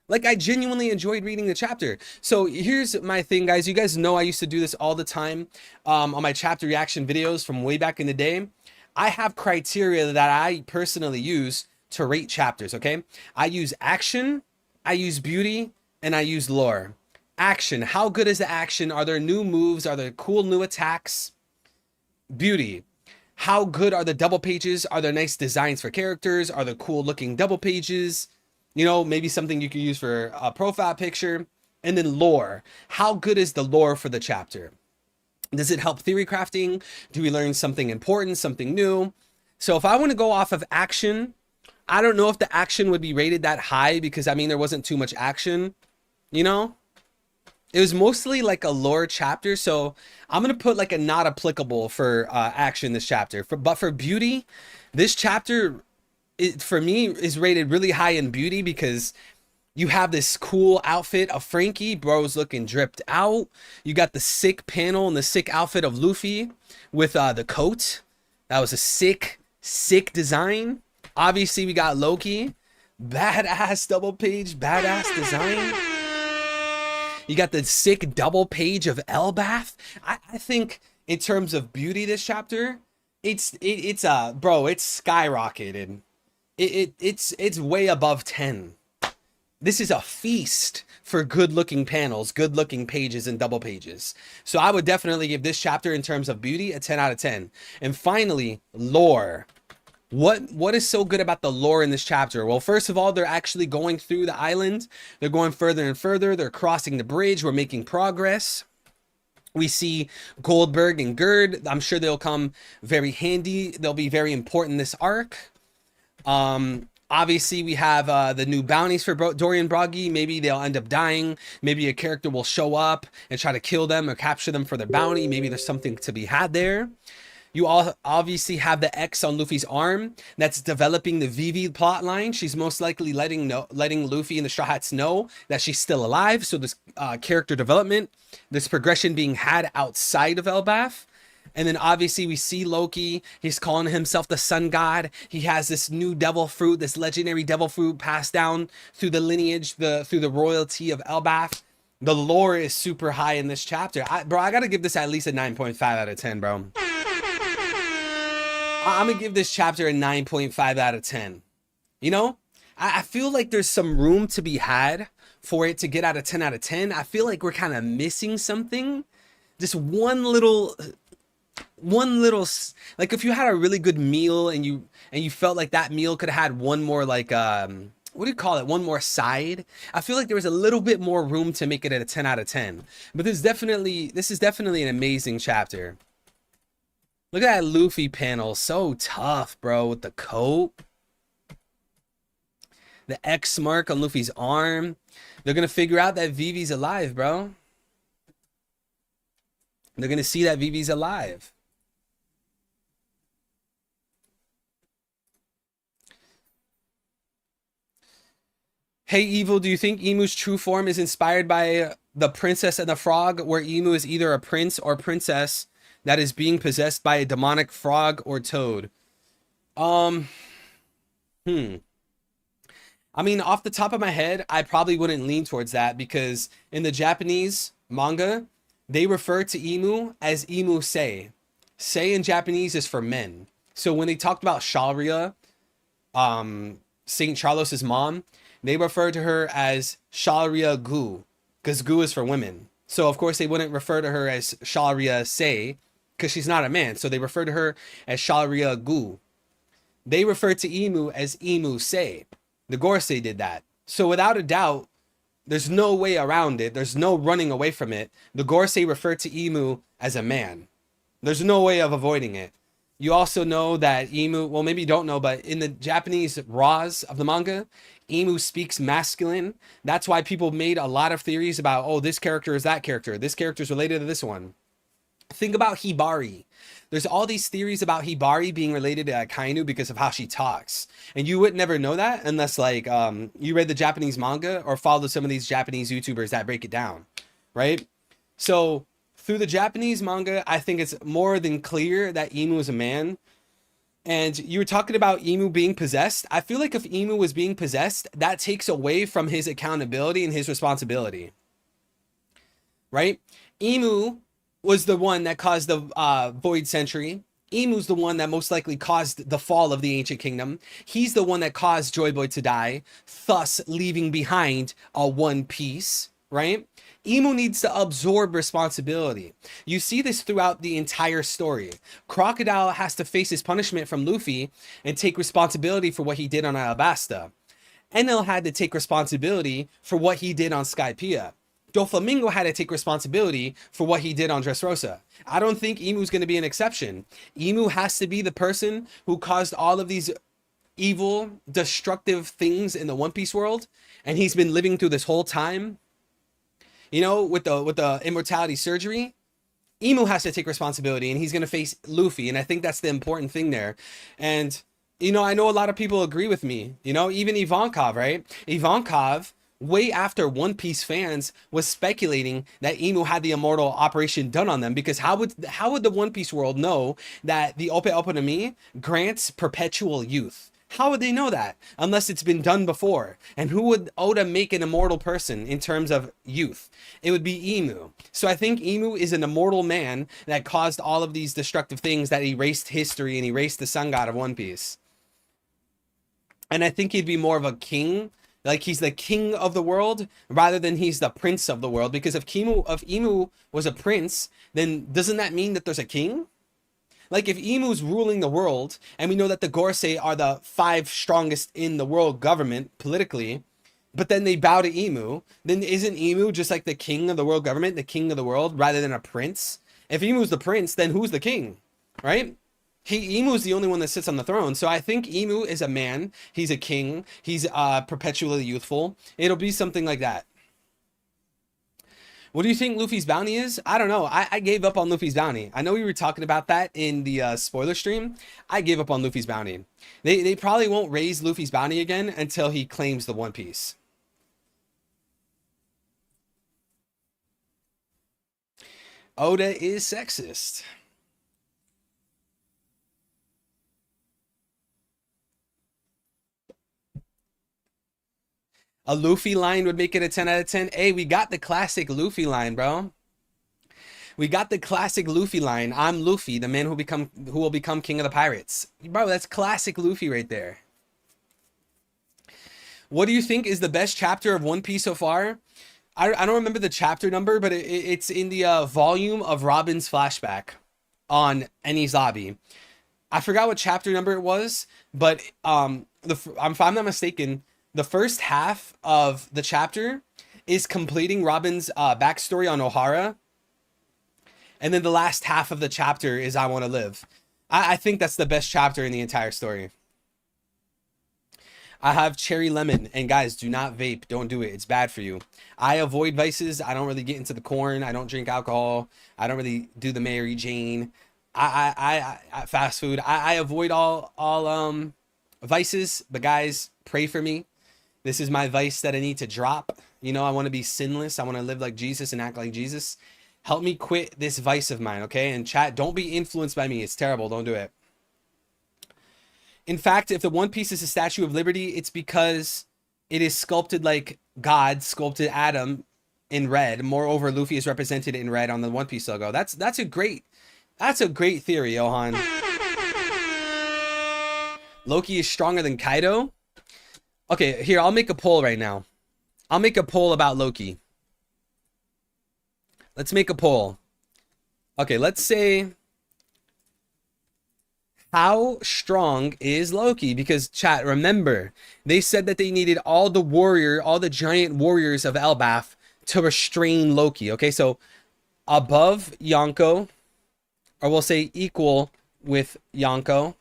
Like, I genuinely enjoyed reading the chapter. So here's my thing, guys. You guys know I used to do this all the time on my chapter reaction videos from way back in the day. I have criteria that I personally use to rate chapters, okay? I use action, I use beauty, and I use lore. Action. How good is the action? Are there new moves? Are there cool new attacks? Beauty. How good are the double pages? Are there nice designs for characters? Are there cool looking double pages? You know, maybe something you could use for a profile picture. And then lore. How good is the lore for the chapter? Does it help theory crafting? Do we learn something important, something new? So if I want to go off of action, I don't know if the action would be rated that high because I mean, there wasn't too much action, you know? It was mostly like a lore chapter. So I'm going to put like a not applicable for action this chapter. But for beauty, this chapter, for me, is rated really high in beauty because you have this cool outfit of Frankie. Bro's looking dripped out. You got the sick panel and the sick outfit of Luffy with the coat. That was a sick design. Obviously, we got Loki. Badass double page, badass design. You got the sick double page of Elbath. I think in terms of beauty, this chapter, it's bro, it's skyrocketed. It's way above 10. This is a feast for good looking panels, good looking pages and double pages. So I would definitely give this chapter in terms of beauty a 10 out of 10. And finally, lore. What is so good about the lore in this chapter? Well, first of all, they're actually going through the island. They're going further and further. They're crossing the bridge. We're making progress. We see Goldberg and Gerd. I'm sure they'll come very handy. They'll be very important in this arc. Obviously, we have the new bounties for Dorian Broggy. Maybe they'll end up dying. Maybe a character will show up and try to kill them or capture them for their bounty. Maybe there's something to be had there. You all obviously have the X on Luffy's arm. That's developing the Vivi plot line. She's most likely letting Luffy and the Straw Hats know that she's still alive. So this character development, this progression being had outside of Elbath. And then obviously we see Loki. He's calling himself the sun god. He has this new devil fruit, this legendary devil fruit passed down through the lineage, through the royalty of Elbath. The lore is super high in this chapter. Bro, I got to give this at least a 9.5 out of 10, bro. I'm going to give this chapter a 9.5 out of 10. You know, I feel like there's some room to be had for it to get out of 10 out of 10. I feel like we're kind of missing something. Just one little, like if you had a really good meal and you felt like that meal could have had one more like, what do you call it? One more side. I feel like there was a little bit more room to make it at a 10 out of 10. But this is definitely an amazing chapter. Look at that Luffy panel. So tough, bro, with the coat. The X mark on Luffy's arm. They're going to figure out that Vivi's alive, bro. They're going to see that Vivi's alive. Hey, Evil, do you think Emu's true form is inspired by the Princess and the Frog, where Emu is either a prince or princess that is being possessed by a demonic frog or toad? I mean, off the top of my head, I probably wouldn't lean towards that because in the Japanese manga, they refer to Emu as Emu Sei. Sei in Japanese is for men. So when they talked about Sharia, St. Charles's mom, they refer to her as Sharia Gu, because Gu is for women. So of course they wouldn't refer to her as Sharia Sei, because she's not a man. So they refer to her as Sharia Gu. They refer to Emu as Emu Sei. The Gorosei did that. So without a doubt, there's no way around it. There's no running away from it. The Gorosei referred to Emu as a man. There's no way of avoiding it. You also know that Emu, well, maybe you don't know, but in the Japanese Raws of the manga, Emu speaks masculine. That's why people made a lot of theories about, oh, this character is that character. This character is related to this one. Think about Hibari. There's all these theories about Hibari being related to Akainu because of how she talks. And you would never know that unless like you read the Japanese manga or followed some of these Japanese YouTubers that break it down, right? So through the Japanese manga, I think it's more than clear that Emu is a man. And you were talking about Emu being possessed. I feel like if Emu was being possessed, that takes away from his accountability and his responsibility, right? Emu was the one that caused the Void Century. Emu's the one that most likely caused the fall of the Ancient Kingdom. He's the one that caused Joy Boy to die, thus leaving behind a One Piece, right? Emu needs to absorb responsibility. You see this throughout the entire story. Crocodile has to face his punishment from Luffy and take responsibility for what he did on Alabasta. Enel had to take responsibility for what he did on Skypiea. Doflamingo had to take responsibility for what he did on Dressrosa. I don't think Imu's going to be an exception. Imu has to be the person who caused all of these evil, destructive things in the One Piece world, and he's been living through this whole time. You know, with the immortality surgery, Imu has to take responsibility, and he's going to face Luffy, and I think that's the important thing there. And you know, I know a lot of people agree with me. You know, even Ivankov, right? Ivankov, way after One Piece fans was speculating that Imu had the immortal operation done on them, because how would the One Piece world know that the Ope Ope no Mi grants perpetual youth? How would they know that unless it's been done before? And who would Oda make an immortal person in terms of youth? It would be Imu. So I think Imu is an immortal man that caused all of these destructive things that erased history and erased the sun god of One Piece. And I think he'd be more of a king, like he's the king of the world rather than he's the prince of the world. Because if Imu was a prince, then doesn't that mean that there's a king? Like if Imu's ruling the world, and we know that the Gorosei are the 5 strongest in the world government politically, but then they bow to Imu, then isn't Imu just like the king of the world government, the king of the world, rather than a prince? If Imu's the prince, then who's the king, right? Imu's the only one that sits on the throne. So I think Imu is a man. He's a king. He's perpetually youthful. It'll be something like that. What do you think Luffy's bounty is? I don't know. I gave up on Luffy's bounty. I know we were talking about that in the spoiler stream. I gave up on Luffy's bounty. They probably won't raise Luffy's bounty again until he claims the One Piece. Oda is sexist. A Luffy line would make it a 10 out of 10. Hey, we got the classic Luffy line, bro. We got the classic Luffy line. I'm Luffy, the man who will become king of the pirates. Bro, that's classic Luffy right there. What do you think is the best chapter of One Piece so far? I don't remember the chapter number, but it's in the volume of Robin's flashback on Enies Lobby. I forgot what chapter number it was, but if I'm not mistaken, the first half of the chapter is completing Robin's backstory on Ohara. And then the last half of the chapter is I Want to Live. I think that's the best chapter in the entire story. I have cherry lemon. And guys, do not vape. Don't do it. It's bad for you. I avoid vices. I don't really get into the corn. I don't drink alcohol. I don't really do the Mary Jane. I fast food. I avoid all vices. But guys, pray for me. This is my vice that I need to drop. You know, I want to be sinless. I want to live like Jesus and act like Jesus. Help me quit this vice of mine, okay? And chat, don't be influenced by me. It's terrible. Don't do it. In fact, if the One Piece is a Statue of Liberty, it's because it is sculpted like God sculpted Adam in red. Moreover, Luffy is represented in red on the One Piece logo. That's a great theory, Johan. Loki is stronger than Kaido. Okay, here, I'll make a poll right now. I'll make a poll about Loki. Let's make a poll. Okay, let's say, how strong is Loki? Because chat, remember, they said that they needed all the giant warriors of Elbaf to restrain Loki. Okay, so above Yonko, or we'll say equal with Yonko.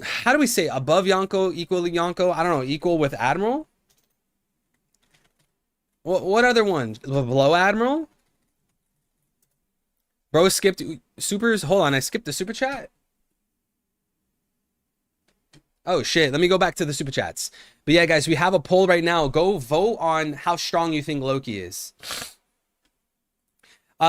How do we say above Yonko, equal to Yonko? I don't know, equal with Admiral? What other one? Below Admiral? Bro skipped supers. Hold on, I skipped the super chat. Oh shit, let me go back to the super chats. But yeah, guys, we have a poll right now. Go vote on how strong you think Loki is.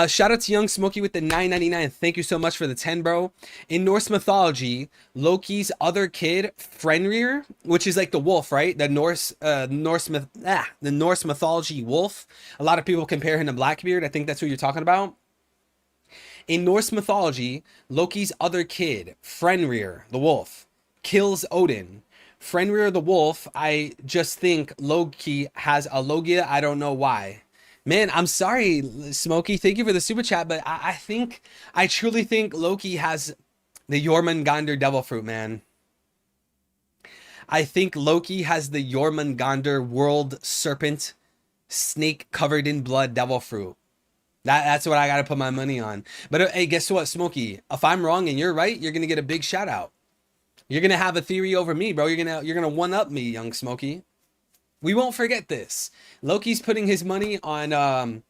Shout out to Young Smokey with the $9.99. Thank you so much for the 10, bro. In Norse mythology, Loki's other kid, Fenrir, which is like the wolf, right? The Norse mythology wolf. A lot of people compare him to Blackbeard. I think that's who you're talking about. In Norse mythology, Loki's other kid, Fenrir, the wolf, kills Odin. Fenrir the wolf, I just think Loki has a Logia. I don't know why. Man, I'm sorry, Smokey. Thank you for the super chat, but I truly think Loki has the Jormungandr devil fruit, man. I think Loki has the Jormungandr world serpent snake covered in blood devil fruit. That's what I gotta put my money on. But hey, guess what, Smokey? If I'm wrong and you're right, you're gonna get a big shout out. You're gonna have a theory over me, bro. You're gonna one up me, young Smokey. We won't forget this. Loki's putting his money on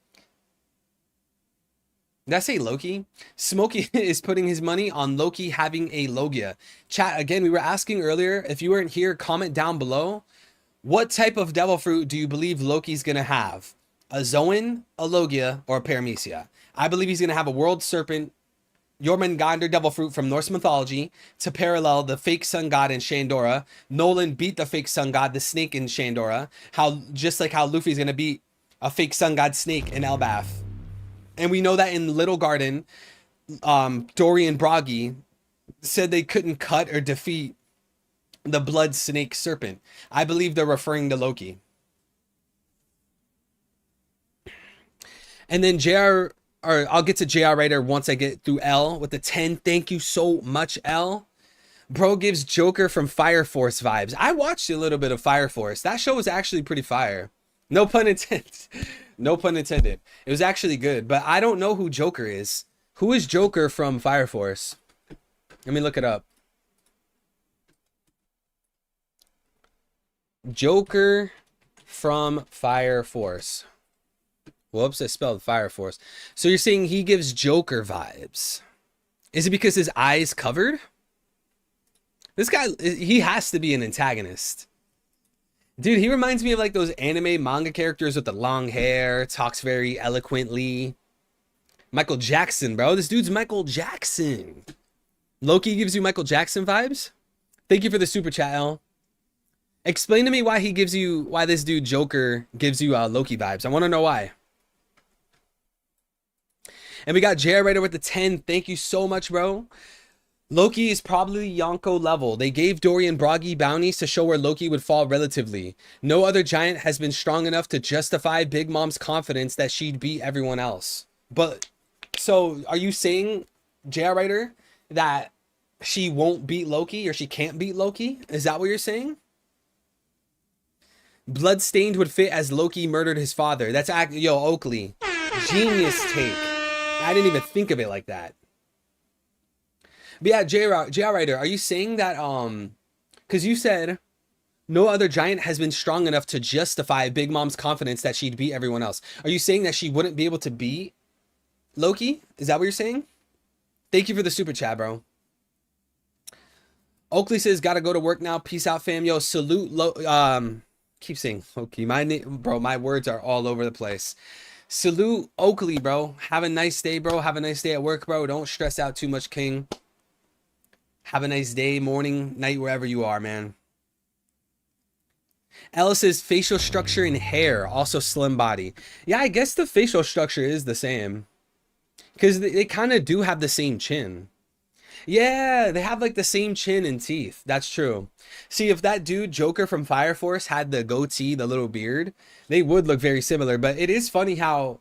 did I say Loki? Smokey is putting his money on Loki having a Logia. Chat, again, we were asking earlier, if you weren't here, comment down below. What type of devil fruit do you believe Loki's gonna have? A Zoan, a Logia, or a Paramecia? I believe he's gonna have a World Serpent, Jormungandr devil fruit from Norse mythology to parallel the fake sun god in Shandora. Nolan beat the fake sun god, the snake in Shandora. Just like how Luffy's gonna beat a fake sun god snake in Elbaf. And we know that in Little Garden, Dorian Broggy said they couldn't cut or defeat the blood snake serpent. I believe they're referring to Loki. And then JR, or I'll get to JR Writer once I get through L with the 10. Thank you so much, L. Bro gives Joker from Fire Force vibes. I watched a little bit of Fire Force. That show was actually pretty fire. No pun intended. No pun intended. It was actually good, but I don't know who Joker is. Who is Joker from Fire Force? Let me look it up. Joker from Fire Force. Whoops, I spelled Fire Force. So you're saying he gives Joker vibes. Is it because his eyes covered? This guy, he has to be an antagonist. Dude, he reminds me of like those anime manga characters with the long hair, talks very eloquently. Michael Jackson, bro. This dude's Michael Jackson. Loki gives you Michael Jackson vibes? Thank you for the super chat, L. Explain to me why this dude Joker gives you Loki vibes. I want to know why. And we got JR Rider with the 10. Thank you so much, bro. Loki is probably Yonko level. They gave Dorian Broggy bounties to show where Loki would fall relatively. No other giant has been strong enough to justify Big Mom's confidence that she'd beat everyone else. But, so, are you saying, JR Writer, that she won't beat Loki, or she can't beat Loki? Is that what you're saying? Bloodstained would fit as Loki murdered his father. That's yo, Oakley. Genius take. I didn't even think of it like that. But yeah, JR Writer, are you saying that, because you said no other giant has been strong enough to justify Big Mom's confidence that she'd beat everyone else. Are you saying that she wouldn't be able to beat Loki? Is that what you're saying? Thank you for the super chat, bro. Oakley says, gotta go to work now. Peace out, fam. Yo, salute, keep saying Loki. Bro, my words are all over the place. Salute Oakley, bro. Have a nice day, bro. Have a nice day at work, bro. Don't stress out too much, King. Have a nice day, morning, night, wherever you are, man. Ellis's facial structure and hair, also slim body. Yeah, I guess the facial structure is the same. Because they kind of do have the same chin. Yeah, they have like the same chin and teeth. That's true. See, if that dude, Joker from Fire Force, had the goatee, the little beard, they would look very similar. But it is funny how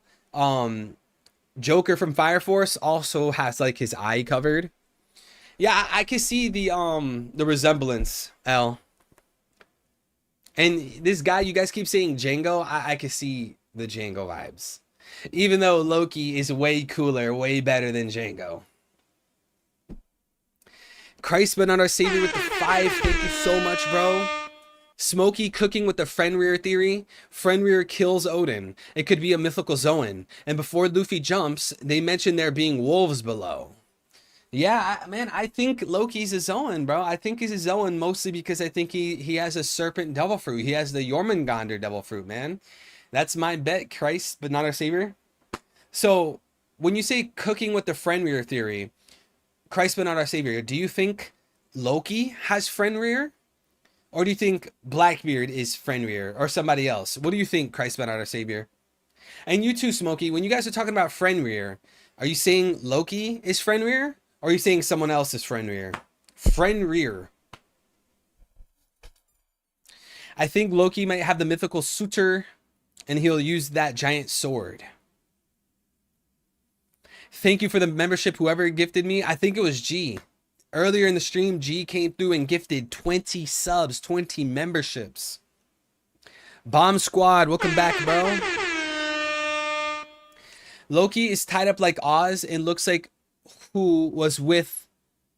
Joker from Fire Force also has like his eye covered. Yeah, I can see the resemblance, L. And this guy, you guys keep saying Django, I can see the Django vibes. Even though Loki is way cooler, way better than Django. Christ but not our savior with the 5. Thank you so much, bro. Smokey cooking with the Fenrir theory. Fenrir kills Odin. It could be a mythical Zoan. And before Luffy jumps, they mention there being wolves below. Yeah, man, I think Loki's a Zoan, bro. I think he's a Zoan mostly because I think he has a serpent devil fruit. He has the Jormungandr devil fruit, man. That's my bet, Christ, but not our savior. So, when you say cooking with the Fenrir theory, Christ, but not our savior, do you think Loki has Fenrir? Or do you think Blackbeard is Fenrir or somebody else? What do you think, Christ, but not our savior? And you too, Smokey, when you guys are talking about Fenrir, are you saying Loki is Fenrir? Or are you saying someone else is Fenrir? Fenrir. I think Loki might have the mythical suitor, and he'll use that giant sword. Thank you for the membership, whoever gifted me. I think it was G. Earlier in the stream, G came through and gifted 20 subs, 20 memberships. Bomb Squad, welcome back, bro. Loki is tied up like Oz and looks like who was with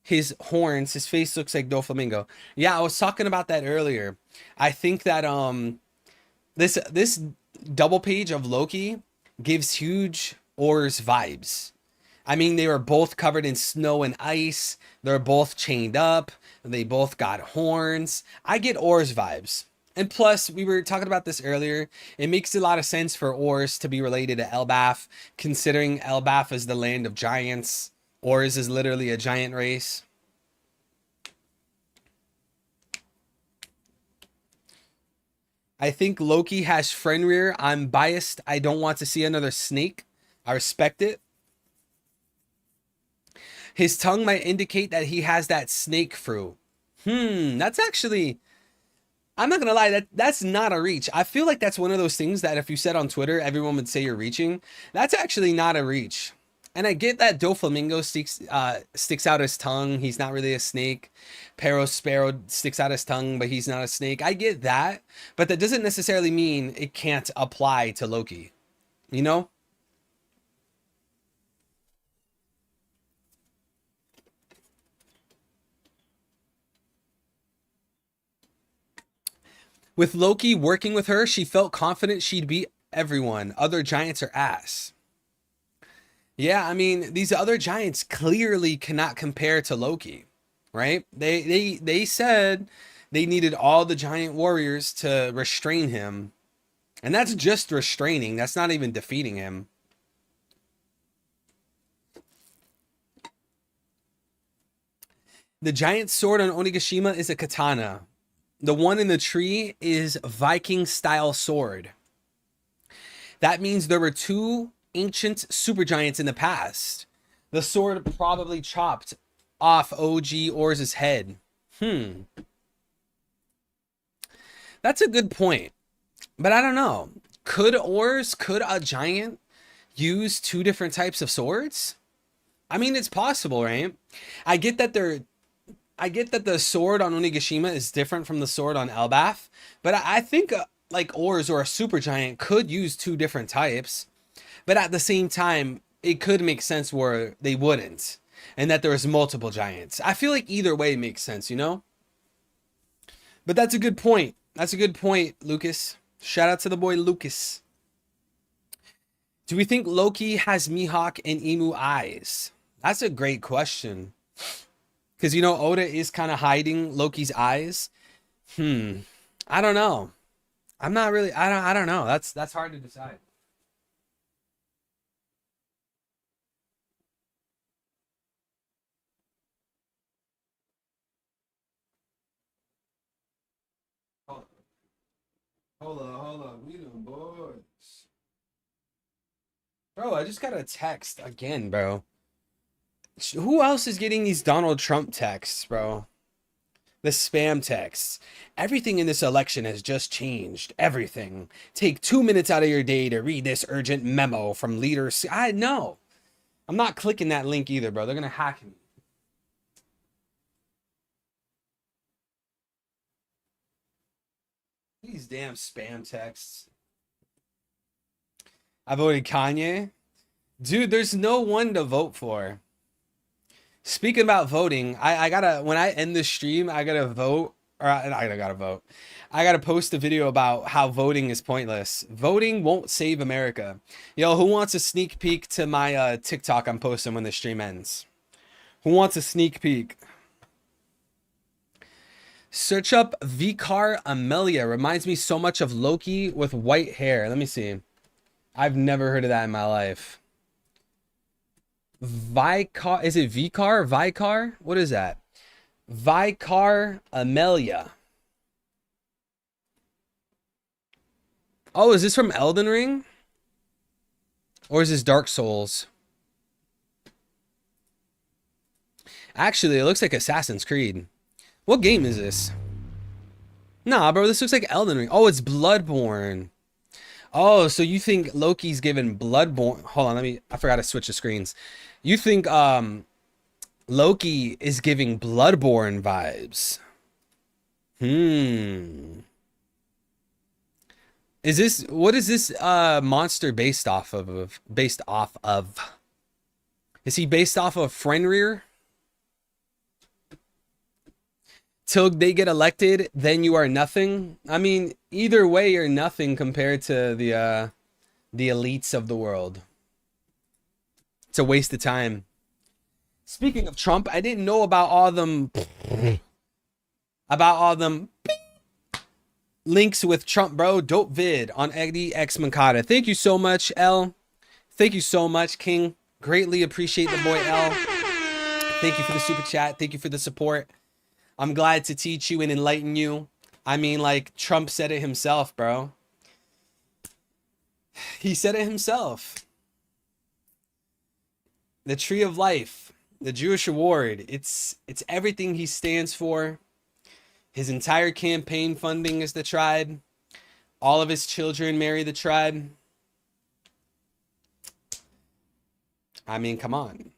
his horns. His face looks like Doflamingo. Yeah, I was talking about that earlier. I think that this double page of Loki gives huge Oars vibes. I mean, they were both covered in snow and ice. They're both chained up. They both got horns. I get Oars vibes. And plus, we were talking about this earlier. It makes a lot of sense for Oars to be related to Elbaf, considering Elbaf is the land of giants. Oars is literally a giant race. I think Loki has Fenrir. I'm biased. I don't want to see another snake. I respect it. His tongue might indicate that he has that snake fruit. That's actually... I'm not gonna lie, that's not a reach. I feel like that's one of those things that if you said on Twitter, everyone would say you're reaching. That's actually not a reach. And I get that Doflamingo sticks out his tongue. He's not really a snake. Sparrow sticks out his tongue, but he's not a snake. I get that, but that doesn't necessarily mean it can't apply to Loki. You know? With Loki working with her, she felt confident she'd beat everyone. Other giants are ass. Yeah, I mean, these other giants clearly cannot compare to Loki, right? They said they needed all the giant warriors to restrain him. And that's just restraining. That's not even defeating him. The giant sword on Onigashima is a katana. The one in the tree is Viking-style sword. That means there were two ancient supergiants in the past. The sword probably chopped off OG Oars' head. That's a good point. But I don't know. Could a giant use two different types of swords? I mean, it's possible, right? I get that the sword on Onigashima is different from the sword on Elbaf, but I think like Oars or a supergiant could use two different types. But at the same time, it could make sense where they wouldn't, and that there's multiple giants. I feel like either way makes sense, you know? But that's a good point. That's a good point, Lucas. Shout out to the boy Lucas. Do we think Loki has Mihawk and Emu eyes? That's a great question. Because, you know, Oda is kind of hiding Loki's eyes. I don't know. I'm not really, I don't know. That's hard to decide. Hold on. We them boys. Bro, I just got a text again, bro. Who else is getting these Donald Trump texts, bro? The spam texts. Everything in this election has just changed. Everything. Take 2 minutes out of your day to read this urgent memo from leaders. I know. I'm not clicking that link either, bro. They're gonna hack me. These damn spam texts. I voted Kanye. Dude, there's no one to vote for. Speaking about voting, I gotta, when I end this stream, I gotta vote, or I gotta vote. I gotta post a video about how voting is pointless. Voting won't save America. Yo, who wants a sneak peek to my TikTok I'm posting when the stream ends? Who wants a sneak peek? Search up Vicar Amelia. Reminds me so much of Loki with white hair. Let me see. I've never heard of that in my life. Vicar, is it Vicar? Vicar? What is that? Vicar Amelia. Oh, is this from Elden Ring? Or is this Dark Souls? Actually, it looks like Assassin's Creed. What game is this? Nah, bro, this looks like Elden Ring. Oh, it's Bloodborne. Oh, so you think Loki's given Bloodborne... Hold on, I forgot to switch the screens. You think Loki is giving Bloodborne vibes? Is this, what is this monster based off of? Based off of? Is he based off of Fenrir? Till they get elected, then you are nothing. I mean, either way, you're nothing compared to the elites of the world. It's a waste of time. Speaking of Trump, I didn't know about all them links with Trump, bro. Dope vid on Eddie X Mankata. Thank you so much, L. Thank you so much, King. Greatly appreciate the boy L. Thank you for the super chat. Thank you for the support. I'm glad to teach you and enlighten you. I mean, like, Trump said it himself, bro. He said it himself. The tree of life, the Jewish award, it's everything he stands for. His entire campaign funding is the tribe. All of his children marry the tribe. I mean, come on.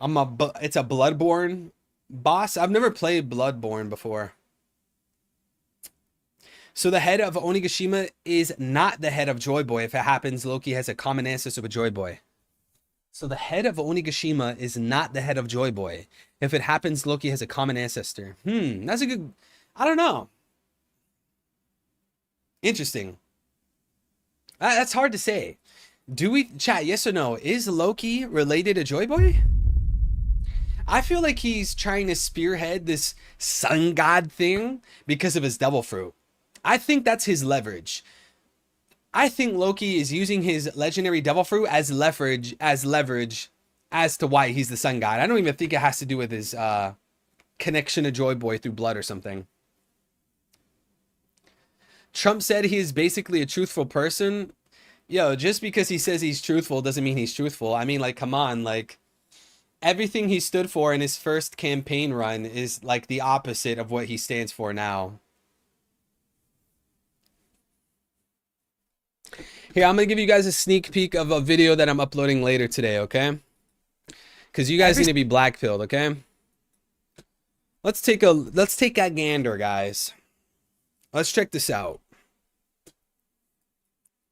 It's a Bloodborne boss. I've never played Bloodborne before. So the head of Onigashima is not the head of Joy Boy. If it happens, Loki has a common ancestor with Joy Boy. So the head of Onigashima is not the head of Joy Boy. If it happens, Loki has a common ancestor. That's a good, I don't know. Interesting. That's hard to say. Do we, chat, yes or no? Is Loki related to Joy Boy? I feel like he's trying to spearhead this sun god thing because of his devil fruit. I think that's his leverage. I think Loki is using his legendary devil fruit as leverage as to why he's the sun god. I don't even think it has to do with his connection to Joy Boy through blood or something. Trump said he is basically a truthful person. Yo, just because he says he's truthful doesn't mean he's truthful. I mean, like, come on, like, everything he stood for in his first campaign run is like the opposite of what he stands for now. Here, I'm gonna give you guys a sneak peek of a video that I'm uploading later today, okay? Because you guys need to be black-pilled, okay? Let's take a gander, guys. Let's check this out.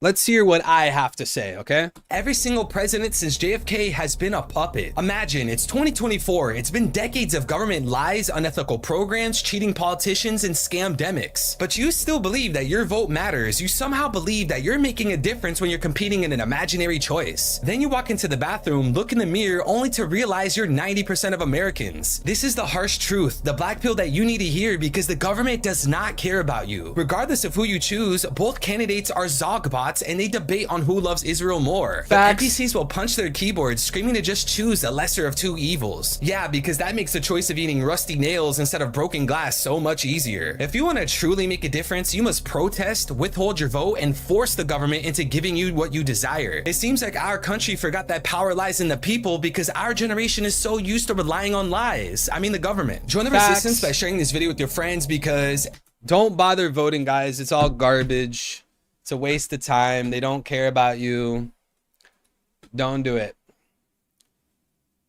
Let's hear what I have to say, okay? Every single president since JFK has been a puppet. Imagine, it's 2024. It's been decades of government lies, unethical programs, cheating politicians, and scamdemics. But you still believe that your vote matters. You somehow believe that you're making a difference when you're competing in an imaginary choice. Then you walk into the bathroom, look in the mirror, only to realize you're 90% of Americans. This is the harsh truth, the black pill that you need to hear because the government does not care about you. Regardless of who you choose, both candidates are Zogbots and they debate on who loves Israel more. Facts. The NPCs will punch their keyboards screaming to just choose the lesser of two evils. Yeah, because that makes the choice of eating rusty nails instead of broken glass so much easier. If you want to truly make a difference, you must protest, withhold your vote, and force the government into giving you what you desire. It seems like our country forgot that power lies in the people because our generation is so used to relying on lies. I mean the government. Join the resistance by sharing this video with your friends because don't bother voting, guys. It's all garbage. It's a waste of time. They don't care about you. Don't do it.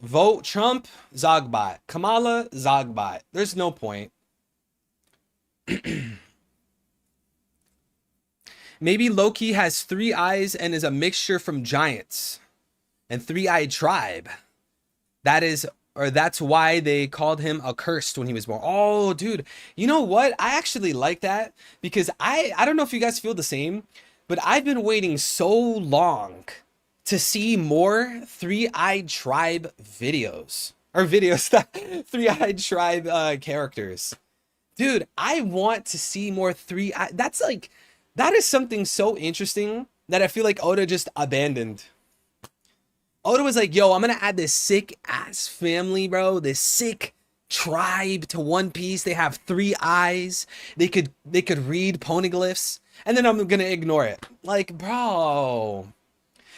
Vote Trump, Zogbot. Kamala, Zogbot. There's no point. Maybe Loki has 3 eyes and is a mixture from giants and 3-eyed tribe. That's why they called him accursed when he was born. Oh, dude, you know what? I actually like that because I don't know if you guys feel the same, but I've been waiting so long to see more 3-eyed tribe videos or 3-eyed tribe characters. Dude, I want to see more 3-eyed. That is something so interesting that I feel like Oda just abandoned. Oda was like, yo, I'm gonna add this sick ass family, bro. This sick tribe to One Piece. They have 3 eyes. They could read poneglyphs. And then I'm gonna ignore it. Like, bro.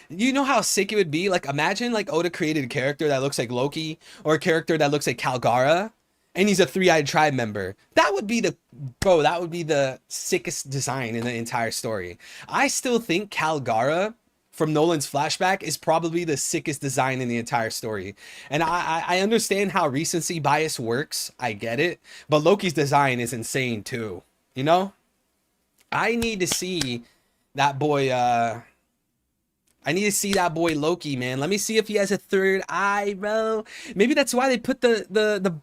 You know how sick it would be? Like, imagine like Oda created a character that looks like Loki or a character that looks like Calgara. And he's a 3-eyed tribe member. That would be the sickest design in the entire story. I still think Calgara from Nolan's flashback is probably the sickest design in the entire story. And I understand how recency bias works. I get it. But Loki's design is insane too. You know? I need to see that boy, I need to see that boy Loki, man. Let me see if he has a third eye, bro. Maybe that's why they put the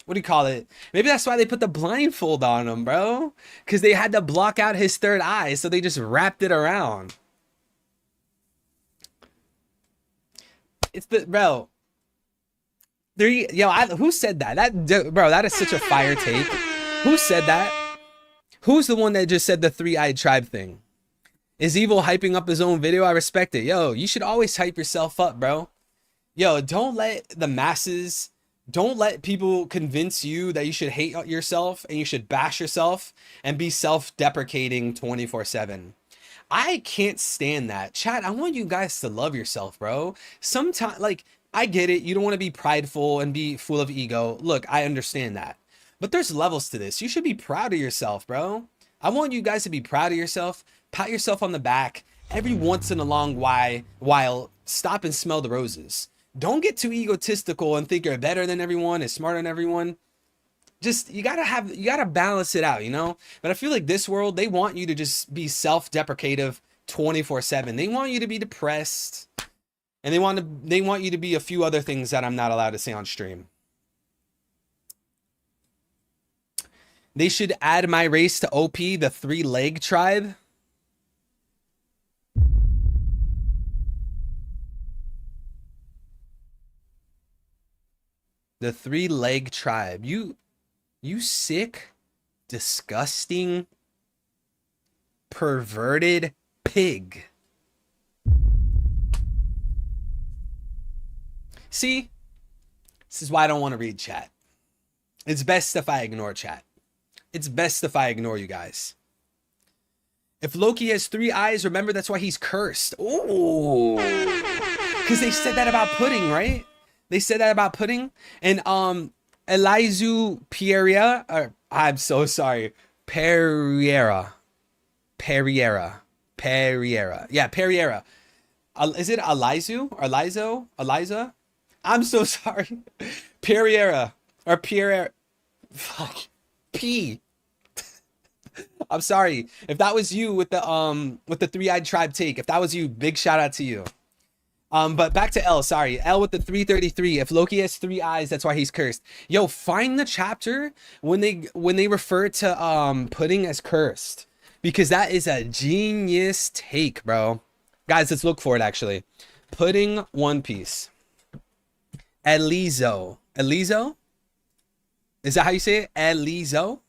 what do you call it? Maybe that's why they put the blindfold on him, bro. Because they had to block out his third eye, so they just wrapped it around. It's the bro. There, yo, who said that? Bro, that is such a fire take. Who said that? Who's the one that just said the three-eyed tribe thing? Is Evil hyping up his own video? I respect it. Yo, you should always hype yourself up, bro. Yo, don't let the masses. Don't let people convince you that you should hate yourself and you should bash yourself and be self-deprecating 24/7. I can't stand that. Chat, I want you guys to love yourself, bro. Sometimes, like, I get it. You don't want to be prideful and be full of ego. Look, I understand that. But there's levels to this. You should be proud of yourself, bro. I want you guys to be proud of yourself. Pat yourself on the back. Every once in a long while, stop and smell the roses. Don't get too egotistical and think you're better than everyone, is smarter than everyone. Just, you gotta balance it out, you know? But I feel like this world, they want you to just be self-deprecative 24/7. They want you to be depressed. And they want you to be a few other things that I'm not allowed to say on stream. They should add my race to OP, the 3-leg tribe. The 3-leg tribe. You sick, disgusting, perverted pig. See, this is why I don't want to read chat. It's best if I ignore chat. It's best if I ignore you guys. If Loki has 3 eyes, remember that's why he's cursed. Oh, because they said that about pudding, right? They said that about pudding. And Elizu Pereira, or I'm so sorry, Pereira. Yeah, Pereira. Is it Elizu or Eliza? I'm so sorry. Pereira or Pereira. Fuck. P. I'm sorry. If that was you with the 3-eyed tribe take, if that was you, big shout out to you. But back to L, sorry. L with the 333. If Loki has 3 eyes, that's why he's cursed. Yo, find the chapter when they refer to pudding as cursed. Because that is a genius take, bro. Guys, let's look for it actually. Pudding One Piece. Elizo. Elizo? Is that how you say it? Elizo?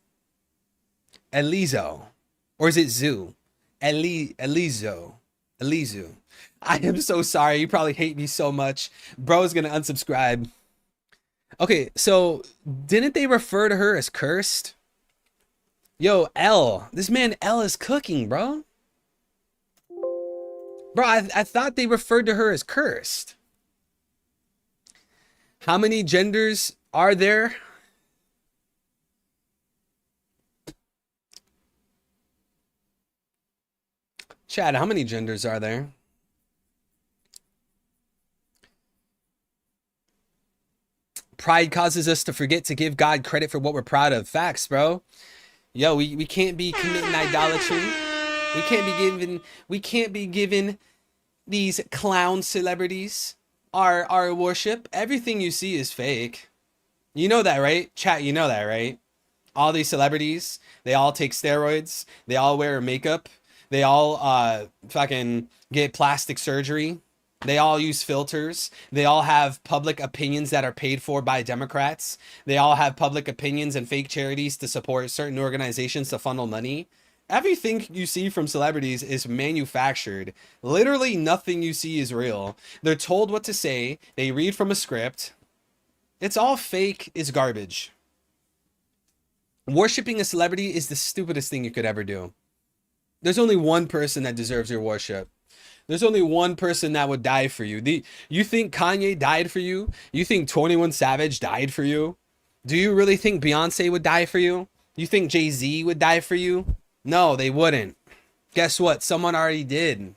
Elizo. Or is it Zoo? Elizo. Elizu. I am so sorry. You probably hate me so much. Bro's gonna unsubscribe. Okay, so didn't they refer to her as cursed? Yo, L. This man L is cooking, bro. Bro, I thought they referred to her as cursed. How many genders are there? Chad, how many genders are there? Pride causes us to forget to give God credit for what we're proud of. Facts, bro. Yo, we can't be committing idolatry. We can't be giving these clown celebrities our worship. Everything you see is fake. You know that, right? Chat, you know that, right? All these celebrities, they all take steroids. They all wear makeup. They all fucking get plastic surgery. They all use filters. They all have public opinions that are paid for by Democrats. They all have public opinions and fake charities to support certain organizations to funnel money. Everything you see from celebrities is manufactured. Literally nothing you see is real. They're told what to say. They read from a script. It's all fake. It's garbage. Worshipping a celebrity is the stupidest thing you could ever do. There's only one person that deserves your worship. There's only one person that would die for you. You think Kanye died for you? You think 21 Savage died for you? Do you really think Beyonce would die for you? You think Jay-Z would die for you? No, they wouldn't. Guess what? Someone already did.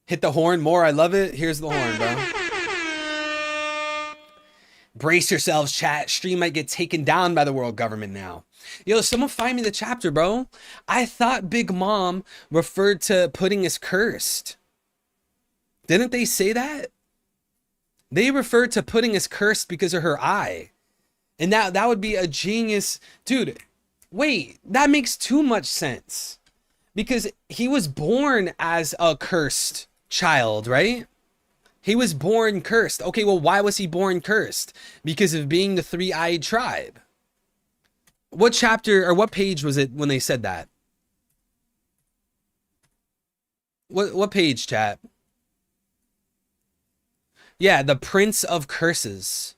Hit the horn more. I love it. Here's the horn, bro. Brace yourselves, chat. Stream might get taken down by the world government now. Yo, someone find me the chapter, bro. I thought Big Mom referred to pudding as cursed. Didn't they say that? They referred to pudding as cursed because of her eye. And that would be a genius. Dude, wait, that makes too much sense. Because he was born as a cursed child, right? He was born cursed. Okay, well, why was he born cursed? Because of being the three-eyed tribe. What chapter or what page was it when they said that? What page, chat? Yeah, the Prince of Curses.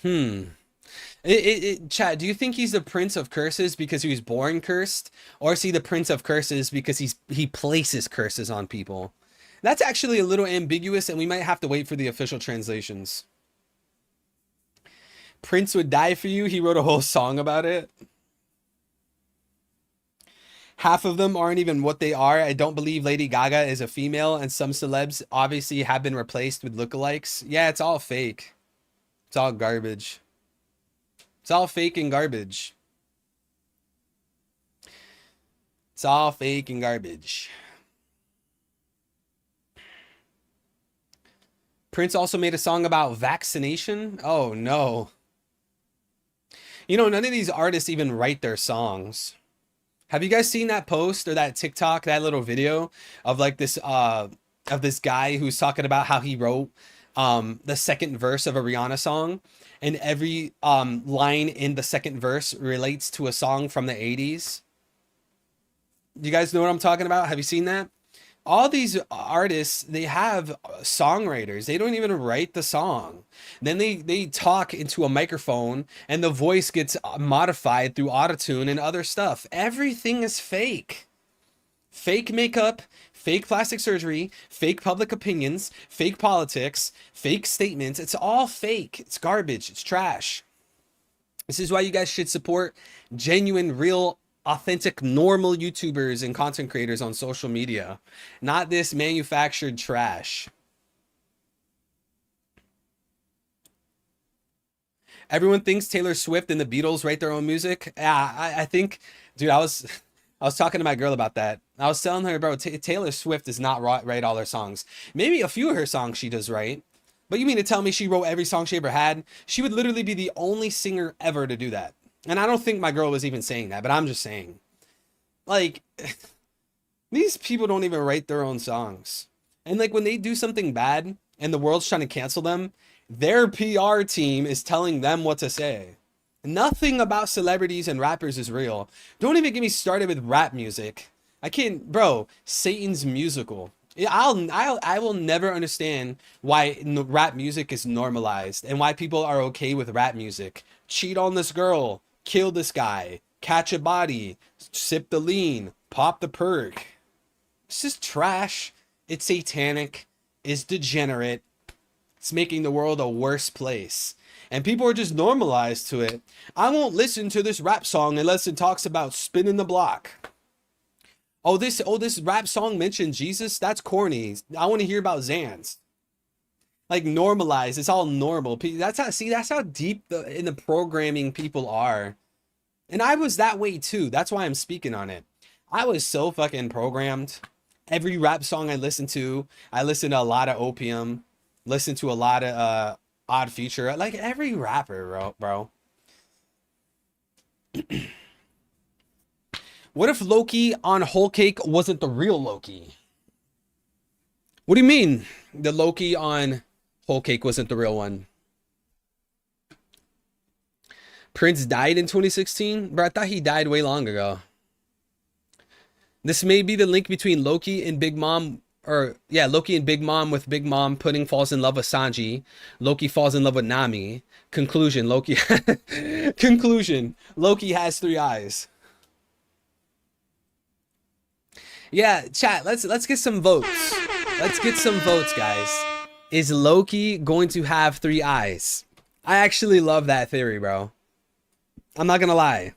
Chad, do you think he's the Prince of Curses because he was born cursed? Or is he the Prince of Curses because he places curses on people? That's actually a little ambiguous, and we might have to wait for the official translations. Prince would die for you. He wrote a whole song about it. Half of them aren't even what they are. I don't believe Lady Gaga is a female, and some celebs obviously have been replaced with lookalikes. Yeah, it's all fake. It's all garbage. It's all fake and garbage. It's all fake and garbage. Prince also made a song about vaccination. Oh, no. You know, none of these artists even write their songs. Have you guys seen that post or that TikTok, that little video of like this guy who's talking about how he wrote the second verse of a Rihanna song, and every line in the second verse relates to a song from the 80s? You guys know what I'm talking about? Have you seen that? All these artists, they have songwriters. They don't even write the song. Then they talk into a microphone and the voice gets modified through autotune and other stuff. Everything is fake. Fake makeup, fake plastic surgery, fake public opinions, fake politics, fake statements. It's all fake. It's garbage. It's trash. This is why you guys should support genuine, real, authentic, normal YouTubers and content creators on social media, not this manufactured trash. Everyone thinks Taylor Swift and the Beatles write their own music. Yeah, I think, dude, I was talking to my girl about that. I was telling her, bro, Taylor Swift does not write all her songs. Maybe a few of her songs she does write, but you mean to tell me she wrote every song she ever had? She would literally be the only singer ever to do that. And I don't think my girl was even saying that, but I'm just saying, like, these people don't even write their own songs. And like when they do something bad and the world's trying to cancel them, their PR team is telling them what to say. Nothing about celebrities and rappers is real. Don't even get me started with rap music. I can't, bro, Satan's musical. I will never understand why rap music is normalized and why people are okay with rap music. Cheat on this girl. Kill this guy, catch a body, sip the lean, pop the perk. It's just trash. It's satanic. It's degenerate. It's making the world a worse place. And people are just normalized to it. I won't listen to this rap song unless it talks about spinning the block. Oh, this rap song mentioned Jesus? That's corny. I want to hear about Xans. Like, normalized. It's all normal. That's how deep in the programming people are. And I was that way too. That's why I'm speaking on it. I was so fucking programmed. Every rap song I listened to a lot of Opium, listened to a lot of Odd Future. Like every rapper, bro. What if Loki on Whole Cake wasn't the real Loki? What do you mean the Loki on Whole Cake wasn't the real one? Prince died in 2016? Bro, I thought he died way long ago. This may be the link between Loki and Big Mom, or yeah, Loki and Big Mom, with Big Mom Pudding falls in love with Sanji. Loki falls in love with Nami. Conclusion, Loki conclusion, Loki has 3 eyes. Yeah, chat, let's get some votes. Let's get some votes, guys. Is Loki going to have 3 eyes? I actually love that theory, bro. I'm not gonna lie.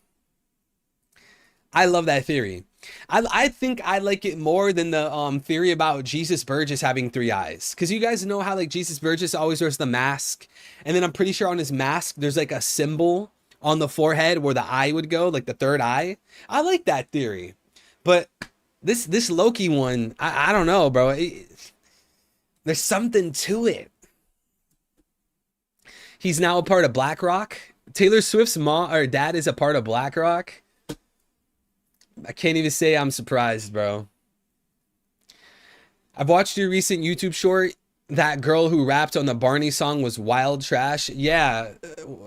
I love that theory. I think I like it more than the theory about Jesus Burgess having three eyes. Because you guys know how like Jesus Burgess always wears the mask. And then I'm pretty sure on his mask, there's like a symbol on the forehead where the eye would go, like the third eye. I like that theory. But this Loki one, I don't know, bro. There's something to it. He's now a part of BlackRock. Taylor Swift's mom or dad is a part of BlackRock. I can't even say I'm surprised, bro. I've watched your recent YouTube short. That girl who rapped on the Barney song was wild trash. Yeah,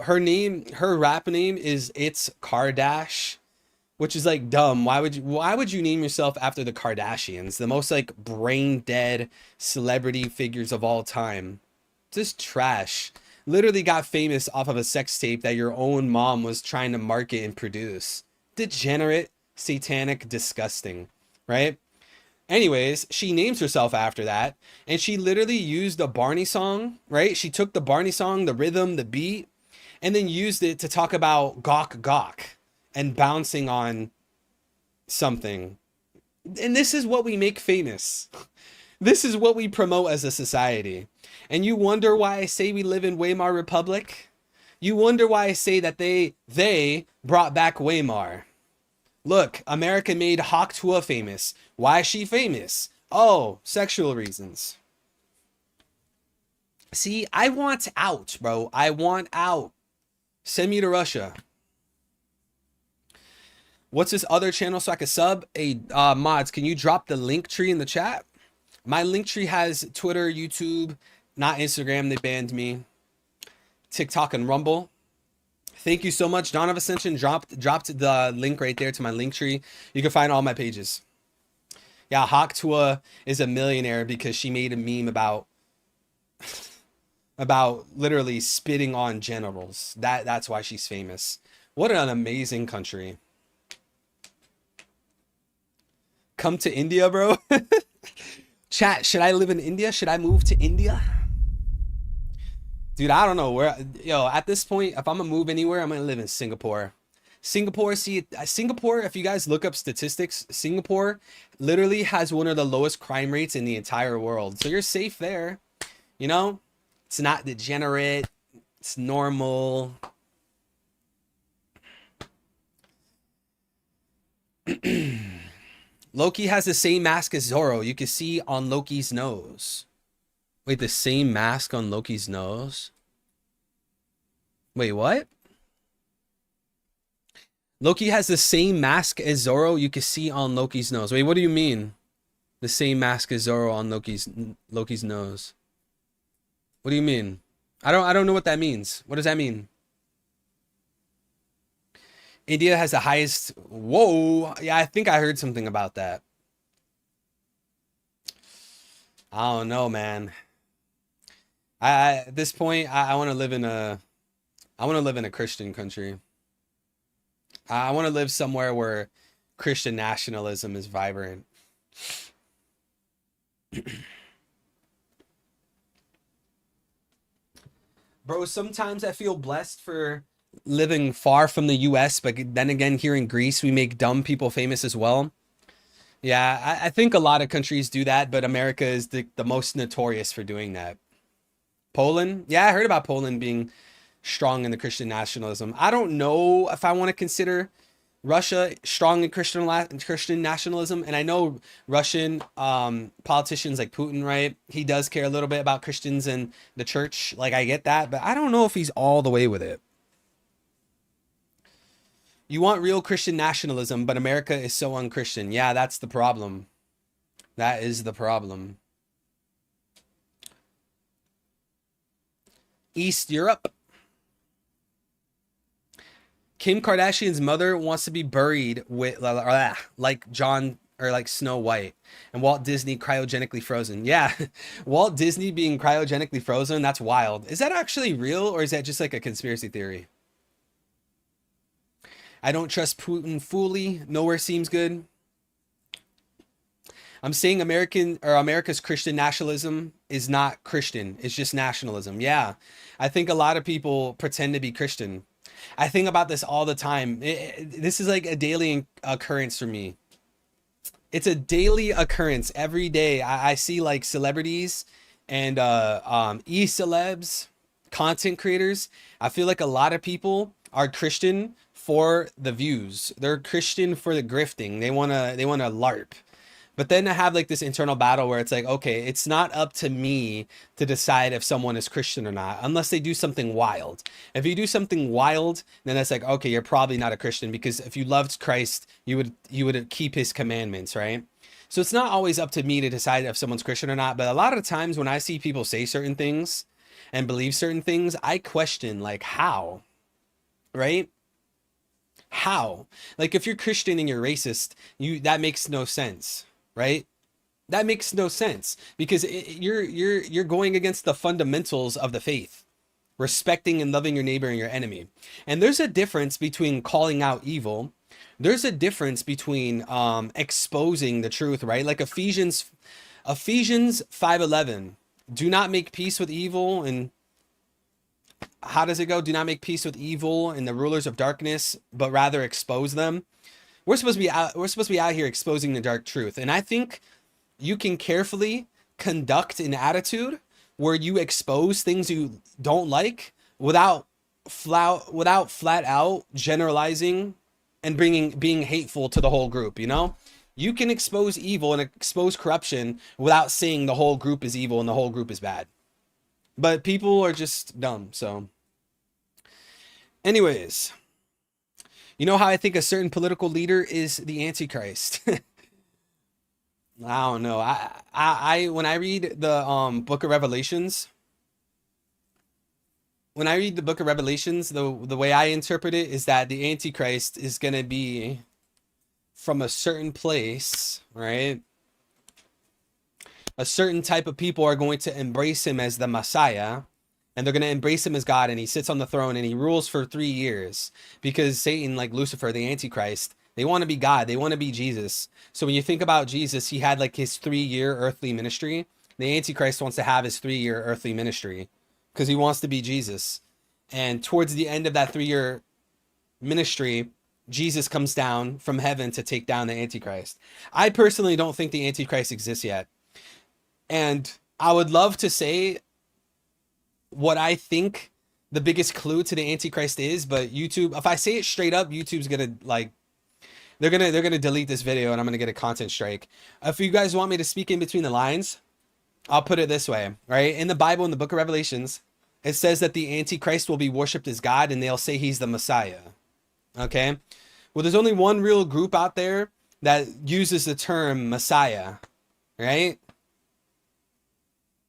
her rap name is It's Kardash, which is like dumb. Why would you name yourself after the Kardashians, the most like brain dead celebrity figures of all time? Just trash. Literally got famous off of a sex tape that your own mom was trying to market and produce. Degenerate, satanic, disgusting, right? Anyways, she names herself after that, and she literally used a Barney song, right? She took the Barney song, the rhythm, the beat, and then used it to talk about gawk gawk and bouncing on something. And this is what we make famous. This is what we promote as a society. And you wonder why I say we live in Weimar Republic? You wonder why I say that they brought back Weimar. Look, America made Hawk Tuah famous. Why is she famous? Oh, sexual reasons. See, I want out, bro. I want out. Send me to Russia. What's this other channel so I can sub? Hey, mods, can you drop the link tree in the chat? My link tree has Twitter, YouTube, not Instagram. They banned me. TikTok and Rumble. Thank you so much. Dawn of Ascension dropped the link right there to my link tree. You can find all my pages. Yeah, Hawk Tuah is a millionaire because she made a meme about literally spitting on generals. That's why she's famous. What an amazing country. Come to India, bro. Chat, should I live in India? Should I move to India? Dude, I don't know where. Yo, at this point, if I'm gonna move anywhere, I'm gonna live in Singapore. Singapore, if you guys look up statistics, Singapore literally has one of the lowest crime rates in the entire world. So you're safe there. You know, it's not degenerate. It's normal. Loki has the same mask as Zorro. You can see on Loki's nose. Wait, the same mask on Loki's nose? Wait, what? Loki has the same mask as Zorro you can see on Loki's nose. Wait, what do you mean? The same mask as Zorro on Loki's nose. What do you mean? I don't know what that means. What does that mean? India has the highest. Whoa. Yeah, I think I heard something about that. I don't know, man. At this point, I want to live in a Christian country. I want to live somewhere where Christian nationalism is vibrant. Bro, sometimes I feel blessed for living far from the US, but then again, here in Greece, we make dumb people famous as well. Yeah, I think a lot of countries do that, but America is the most notorious for doing that. Poland? Yeah, I heard about Poland being strong in the Christian nationalism. I don't know if I want to consider Russia strong in Christian nationalism. And I know Russian politicians like Putin, right? He does care a little bit about Christians and the church. Like, I get that, but I don't know if he's all the way with it. You want real Christian nationalism, but America is so unchristian. Yeah, that's the problem. That is the problem. East Europe. Kim Kardashian's mother wants to be buried with like John or like Snow White, and Walt Disney cryogenically frozen. Yeah, Walt Disney being cryogenically frozen, that's wild. Is that actually real, or is that just like a conspiracy theory? I don't trust Putin fully. Nowhere seems good. I'm saying America's Christian nationalism is not Christian. It's just nationalism. Yeah. I think a lot of people pretend to be Christian. I think about this all the time. This is like a daily occurrence for me. It's a daily occurrence every day. I see like celebrities and e-celebs, content creators. I feel like a lot of people are Christian for the views. They're Christian for the grifting. They wanna LARP. But then I have like this internal battle where it's like, okay, it's not up to me to decide if someone is Christian or not, unless they do something wild. If you do something wild, then that's like, okay, you're probably not a Christian, because if you loved Christ, you would keep his commandments, right? So it's not always up to me to decide if someone's Christian or not. But a lot of times when I see people say certain things and believe certain things, I question like how, right? How? Like if you're Christian and you're racist, that makes no sense, right? That makes no sense, because you're going against the fundamentals of the faith, respecting and loving your neighbor and your enemy. And there's a difference between calling out evil. There's a difference between exposing the truth, right? Like Ephesians 5:11, do not make peace with evil. And how does it go? Do not make peace with evil and the rulers of darkness, but rather expose them. We're supposed to be out here exposing the dark truth. And I think you can carefully conduct an attitude where you expose things you don't like without flat out generalizing and being hateful to the whole group, you know? You can expose evil and expose corruption without saying the whole group is evil and the whole group is bad. But people are just dumb. So anyways, you know how I think a certain political leader is the Antichrist? I don't know. I when I read the book of Revelations, the way I interpret it is that the Antichrist is going to be from a certain place, right? A certain type of people are going to embrace him as the Messiah, and they're going to embrace him as God, and he sits on the throne and he rules for 3 years, because Satan, like Lucifer, the Antichrist, they want to be God. They want to be Jesus. So when you think about Jesus, he had like his 3-year earthly ministry. The Antichrist wants to have his 3-year earthly ministry because he wants to be Jesus. And towards the end of that 3-year ministry, Jesus comes down from heaven to take down the Antichrist. I personally don't think the Antichrist exists yet. And I would love to say what I think the biggest clue to the Antichrist is, but YouTube, if I say it straight up, YouTube's gonna like, they're gonna delete this video and I'm gonna get a content strike. If you guys want me to speak in between the lines, I'll put it this way, right? In the Bible, in the book of Revelations, it says that the Antichrist will be worshipped as God, and they'll say he's the Messiah. Okay? Well, there's only one real group out there that uses the term Messiah, right?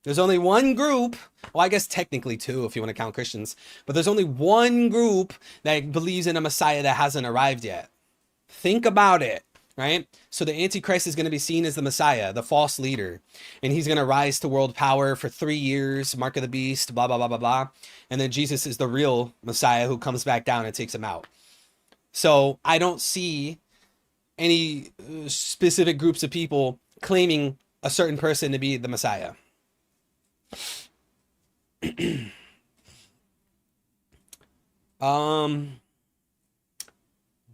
There's only one group, well, I guess technically two if you want to count Christians, but there's only one group that believes in a Messiah that hasn't arrived yet. Think about it, right? So the Antichrist is going to be seen as the Messiah, the false leader, and he's going to rise to world power for 3 years, mark of the beast, blah, blah, blah, blah, blah. And then Jesus is the real Messiah who comes back down and takes him out. So I don't see any specific groups of people claiming a certain person to be the Messiah.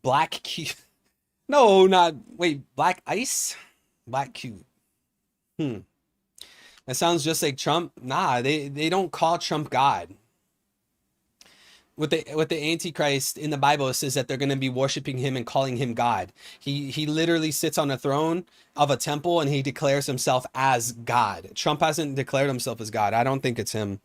Black Q. No, not wait. Black Ice, Black Q. That sounds just like Trump. Nah, they don't call Trump God. With the Antichrist in the Bible, it says that they're going to be worshiping him and calling him God. He literally sits on a throne of a temple and he declares himself as God. Trump hasn't declared himself as God. I don't think it's him.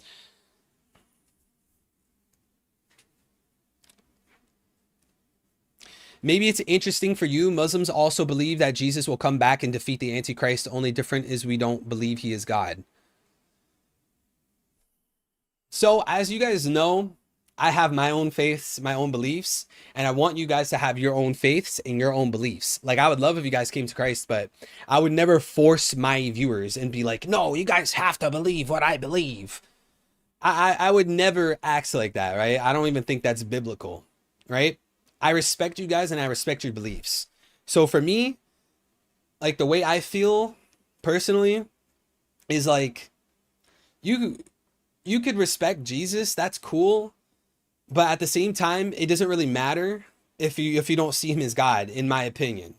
Maybe it's interesting for you. Muslims also believe that Jesus will come back and defeat the Antichrist. The only difference is we don't believe he is God. So as you guys know, I have my own faiths, my own beliefs, and I want you guys to have your own faiths and your own beliefs. Like, I would love if you guys came to Christ, but I would never force my viewers and be like, no, you guys have to believe what I believe. I would never act like that, right? I don't even think that's biblical, right? I respect you guys and I respect your beliefs. So for me, like, the way I feel personally is like, you could respect Jesus, that's cool. But at the same time, it doesn't really matter if you don't see him as God, in my opinion.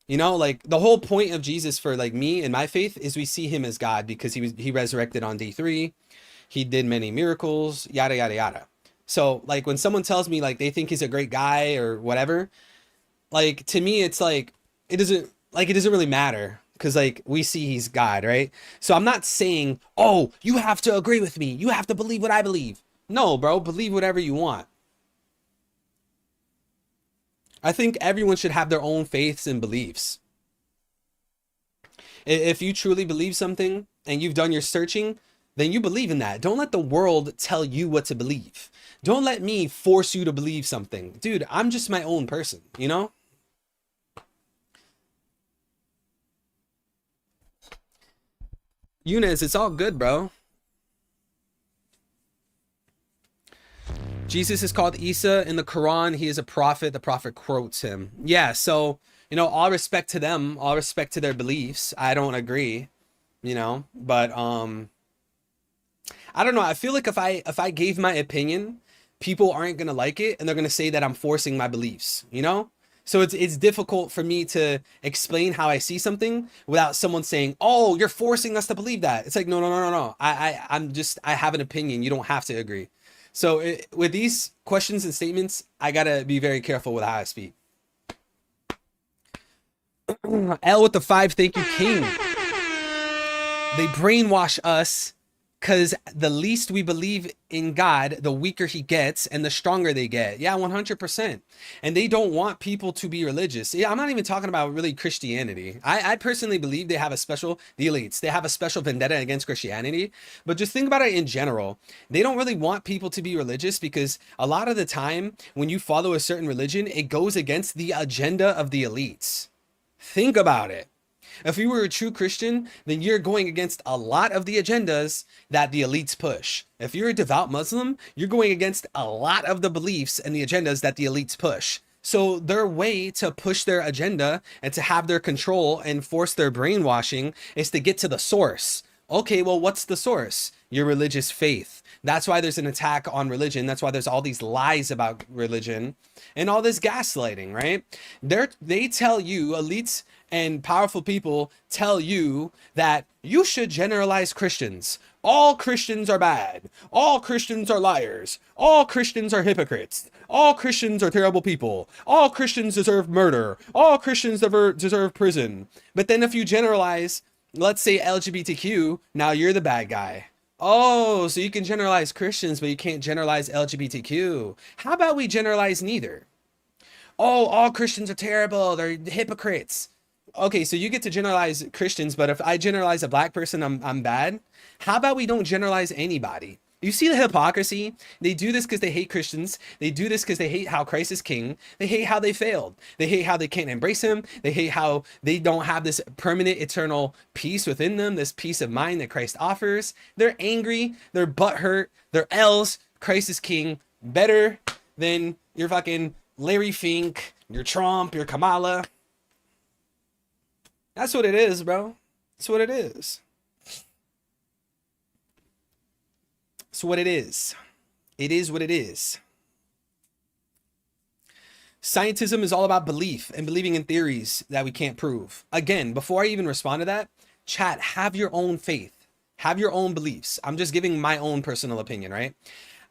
You know, like the whole point of Jesus for like me and my faith is we see him as God because he resurrected on day 3. He did many miracles, yada yada yada. So like when someone tells me like they think he's a great guy or whatever, like to me it's like it doesn't really matter because like we see he's God, right? So I'm not saying, oh, you have to agree with me, you have to believe what I believe. No, bro, believe whatever you want. I think everyone should have their own faiths and beliefs. If you truly believe something and you've done your searching, then you believe in that. Don't let the world tell you what to believe. Don't let me force you to believe something. Dude, I'm just my own person, you know? Eunice, it's all good, bro. Jesus is called Isa in the Quran. He is a prophet. The prophet quotes him. Yeah, so, you know, all respect to them, all respect to their beliefs. I don't agree, you know, but I don't know. I feel like if I gave my opinion, people aren't going to like it and they're going to say that I'm forcing my beliefs, you know? So it's difficult for me to explain how I see something without someone saying, "Oh, you're forcing us to believe that." It's like, no, no, no, no, no. I have an opinion. You don't have to agree. So with these questions and statements, I gotta be very careful with how I speak. L with the 5, thank you, King. They brainwash us because the least we believe in God, the weaker he gets and the stronger they get. Yeah, 100%. And they don't want people to be religious. Yeah, I'm not even talking about really Christianity. I personally believe they have a special, the elites, they have a special vendetta against Christianity. But just think about it in general. They don't really want people to be religious because a lot of the time when you follow a certain religion, it goes against the agenda of the elites. Think about it. If you were a true Christian, then you're going against a lot of the agendas that the elites push. If you're a devout Muslim, you're going against a lot of the beliefs and the agendas that the elites push. So their way to push their agenda and to have their control and force their brainwashing is to get to the source. Okay, well, what's the source? Your religious faith. That's why there's an attack on religion. That's why there's all these lies about religion and all this gaslighting, right? They tell you, elites and powerful people tell you that you should generalize Christians. All Christians are bad. All Christians are liars. All Christians are hypocrites. All Christians are terrible people. All Christians deserve murder. All Christians deserve prison. But then if you generalize, let's say LGBTQ, now you're the bad guy. Oh, so you can generalize Christians, but you can't generalize LGBTQ. How about we generalize neither? Oh, all Christians are terrible. They're hypocrites. Okay, so you get to generalize Christians, but if I generalize a black person, I'm bad. How about we don't generalize anybody? You see the hypocrisy? They do this because they hate Christians. They do this because they hate how Christ is king. They hate how they failed. They hate how they can't embrace him. They hate how they don't have this permanent, eternal peace within them, this peace of mind that Christ offers. They're angry. They're butthurt. They're L's. Christ is king. Better than your fucking Larry Fink, your Trump, your Kamala. That's what it is, bro. That's what it is. It's what it is. It is what it is. Scientism is all about belief and believing in theories that we can't prove. Again, before I even respond to that, chat, have your own faith. Have your own beliefs. I'm just giving my own personal opinion, right?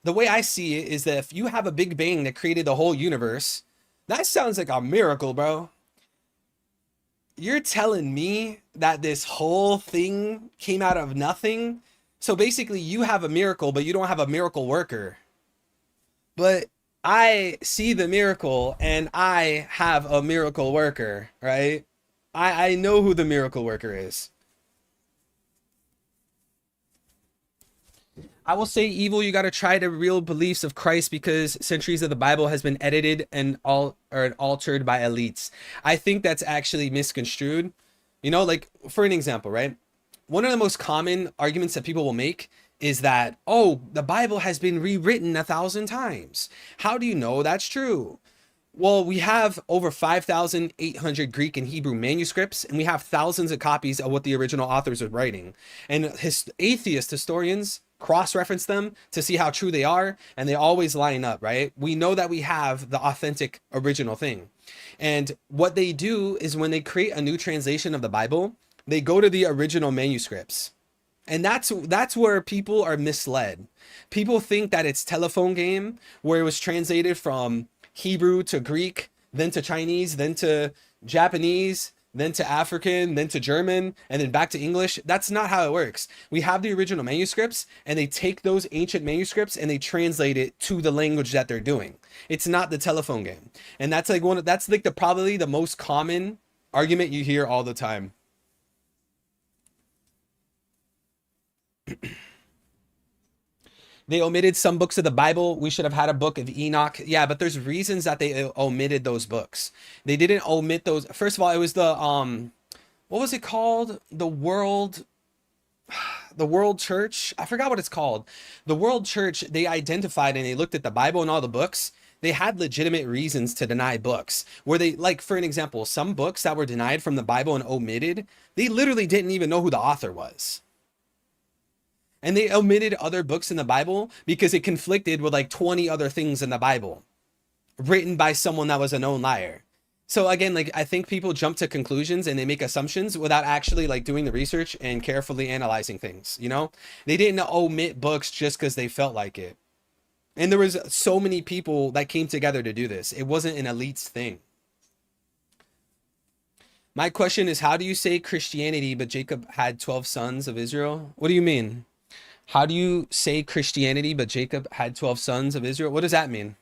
The way I see it is that if you have a big bang that created the whole universe, that sounds like a miracle, bro. You're telling me that this whole thing came out of nothing? So basically you have a miracle, but you don't have a miracle worker. But I see the miracle and I have a miracle worker, right? I know who the miracle worker is. I will say, evil, you got to try the real beliefs of Christ because centuries of the Bible has been edited and altered by elites. I think that's actually misconstrued. You know, like for an example, right? One of the most common arguments that people will make is that, oh, the Bible has been rewritten 1,000 times. How do you know that's true? Well, we have over 5,800 Greek and Hebrew manuscripts, and we have thousands of copies of what the original authors were writing. And atheist historians cross-reference them to see how true they are, and they always line up, right? We know that we have the authentic original thing. And what they do is when they create a new translation of the Bible, they go to the original manuscripts. And that's where people are misled. People think that it's telephone game where it was translated from Hebrew to Greek, then to Chinese, then to Japanese, then to African, then to German, and then back to English. That's not how it works. We have the original manuscripts, and they take those ancient manuscripts and they translate it to the language that they're doing. It's not the telephone game. And that's like probably the most common argument you hear all the time. They omitted some books of the Bible. We should have had a book of Enoch. Yeah, but there's reasons that they omitted those books. They didn't omit those. First of all, it was the what was it called? The World Church. I forgot what it's called. The World Church, they identified and they looked at the Bible and all the books. They had legitimate reasons to deny books. Where they, like, for an example, some books that were denied from the Bible and omitted, they literally didn't even know who the author was. And they omitted other books in the Bible because it conflicted with like 20 other things in the Bible written by someone that was a known liar. So again, like, I think people jump to conclusions and they make assumptions without actually like doing the research and carefully analyzing things, you know? They didn't omit books just because they felt like it. And there was so many people that came together to do this. It wasn't an elite's thing. My question is, how do you say Christianity, but Jacob had 12 sons of Israel? What do you mean? How do you say Christianity, but Jacob had 12 sons of Israel? What does that mean?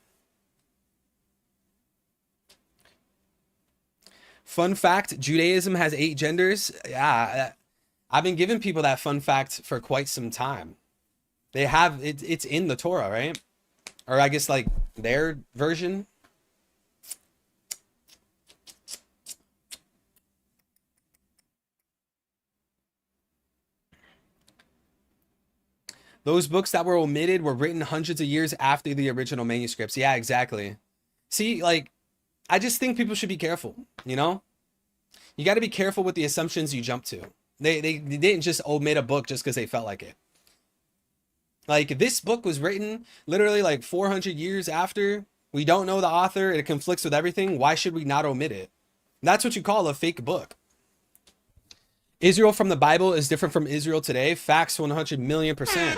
Fun fact, Judaism has 8 genders. Yeah, I've been giving people that fun fact for quite some time. They have, it's in the Torah, right? Or I guess like their version. Those books that were omitted were written hundreds of years after the original manuscripts. Yeah, exactly. See, like, I just think people should be careful, you know? You got to be careful with the assumptions you jump to. They didn't just omit a book just because they felt like it. Like, this book was written literally like 400 years after. We don't know the author. It conflicts with everything. Why should we not omit it? That's what you call a fake book. Israel from the Bible is different from Israel today. Facts 100,000,000%.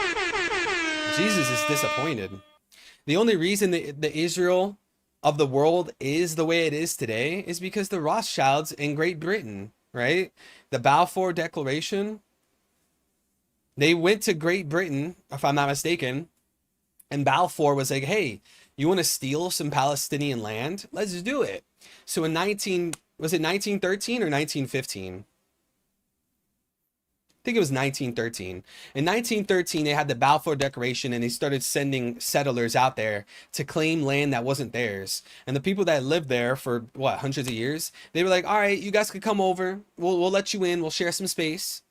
Jesus is disappointed. The only reason the Israel of the world is the way it is today is because the Rothschilds in Great Britain, right? The Balfour Declaration. They went to Great Britain, if I'm not mistaken, and Balfour was like, hey, you want to steal some Palestinian land? Let's do it. So in was it 1913 or 1915? I think it was 1913. In 1913, they had the Balfour Declaration and they started sending settlers out there to claim land that wasn't theirs. And the people that lived there for, what, hundreds of years, they were like, all right, you guys could come over. We'll let you in. We'll share some space.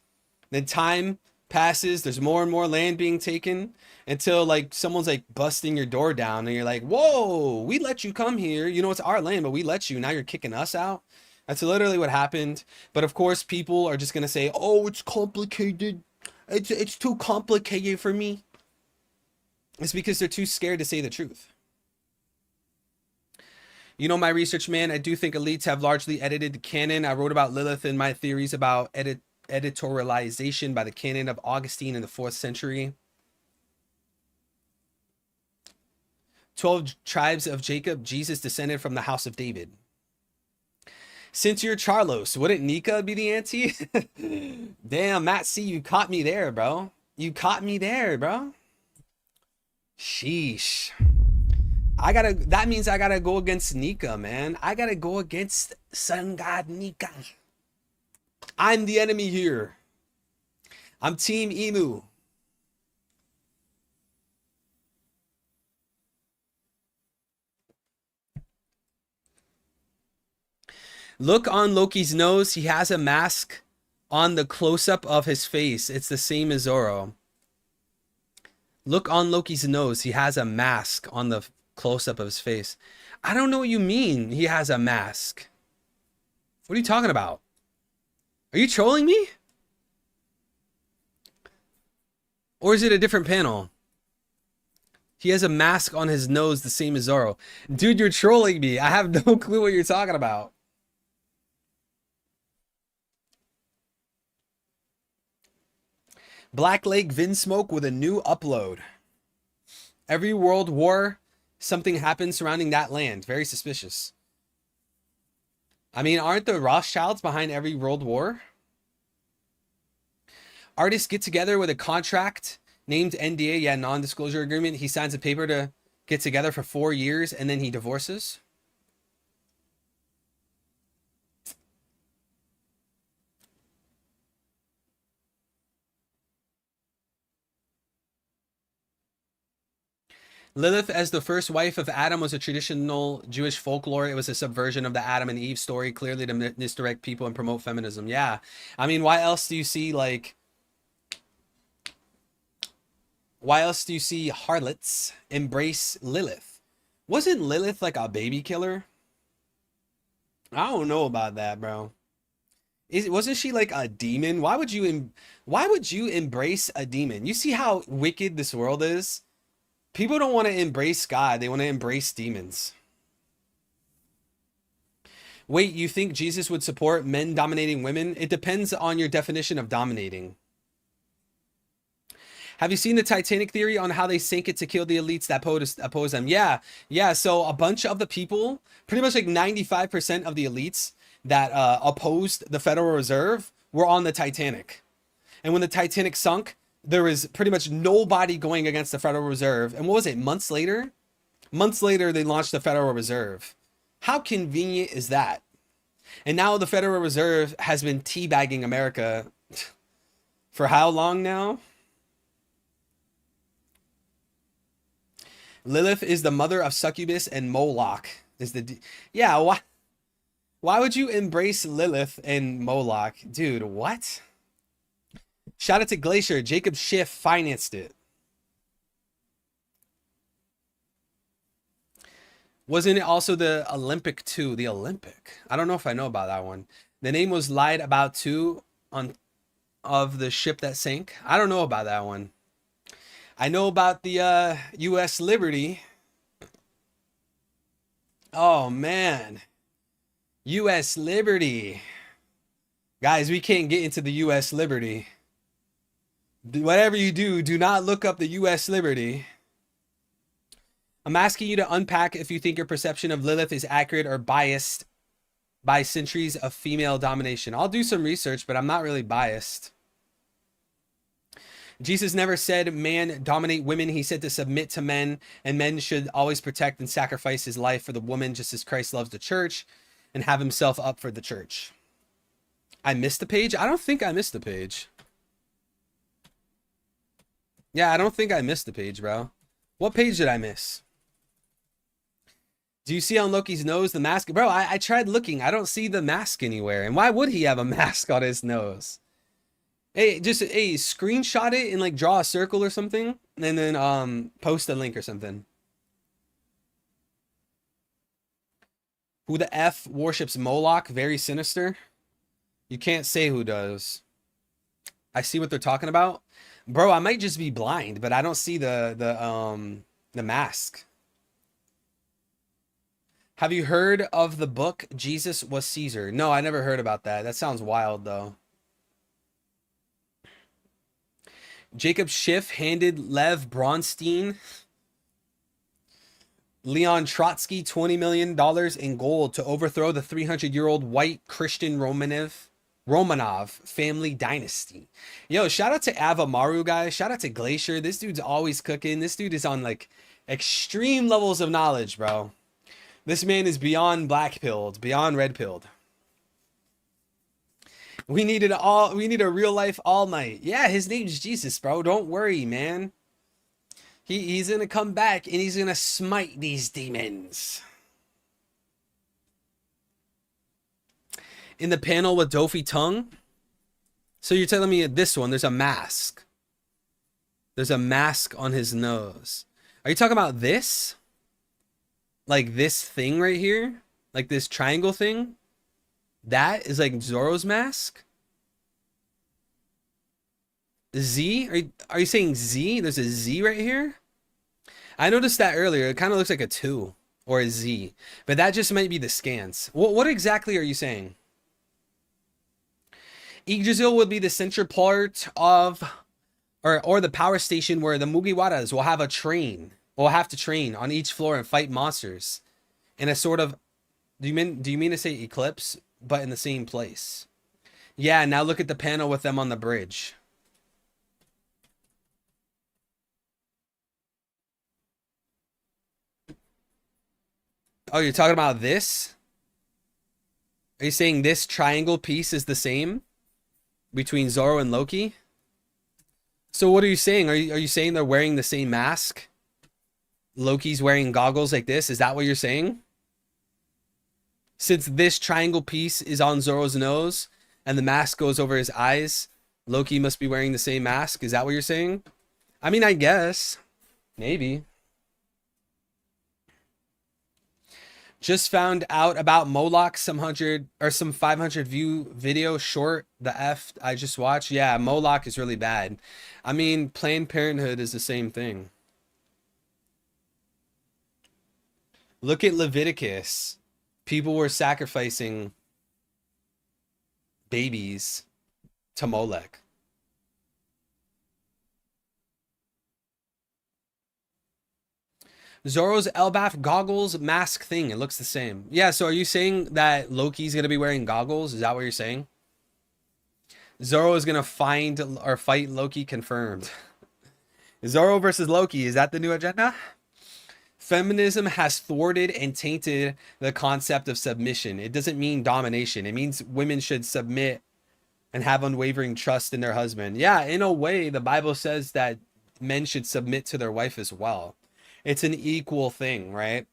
Then time passes. There's more and more land being taken until like someone's like busting your door down and you're like, whoa, we let you come here. You know, it's our land, but we let you. Now you're kicking us out. That's literally what happened. But of course, people are just going to say, oh, it's complicated. It's too complicated for me. It's because they're too scared to say the truth. You know, my research, man, I do think elites have largely edited the canon. I wrote about Lilith in my theories about editorialization by the canon of Augustine in the 4th century. 12 tribes of Jacob. Jesus descended from the house of David. Since you're Charlos, wouldn't Nika be the auntie? Damn, Matt C, you caught me there, bro. You caught me there, bro. Sheesh. That means I gotta go against Nika, man. I gotta go against Sun God Nika. I'm the enemy here. I'm Team Emu. Look on Loki's nose. He has a mask on the close-up of his face. It's the same as Zoro. Look on Loki's nose. He has a mask on the close-up of his face. I don't know what you mean he has a mask. What are you talking about? Are you trolling me? Or is it a different panel? He has a mask on his nose the same as Zoro. Dude, you're trolling me. I have no clue what you're talking about. Black Lake Vinsmoke with a new upload. Every world war, something happens surrounding that land. Very suspicious. I mean, aren't the Rothschilds behind every world war? Artists get together with a contract named NDA, yeah, non-disclosure agreement. He signs a paper to get together for 4 years and then he divorces. Lilith as the first wife of Adam was a traditional Jewish folklore. It was a subversion of the Adam and Eve story, clearly to misdirect people and promote feminism. Yeah. I mean, why else do you see, like, why else do you see harlots embrace Lilith? Wasn't Lilith like a baby killer? I don't know about that, bro. Wasn't she like a demon? Why would you embrace a demon? You see how wicked this world is? People don't want to embrace God. They want to embrace demons. Wait, you think Jesus would support men dominating women? It depends on your definition of dominating. Have you seen the Titanic theory on how they sank it to kill the elites that oppose them? Yeah. So a bunch of the people, pretty much like 95% of the elites that opposed the Federal Reserve were on the Titanic. And when the Titanic sunk, there was pretty much nobody going against the Federal Reserve. And what was it, months later? Months later, they launched the Federal Reserve. How convenient is that? And now the Federal Reserve has been teabagging America for how long now? Lilith is the mother of Succubus and Moloch. Yeah, why would you embrace Lilith and Moloch? Dude, what? Shout out to Glacier. Jacob Schiff financed it. Wasn't it also the Olympic too? The Olympic. I don't know if I know about that one. The name was lied about too of the ship that sank. I don't know about that one. I know about the U.S. Liberty. Oh man. U.S. Liberty. Guys, we can't get into the U.S. Liberty. Whatever you do, do not look up the U.S. Liberty. I'm asking you to unpack if you think your perception of Lilith is accurate or biased by centuries of female domination. I'll do some research, but I'm not really biased. Jesus never said man dominate women. He said to submit to men, and men should always protect and sacrifice his life for the woman, just as Christ loves the church and have himself up for the church. I missed the page? I don't think I missed the page. Yeah, I don't think I missed the page, bro. What page did I miss? Do you see on Loki's nose the mask? Bro, I tried looking. I don't see the mask anywhere. And why would he have a mask on his nose? Hey, just screenshot it and like draw a circle or something, and then post a link or something. Who the F worships Moloch? Very sinister. You can't say who does. I see what they're talking about. Bro, I might just be blind, but I don't see the mask. Have you heard of the book Jesus Was Caesar? No, I never heard about that. That sounds wild though. Jacob Schiff handed Lev Bronstein, Leon Trotsky $20 million in gold to overthrow the 300-year-old white Christian Romanov family dynasty. Yo, shout out to Avamaru, guys. Shout out to Glacier. This dude's always cooking. This dude is on like extreme levels of knowledge, bro. This man is beyond black pilled, beyond red pilled. We need a real life All Might. Yeah, his name's Jesus, bro. Don't worry, man. He's gonna come back and he's gonna smite these demons. In the panel with Dofi Tongue. So you're telling me this one, there's a mask. There's a mask on his nose. Are you talking about this? Like this thing right here? Like this triangle thing? That is like Zoro's mask? Z? Are you saying Z? There's a Z right here? I noticed that earlier. It kind of looks like a 2 or a Z, but that just might be the scans. What exactly are you saying? Yggdrasil would be the central part of, or the power station where the Mugiwaras will have a train, will have to train on each floor and fight monsters in a sort of, do you mean to say eclipse, but in the same place? Yeah, now look at the panel with them on the bridge. Oh, you're talking about this? Are you saying this triangle piece is the same between Zoro and Loki? So what are you saying? Are you saying they're wearing the same mask? Loki's wearing goggles like this? Is that what you're saying? Since this triangle piece is on Zoro's nose and the mask goes over his eyes, Loki must be wearing the same mask. Is that what you're saying? I mean, I guess. Maybe. Just found out about Moloch, some 500 view video short. The F I just watched. Yeah, Moloch is really bad. I mean, Planned Parenthood is the same thing. Look at Leviticus. People were sacrificing babies to Molech. Zoro's Elbaf goggles mask thing. It looks the same. Yeah, so are you saying that Loki's going to be wearing goggles? Is that what you're saying? Zoro is going to find or fight Loki, confirmed. Zoro versus Loki. Is that the new agenda? Feminism has thwarted and tainted the concept of submission. It doesn't mean domination. It means women should submit and have unwavering trust in their husband. Yeah, in a way, the Bible says that men should submit to their wife as well. It's an equal thing, right?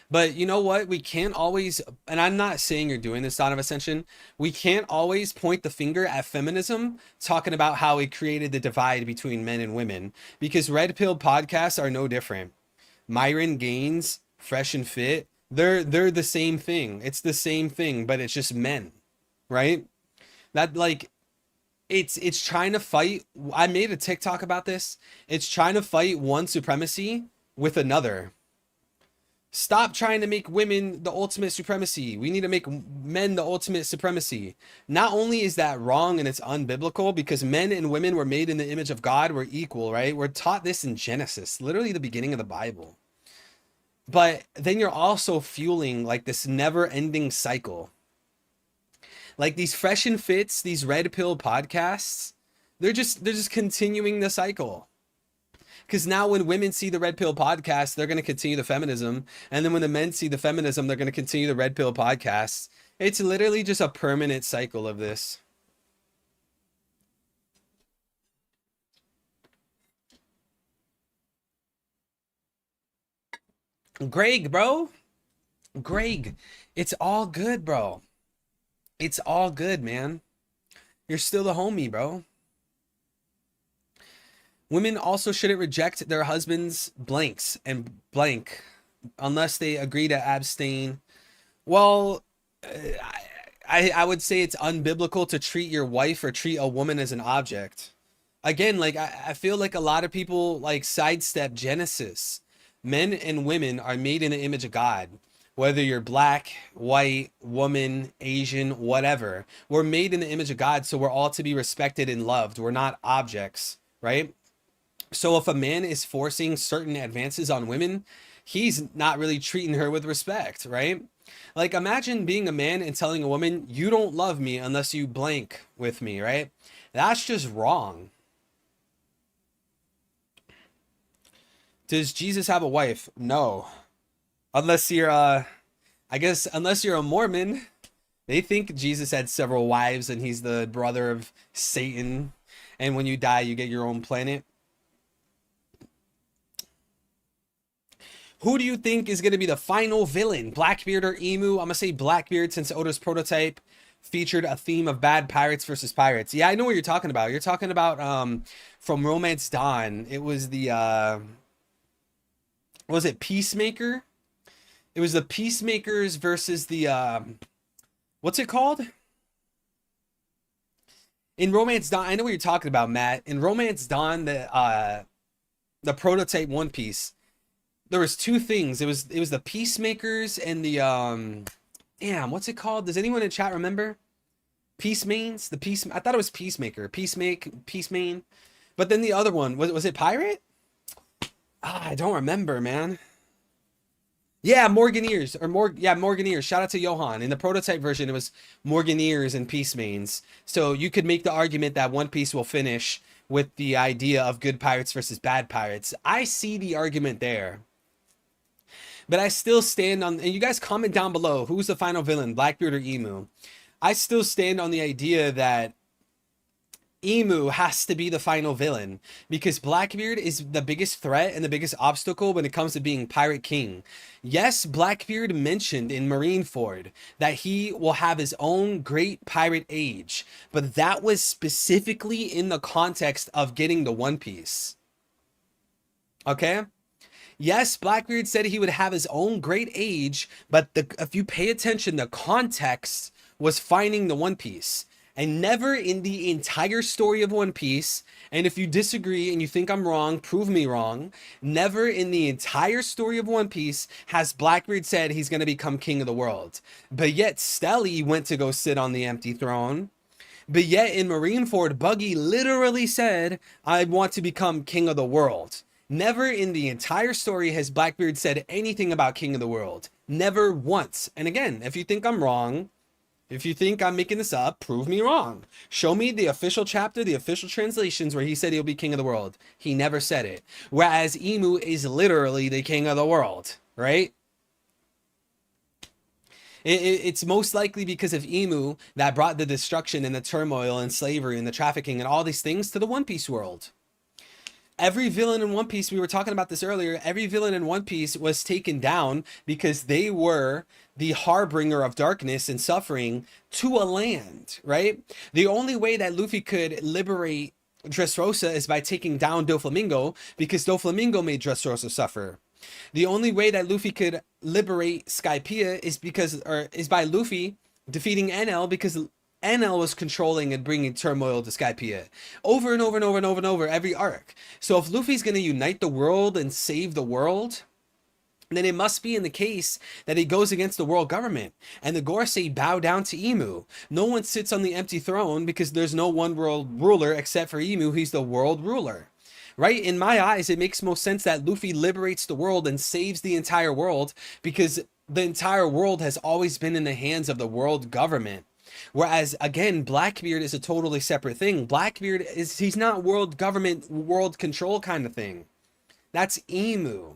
But you know what? We can't always, and I'm not saying you're doing this, Dawn of Ascension. We can't always point the finger at feminism, talking about how it created the divide between men and women, because Red Pill podcasts are no different. Myron Gaines, Fresh and Fit, they're the same thing. It's the same thing, but it's just men, right? That like it's trying to fight. I made a TikTok about this. It's trying to fight one supremacy with another. Stop trying to make women the ultimate supremacy. We need to make men the ultimate supremacy. Not only is that wrong and it's unbiblical, because men and women were made in the image of God, we're equal, right? We're taught this in Genesis, literally the beginning of the Bible. But then you're also fueling like this never-ending cycle. Like these Fresh and Fits, these Red Pill podcasts, they're just continuing the cycle. Because now when women see the Red Pill podcast, they're going to continue the feminism. And then when the men see the feminism, they're going to continue the Red Pill podcasts. It's literally just a permanent cycle of this. Greg, bro. Greg, it's all good, bro. It's all good, man. You're still a homie, bro. Women also shouldn't reject their husbands' blanks and blank unless they agree to abstain. Well, I would say it's unbiblical to treat your wife or treat a woman as an object. Again, like I feel like a lot of people like sidestep Genesis. Men and women are made in the image of God. Whether you're black, white, woman, Asian, whatever, we're made in the image of God, so we're all to be respected and loved. We're not objects, right? So if a man is forcing certain advances on women, he's not really treating her with respect, right? Like imagine being a man and telling a woman, you don't love me unless you blank with me, right? That's just wrong. Does Jesus have a wife? No. Unless you're, I guess, unless you're a Mormon, they think Jesus had several wives and he's the brother of Satan. And when you die, you get your own planet. Who do you think is going to be the final villain? Blackbeard or Emu? I'm going to say Blackbeard since Oda's prototype featured a theme of bad pirates versus pirates. Yeah, I know what you're talking about. You're talking about from Romance Dawn. It was the, what was it, Peacemaker? It was the Peacemakers versus the, what's it called? In Romance Dawn, I know what you're talking about, Matt. In Romance Dawn, the prototype One Piece, there was two things. It was the Peacemakers and the damn, what's it called? Does anyone in chat remember? Peace Mains? The Peace, I thought it was Peacemaker. Peace Main. But then the other one, was it Pirate? Ah, I don't remember, man. Yeah, Morganeers Morganeers. Shout out to Johan. In the prototype version, it was Morganeers and Peace Mains. So you could make the argument that One Piece will finish with the idea of good pirates versus bad pirates. I see the argument there. But I still stand on, and you guys comment down below, who's the final villain, Blackbeard or Emu? I still stand on the idea that Emu has to be the final villain, because Blackbeard is the biggest threat and the biggest obstacle when it comes to being Pirate King. Yes, Blackbeard mentioned in Marineford that he will have his own great pirate age, but that was specifically in the context of getting the One Piece. Okay? Yes, Blackbeard said he would have his own great age, but if you pay attention, the context was finding the One Piece. And never in the entire story of One Piece, and if you disagree and you think I'm wrong, prove me wrong, never in the entire story of One Piece has Blackbeard said he's going to become king of the world. But yet Stelly went to go sit on the empty throne. But yet in Marineford, Buggy literally said, I want to become king of the world. Never in the entire story has Blackbeard said anything about king of the world. Never once. And again, if you think I'm wrong, if you think I'm making this up, prove me wrong. Show me the official chapter, the official translations where he said he'll be king of the world. He never said it. Whereas Emu is literally the king of the world, right? It's most likely because of Emu that brought the destruction and the turmoil and slavery and the trafficking and all these things to the One Piece world. Every villain in One Piece, we were talking about this earlier, every villain in One Piece was taken down because they were the harbinger of darkness and suffering to a land, right? The only way that Luffy could liberate Dressrosa is by taking down Doflamingo, because Doflamingo made Dressrosa suffer. The only way that Luffy could liberate Skypiea is by Luffy defeating Enel, because Enel was controlling and bringing turmoil to Skypiea over and over and over and over and over every arc. So if Luffy's going to unite the world and save the world, then it must be in the case that he goes against the world government. And the Gorosei bow down to Emu. No one sits on the empty throne because there's no one world ruler except for Emu. He's the world ruler. Right? In my eyes, it makes most sense that Luffy liberates the world and saves the entire world, because the entire world has always been in the hands of the world government. Whereas, again, Blackbeard is a totally separate thing. Blackbeard he's not world government, world control kind of thing. That's Emu.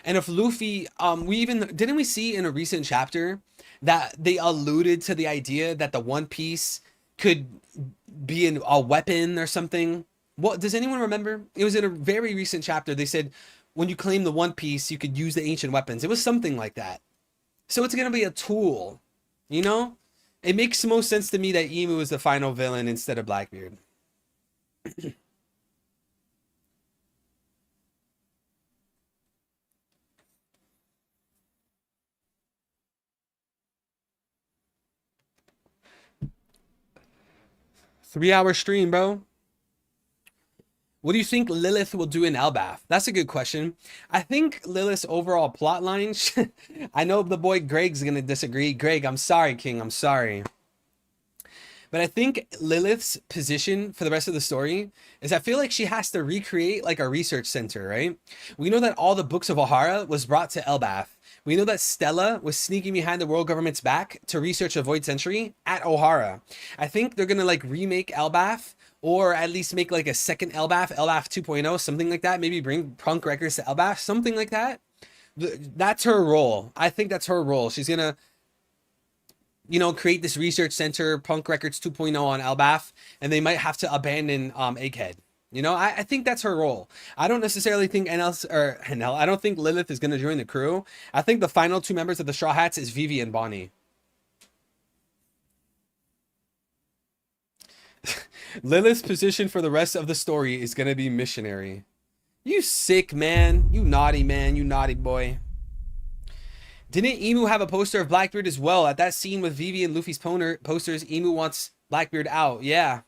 And if Luffy, didn't we see in a recent chapter that they alluded to the idea that the One Piece could be a weapon or something? What, does anyone remember? It was in a very recent chapter. They said, when you claim the One Piece, you could use the ancient weapons. It was something like that. So it's going to be a tool. You know, it makes most sense to me that Emu is the final villain instead of Blackbeard. 3-hour stream, bro. What do you think Lilith will do in Elbaf? That's a good question. I think Lilith's overall plot line, I know the boy Greg's going to disagree. Greg, I'm sorry, King. I'm sorry. But I think Lilith's position for the rest of the story is I feel like she has to recreate like a research center, right? We know that all the books of Ohara was brought to Elbaf. We know that Stella was sneaking behind the world government's back to research a void century at Ohara. I think they're going to like remake Elbaf, or at least make like a second Elbaf 2.0, something like that. Maybe bring Punk Records to Elbaf, something like that. That's her role. I think that's her role. She's going to, you know, create this research center, Punk Records 2.0 on Elbaf, and they might have to abandon Egghead. You know, I think that's her role. I don't necessarily think I don't think Lilith is going to join the crew. I think the final two members of the Straw Hats is Vivi and Bonnie. Lilith's position for the rest of the story is going to be missionary. You sick man. You naughty man. You naughty boy. Didn't Emu have a poster of Blackbeard as well? At that scene with Vivi and Luffy's posters, Emu wants Blackbeard out. Yeah.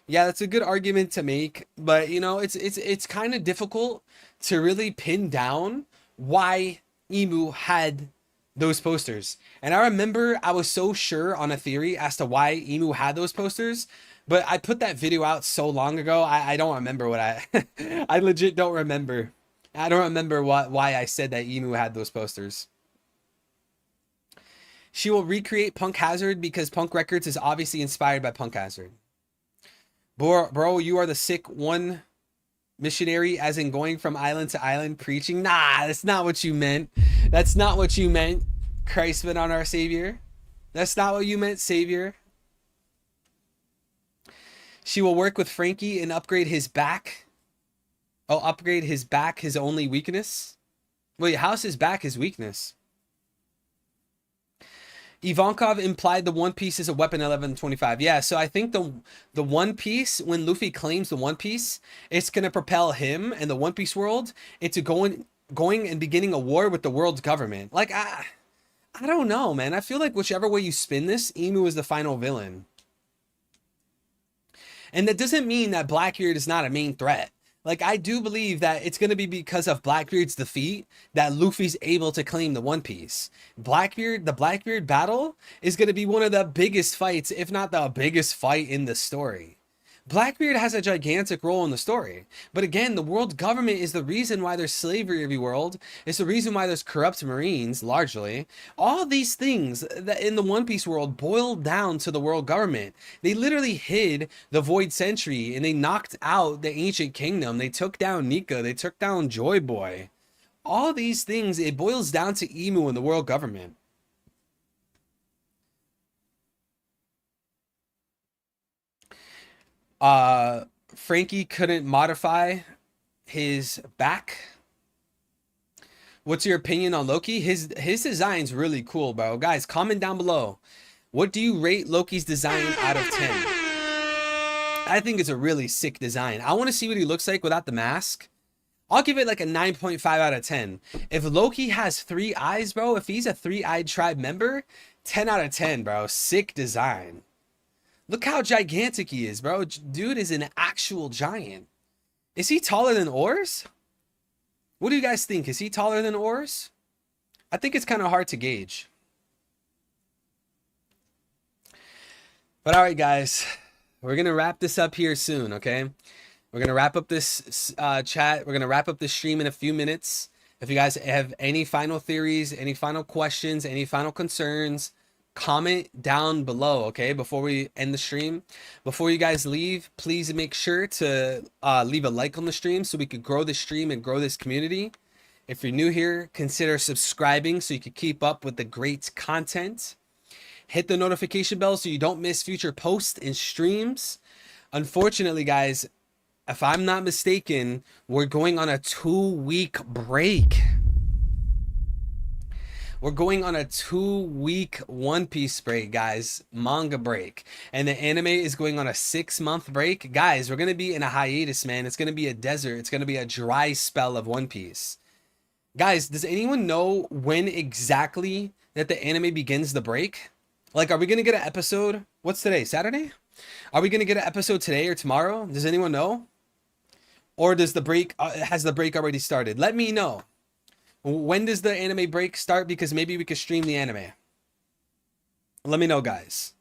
Yeah, that's a good argument to make, but you know, it's kind of difficult to really pin down why Emu had those posters. And I remember I was so sure on a theory as to why Emu had those posters, but I put that video out so long ago, I don't remember what I I legit don't remember. I don't remember why I said that Emu had those posters. She will recreate Punk Hazard because Punk Records is obviously inspired by Punk Hazard. Bro, you are the sick one missionary, as in going from island to island preaching. Nah, that's not what you meant. That's not what you meant. Christ been on our Savior. That's not what you meant, Savior. She will work with Frankie and upgrade his back. Oh, upgrade his back, his only weakness. Wait, how's his back his weakness? Ivankov implied the One Piece is a weapon 1125. Yeah, so I think the One Piece, when Luffy claims the One Piece, it's going to propel him and the One Piece world into going and beginning a war with the world's government. Like, I don't know, man. I feel like whichever way you spin this, Emu is the final villain. And that doesn't mean that Blackbeard is not a main threat. Like, I do believe that it's going to be because of Blackbeard's defeat that Luffy's able to claim the One Piece. The Blackbeard battle is going to be one of the biggest fights, if not the biggest fight in the story. Blackbeard has a gigantic role in the story. But again, the world government is the reason why there's slavery every world. It's the reason why there's corrupt Marines, largely. All these things that in the One Piece world boil down to the world government. They literally hid the Void Century and they knocked out the Ancient Kingdom. They took down Nika. They took down Joy Boy. All these things, it boils down to Emu and the world government. Frankie couldn't modify his back. What's your opinion on Loki? His design's really cool, bro. Guys, comment down below. What do you rate Loki's design out of 10? I think it's a really sick design. I want to see what he looks like without the mask. I'll give it like a 9.5 out of 10. If Loki has 3 eyes, bro, if he's a 3-eyed tribe member, 10 out of 10, bro. Sick design. Look how gigantic he is, bro. Dude is an actual giant. Is he taller than Oars? What do you guys think? Is he taller than Oars? I think it's kind of hard to gauge. But all right, guys. We're going to wrap this up here soon, okay? We're going to wrap up this chat. We're going to wrap up this stream in a few minutes. If you guys have any final theories, any final questions, any final concerns, comment down below, okay, before we end the stream. Before you guys leave, please make sure to leave a like on the stream so we could grow the stream and grow this community. If you're new here, consider subscribing so you can keep up with the great content. Hit the notification bell so you don't miss future posts and streams. Unfortunately, guys, if I'm not mistaken, we're going on a 2-week break. We're going on a 2-week One Piece break, guys. Manga break. And the anime is going on a 6-month break. Guys, we're going to be in a hiatus, man. It's going to be a desert. It's going to be a dry spell of One Piece. Guys, does anyone know when exactly that the anime begins the break? Like, are we going to get an episode? What's today? Saturday? Are we going to get an episode today or tomorrow? Does anyone know? Or does the break, has the break already started? Let me know. When does the anime break start? Because maybe we could stream the anime. Let me know, guys.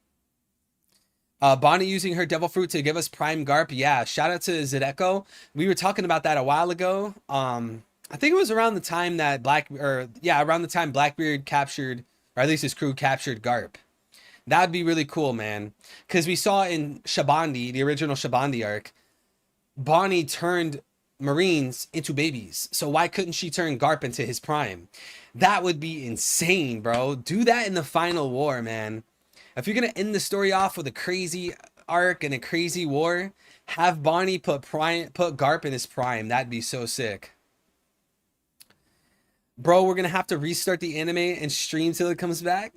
Bonnie using her devil fruit to give us prime Garp. Yeah, shout out to Zedeko. We were talking about that a while ago. I think it was around the time that around the time Blackbeard captured, or at least his crew captured Garp. That'd be really cool, man. Because we saw in Shabandi, the original Shabandi arc, Bonnie turned Marines into babies. So why couldn't she turn Garp into his prime? That would be insane, bro. Do that in the final war, man. If you're gonna end the story off with a crazy arc and a crazy war, have Bonnie put Garp in his prime. That'd be so sick. Bro, we're gonna have to restart the anime and stream till it comes back.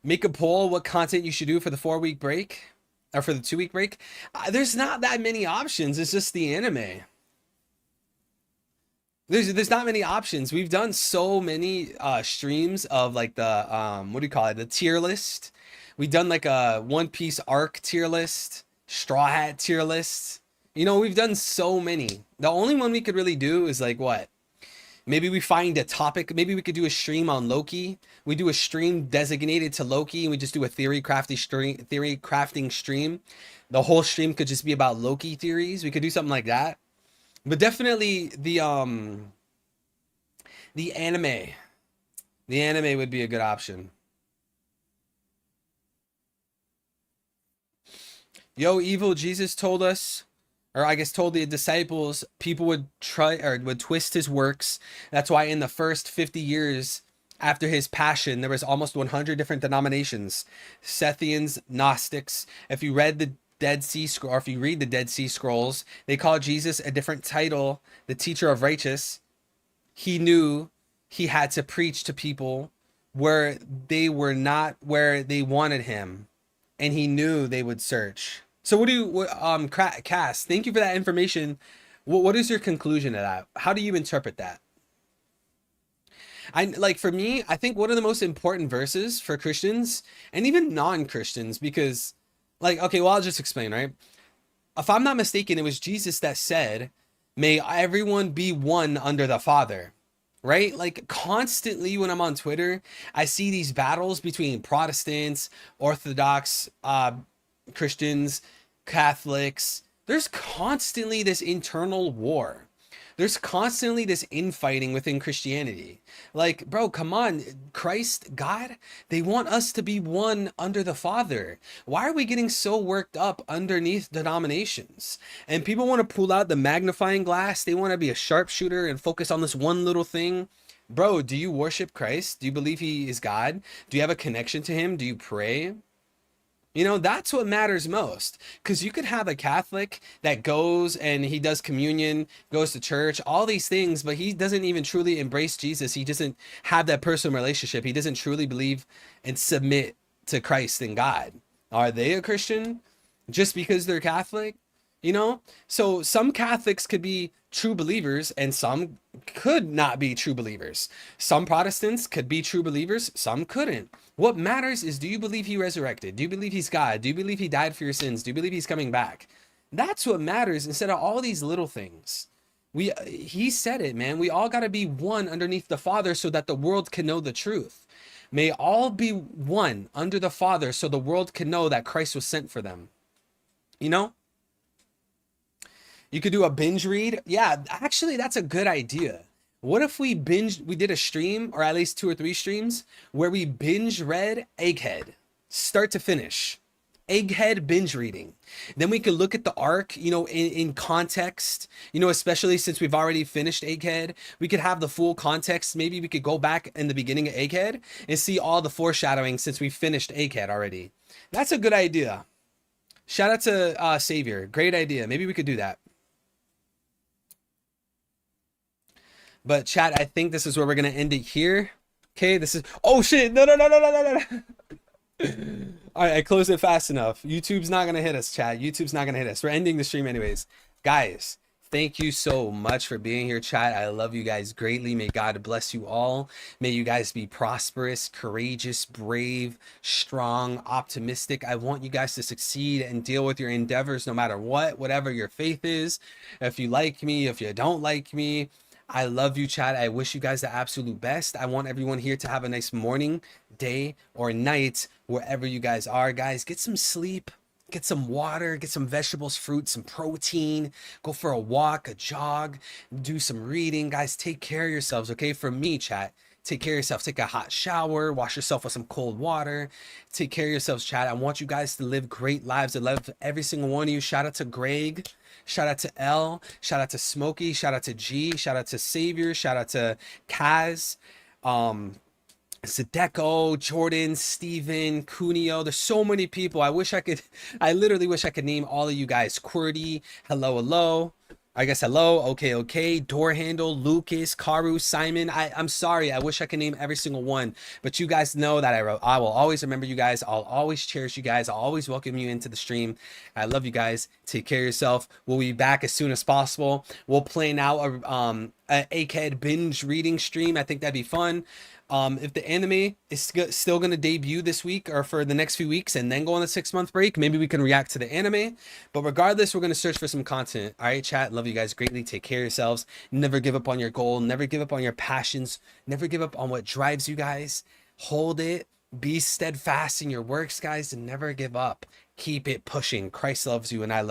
Make a poll what content you should do for the 4-week break. Or for the 2-week break. There's not that many options. It's just the anime. There's not many options. We've done so many streams of like the what do you call it? The tier list. We done like a One Piece arc tier list, Straw Hat tier list. You know, we've done so many. The only one we could really do is like what? Maybe we find a topic. Maybe we could do a stream on Loki. We do a stream designated to Loki, and we just do a theory crafting stream. The whole stream could just be about Loki theories. We could do something like that. But definitely the anime. The anime would be a good option. Yo, evil Jesus told us, or I guess told the disciples, people would try or would twist his works. That's why in the first 50 years after his passion, there was almost 100 different denominations. Sethians, Gnostics. If you read the Dead Sea Scroll, or if you read the Dead Sea Scrolls, they call Jesus a different title, the teacher of righteous. He knew he had to preach to people where they were not where they wanted him, and he knew they would search. So Cass, thank you for that information. What is your conclusion of that? How do you interpret that? I like, for me, I think one of the most important verses for Christians and even non-Christians, because like, okay, well, I'll just explain, right? If I'm not mistaken, it was Jesus that said, may everyone be one under the Father, right? Like constantly when I'm on Twitter, I see these battles between Protestants, Orthodox, Christians, Catholics. There's constantly this internal war. There's constantly this infighting within Christianity. Like, bro, come on. Christ, God, they want us to be one under the Father. Why are we getting so worked up underneath denominations? And people want to pull out the magnifying glass. They want to be a sharpshooter and focus on this one little thing. Bro, do you worship Christ? Do you believe he is God? Do you have a connection to him? Do you pray? You know, that's what matters most. Because you could have a Catholic that goes and he does communion, goes to church, all these things, but he doesn't even truly embrace Jesus. He doesn't have that personal relationship. He doesn't truly believe and submit to Christ and God. Are they a Christian just because they're Catholic? You know, so some Catholics could be true believers and some could not be true believers. Some Protestants could be true believers, some couldn't. What matters is, do you believe he resurrected? Do you believe he's God? Do you believe he died for your sins? Do you believe he's coming back? That's what matters, instead of all these little things. He said it, man. We all got to be one underneath the Father so that the world can know the truth. May all be one under the Father so the world can know that Christ was sent for them. You know? You could do a binge read. Yeah, actually, that's a good idea. What if we did a stream, or at least 2 or 3 streams, where we binge read Egghead, start to finish. Egghead binge reading. Then we could look at the arc, you know, in context, you know, especially since we've already finished Egghead. We could have the full context. Maybe we could go back in the beginning of Egghead and see all the foreshadowing since we finished Egghead already. That's a good idea. Shout out to Savior. Great idea. Maybe we could do that. But chat, I think this is where we're gonna end it here. Okay, this is, oh shit, no. All right, I closed it fast enough. YouTube's not gonna hit us, chat. YouTube's not gonna hit us. We're ending the stream anyways. Guys, thank you so much for being here, chat. I love you guys greatly. May God bless you all. May you guys be prosperous, courageous, brave, strong, optimistic. I want you guys to succeed and deal with your endeavors no matter what, whatever your faith is. If you like me, if you don't like me, I love you, chat. I wish you guys the absolute best. I want everyone here to have a nice morning, day, or night, wherever you guys are. Guys, get some sleep, get some water, get some vegetables, fruits, some protein, go for a walk, a jog, do some reading. Guys, take care of yourselves, okay? For me, chat, take care of yourself. Take a hot shower, wash yourself with some cold water. Take care of yourselves, chat. I want you guys to live great lives. I love every single one of you. Shout out to Greg. Shout out to L, shout out to Smokey, shout out to G, shout out to Savior, shout out to Kaz, Sadeko, Jordan, Steven, Cuneo. There's so many people. I literally wish I could name all of you guys. QWERTY, hello. I guess hello, okay, door handle, Lucas, Karu, Simon. I'm sorry, I wish I could name every single one, but you guys know that I will always remember you guys. I'll always cherish you guys. I'll always welcome you into the stream. I love you guys. Take care of yourself. We'll be back as soon as possible. We'll plan out a Egghead binge reading stream. I think that'd be fun. If the anime is still going to debut this week or for the next few weeks and then go on a 6-month break, maybe we can react to the anime. But regardless, we're going to search for some content. All right, chat. Love you guys greatly. Take care of yourselves. Never give up on your goal. Never give up on your passions. Never give up on what drives you guys. Hold it. Be steadfast in your works, guys, and never give up. Keep it pushing. Christ loves you and I love you.